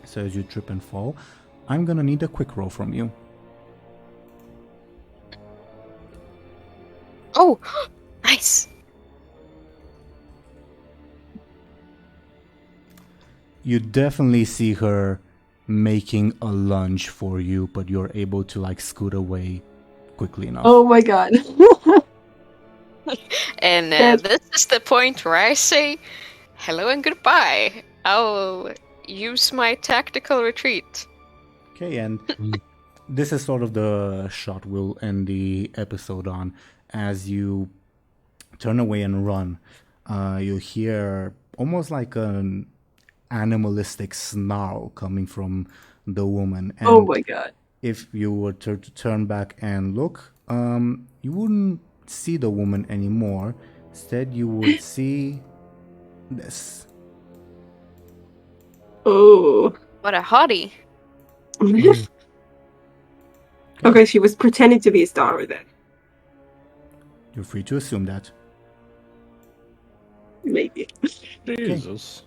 S1: So as you trip and fall, I'm gonna need a quick roll from you.
S4: Oh, nice.
S1: You definitely see her making a lunge for you, but you're able to like scoot away quickly enough.
S2: Oh my god.
S4: And
S2: Yes.
S4: this is the point where I say hello and goodbye. I'll use my tactical retreat.
S1: Okay, and this is sort of the shot we'll end the episode on. As you turn away and run, you hear almost like an animalistic snarl coming from the woman. And
S2: Oh my god.
S1: if you were to turn back and look, you wouldn't see the woman anymore. Instead, you would see this.
S2: Oh.
S4: What a hottie.
S2: Okay, she was pretending to be his daughter then.
S1: You're free to assume that.
S2: Maybe.
S3: Jesus.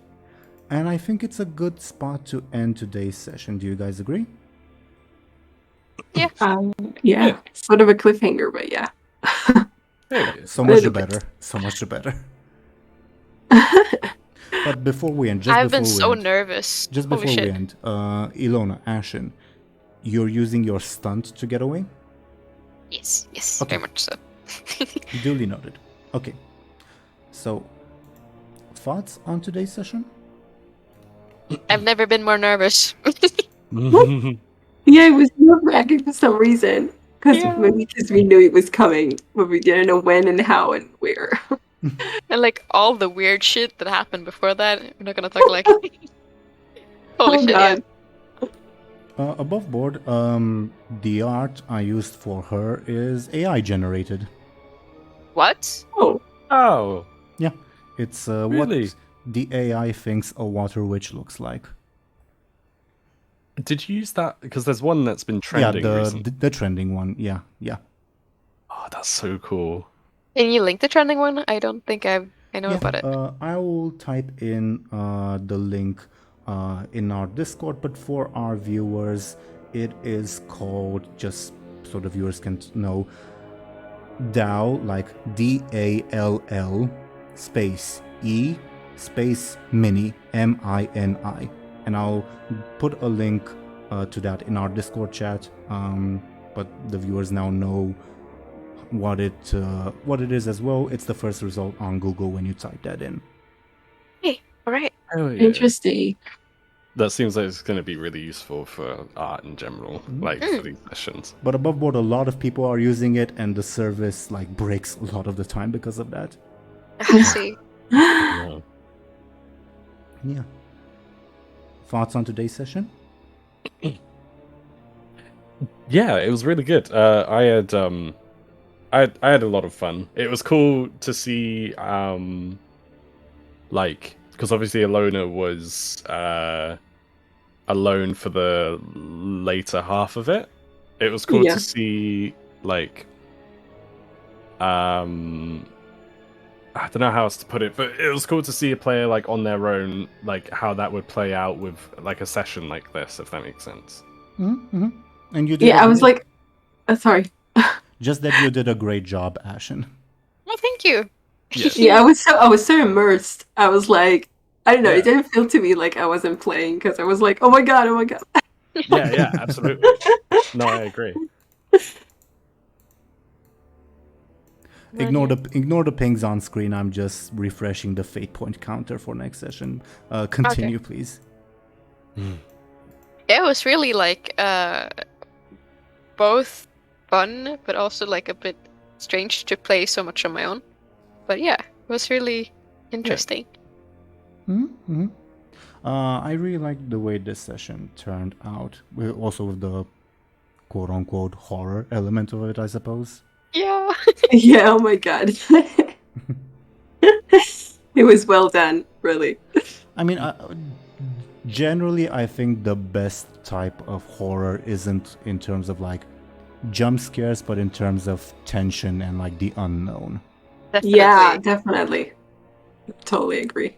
S1: And I think it's a good spot to end today's session. Do you guys agree?
S4: Yeah.
S2: Yeah. Sort of a cliffhanger, but yeah.
S3: There it is.
S1: So much the
S2: Little bit.
S1: better. So much the better. But before we end,
S4: I've been so nervous.
S1: Just
S4: Holy
S1: before we
S4: shit.
S1: end, Illona, Ashen, you're using your stunt to get away?
S4: Yes, yes,
S1: Okay.
S4: very much so.
S1: Duly noted. Okay. So, thoughts on today's session?
S4: I've never been more nervous.
S2: Yeah, it was nerve-wracking for some reason.
S4: Yeah.
S2: Maybe because we knew it was coming, but we didn't know when and how and where.
S4: And like all the weird shit that happened before that, we're not gonna talk like. Holy
S2: Oh
S4: shit! Yeah.
S2: god.
S1: Above board, the art I used for her is AI generated.
S4: What?
S2: Oh.
S3: Oh,
S1: It's
S3: Really?
S1: what the AI thinks a water witch looks like.
S3: did you use that? Because there's one that's been trending
S1: yeah,
S3: recently.
S1: the trending one. Yeah, yeah.
S3: Oh, that's so cool.
S4: Can you link the trending one? I don't think I know
S1: Yeah,
S4: about it.
S1: I will type in the link in our Discord, but for our viewers, it is called, just so the viewers can know, DAL, like DALL space E space mini MINI. And I'll put a link to that in our Discord chat, but the viewers now know what it is as well. It's the first result on Google when you type that in.
S4: Hey, all right.
S3: Oh, yeah.
S2: Interesting.
S3: That seems like it's going to be really useful for art in general, like for these sessions.
S1: But above board, a lot of people are using it, and the service like breaks a lot of the time because of that.
S4: I see.
S3: Yeah.
S1: Yeah. Thoughts on today's session?
S3: Yeah, it was really good. I had a lot of fun. It was cool to see, like, because obviously Illona was alone for the later half of it. It was cool
S2: Yeah.
S3: to see, like, I don't know how else to put it, but it was cool to see a player like on their own, like how that would play out with like a session like this, if that makes sense.
S1: Mm-hmm. And you did.
S2: Yeah, I was like, sorry.
S1: Just that you did a great job, Ashen.
S4: Well, thank you.
S3: Yes.
S2: Yeah, I was so immersed. I was like, I don't know,
S3: Yeah.
S2: it didn't feel to me like I wasn't playing because I was like, oh my god, oh my god.
S3: Yeah, absolutely. No, I agree.
S1: Ignore the pings on screen. I'm just refreshing the fate point counter for next session. Continue, please.
S4: Yeah, it was really like both fun, but also like a bit strange to play so much on my own. But yeah, it was really interesting.
S1: Mm-hmm. I really liked the way this session turned out. Also with the quote-unquote horror element of it, I suppose.
S4: Yeah.
S2: Yeah, oh my god. It was well done, really.
S1: I mean, generally, I think the best type of horror isn't in terms of like jump scares, but in terms of tension and like the unknown.
S4: Definitely.
S2: Yeah, definitely. Totally agree.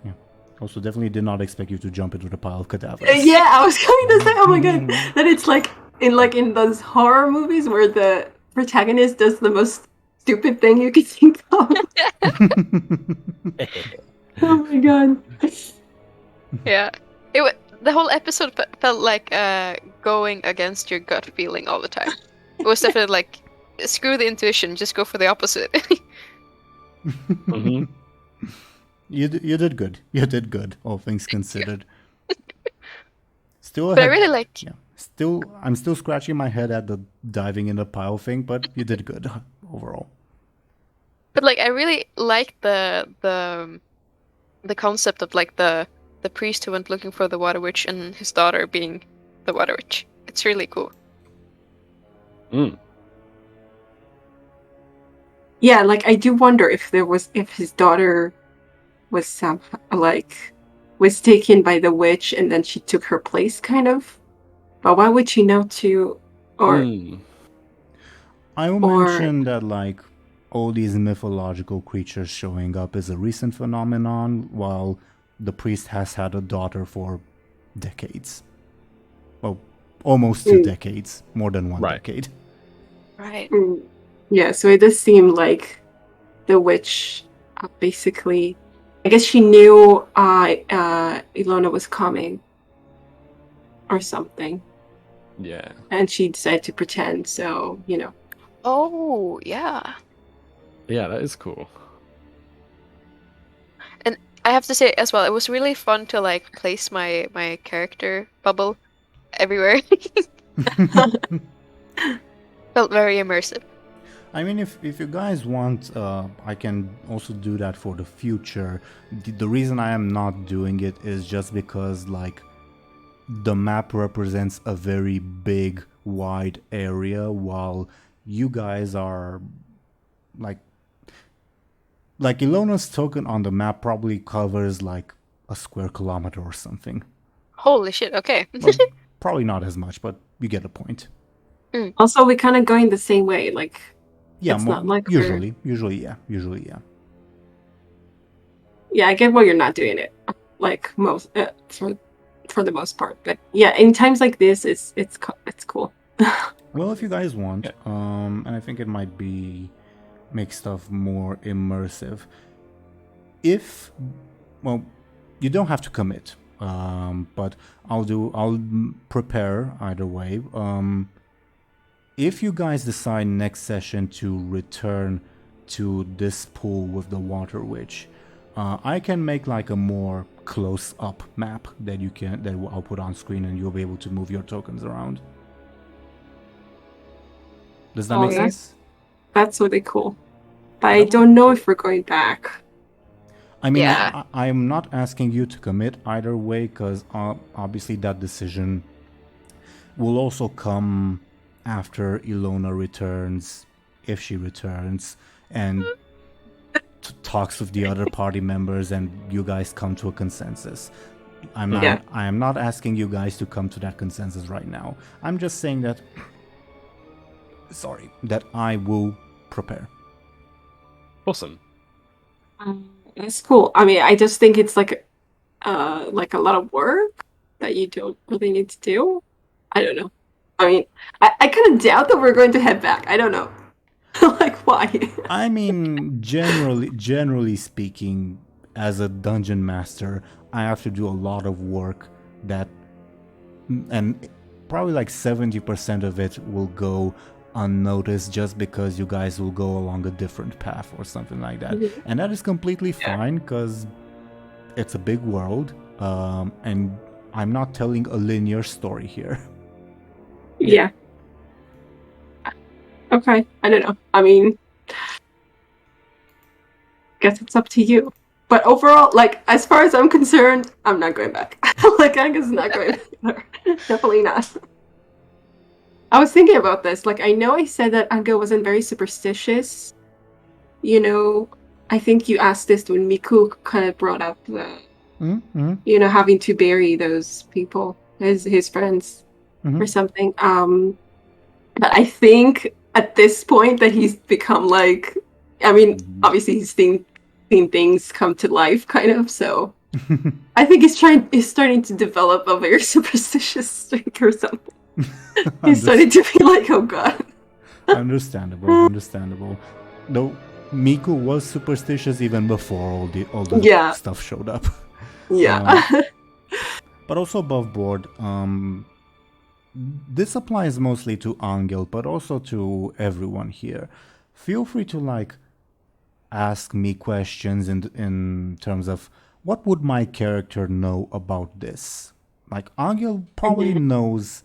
S1: Yeah. Also, definitely did not expect you to jump into the pile of cadavers.
S2: Yeah, I was going to say, oh my god, that it's like in those horror movies where the protagonist does the most stupid thing you could think of. Oh my god.
S4: Yeah. The whole episode felt like going against your gut feeling all the time. It was definitely like, screw the intuition, just go for the opposite.
S3: Mm-hmm.
S1: You did good. You did good, all things considered. Still,
S4: But I really like...
S1: Yeah. I'm still scratching my head at the diving in the pile thing, but you did good overall.
S4: But like, I really like the concept of like the priest who went looking for the water witch and his daughter being the water witch. It's really cool.
S3: Mm.
S2: Yeah, like I do wonder if his daughter was was taken by the witch and then she took her place, kind of. But why would she know to, or
S1: I will mention that like all these mythological creatures showing up is a recent phenomenon, while the priest has had a daughter for decades. Well, almost 2 decades, more than 1 decade.
S4: Right.
S2: Yeah, so it does seem like the witch basically, I guess she knew Illona was coming or something.
S3: Yeah.
S2: And she decided to pretend, so, you know.
S4: Oh, yeah.
S3: Yeah, that is cool.
S4: And I have to say as well, it was really fun to like place my character bubble everywhere. Felt very immersive.
S1: I mean, if you guys want, I can also do that for the future. The reason I am not doing it is just because, like, the map represents a very big, wide area, while you guys are, like Illona's token on the map probably covers, like, a square kilometer or something.
S4: Holy shit, okay.
S1: Well, probably not as much, but you get a point.
S2: Also, we're kind of going the same way, like...
S1: Yeah,
S2: it's not like
S1: usually, yeah.
S2: Yeah, I get why you're not doing it, like most for the most part. But yeah, in times like this, it's cool.
S1: Well, if you guys want, and I think it might make stuff more immersive. You don't have to commit, but I'll prepare either way. If you guys decide next session to return to this pool with the water witch, I can make like a more close-up map that I'll put on screen, and you'll be able to move your tokens around. Does that make sense?
S2: That's really cool. But I don't know if we're going back.
S1: I mean,
S4: Yeah.
S1: I'm not asking you to commit either way, because obviously that decision will also come after Illona returns, if she returns, and talks with the other party members, and you guys come to a consensus. I am not asking you guys to come to that consensus right now. I'm just saying that I will prepare.
S3: Awesome.
S2: That's cool. I mean, I just think it's like a lot of work that you don't really need to do. I don't know. I mean, I kind of doubt that we're going to head back. I don't know. Like, why?
S1: I mean, generally speaking, as a dungeon master, I have to do a lot of work that, and probably like 70% of it will go unnoticed just because you guys will go along a different path or something like that.
S2: Mhm.
S1: And that is completely fine because it's a big world, and I'm not telling a linear story here.
S2: Yeah. Okay. I don't know. I mean, guess it's up to you. But overall, like, as far as I'm concerned, I'm not going back. Like, Angus is not going back. Definitely not. I was thinking about this. Like, I know I said that Anghel wasn't very superstitious. You know, I think you asked this when Miku kind of brought up the, having to bury those people, his friends, or something. But I think at this point that he's become like, I mean, obviously he's seen things come to life, kind of. So I think he's starting to develop a very superstitious streak or something. He's starting to be like, oh god.
S1: Understandable. Though Miku was superstitious even before all the stuff showed up.
S2: Yeah.
S1: But also above board, this applies mostly to Anghel, but also to everyone here. Feel free to ask me questions in terms of what would my character know about this. Like Anghel probably knows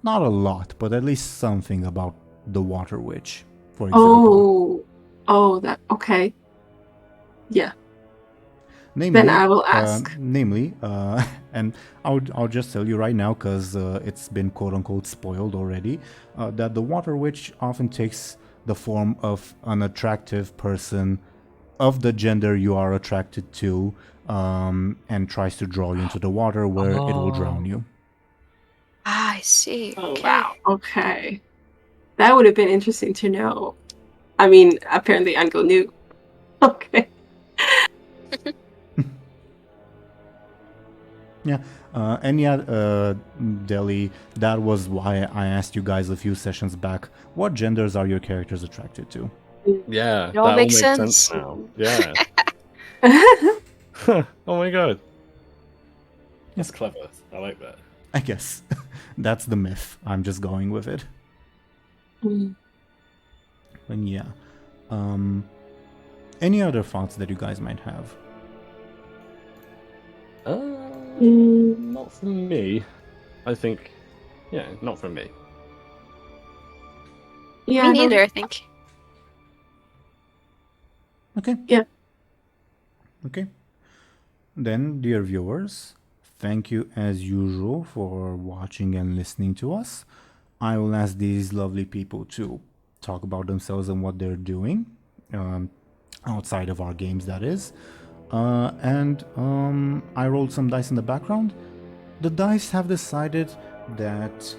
S1: not a lot, but at least something about the Water Witch, for example.
S2: Oh, that okay. Yeah.
S1: Namely,
S2: then I will ask.
S1: And I'll just tell you right now, because it's been quote-unquote spoiled already, that the Water Witch often takes the form of an attractive person of the gender you are attracted to, and tries to draw you into the water where it will drown you.
S4: Ah, I see.
S2: Oh,
S4: Okay.
S2: wow. Okay. That would have been interesting to know. I mean, apparently Anghel knew. Okay.
S1: Yeah, Deli, that was why I asked you guys a few sessions back, what genders are your characters attracted to?
S3: Yeah,
S4: It all
S3: that
S4: makes
S3: all makes
S4: sense.
S3: sense now. Yeah. Oh my god. That's clever. I like that.
S1: I guess. That's the myth. I'm just going with it. But yeah. Any other thoughts that you guys might have?
S3: Not from me. I think, not from me.
S2: Yeah,
S4: Me neither, I think.
S1: Okay.
S2: Yeah.
S1: Okay. Then, dear viewers, thank you as usual for watching and listening to us. I will ask these lovely people to talk about themselves and what they're doing, outside of our games, that is. And I rolled some dice in the background. The dice have decided that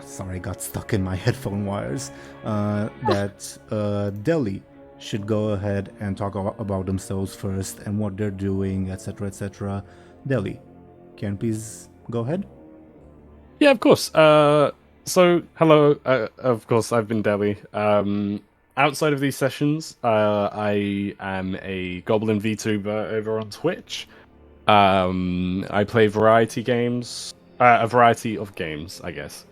S1: sorry, I got stuck in my headphone wires. That Deli should go ahead and talk about themselves first and what they're doing, etc., etc. Deli, can you please go ahead?
S3: Yeah, of course. So, hello. Of course, I've been Deli. Outside of these sessions, I am a Goblin VTuber over on Twitch. I play variety games, a variety of games, I guess.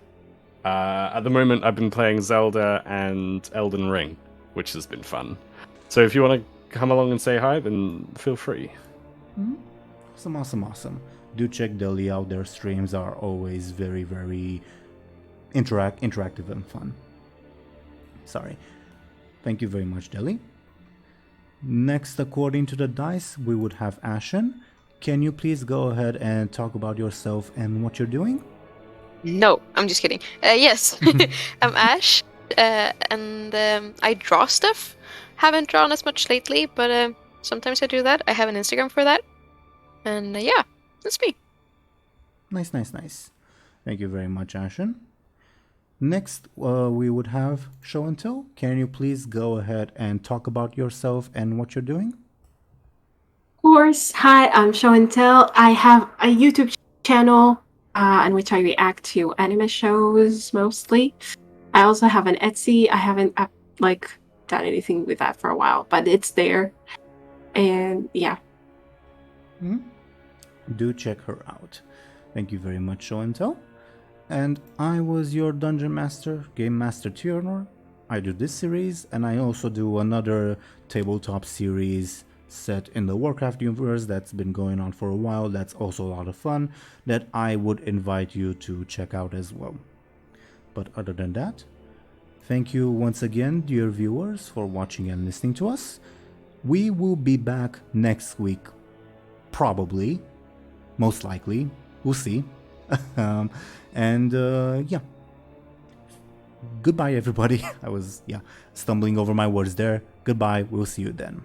S3: At the moment, I've been playing Zelda and Elden Ring, which has been fun. So if you want to come along and say hi, then feel free.
S1: Awesome. Do check Deli out. Their streams are always very, very interactive and fun. Sorry. Thank you very much, Deli. Next, according to the dice, we would have Ashen. Can you please go ahead and talk about yourself and what you're doing?
S4: No, I'm just kidding. Yes, I'm Ash, and I draw stuff. Haven't drawn as much lately, but sometimes I do that. I have an Instagram for that. And yeah, that's me.
S1: Nice. Thank you very much, Ashen. Next, we would have Show&Tell. Can you please go ahead and talk about yourself and what you're doing?
S2: Of course. Hi, I'm Show&Tell. I have a YouTube channel in which I react to anime shows mostly. I also have an Etsy. I haven't done anything with that for a while, but it's there. And yeah.
S1: Do check her out. Thank you very much, Show&Tell. And I was your Dungeon Master, Game Master Teeironor. I do this series, and I also do another tabletop series set in the Warcraft universe that's been going on for a while. That's also a lot of fun that I would invite you to check out as well. But other than that, thank you once again, dear viewers, for watching and listening to us. We will be back next week, probably, most likely. We'll see. Yeah. Goodbye, everybody. I was, stumbling over my words there. Goodbye. We'll see you then.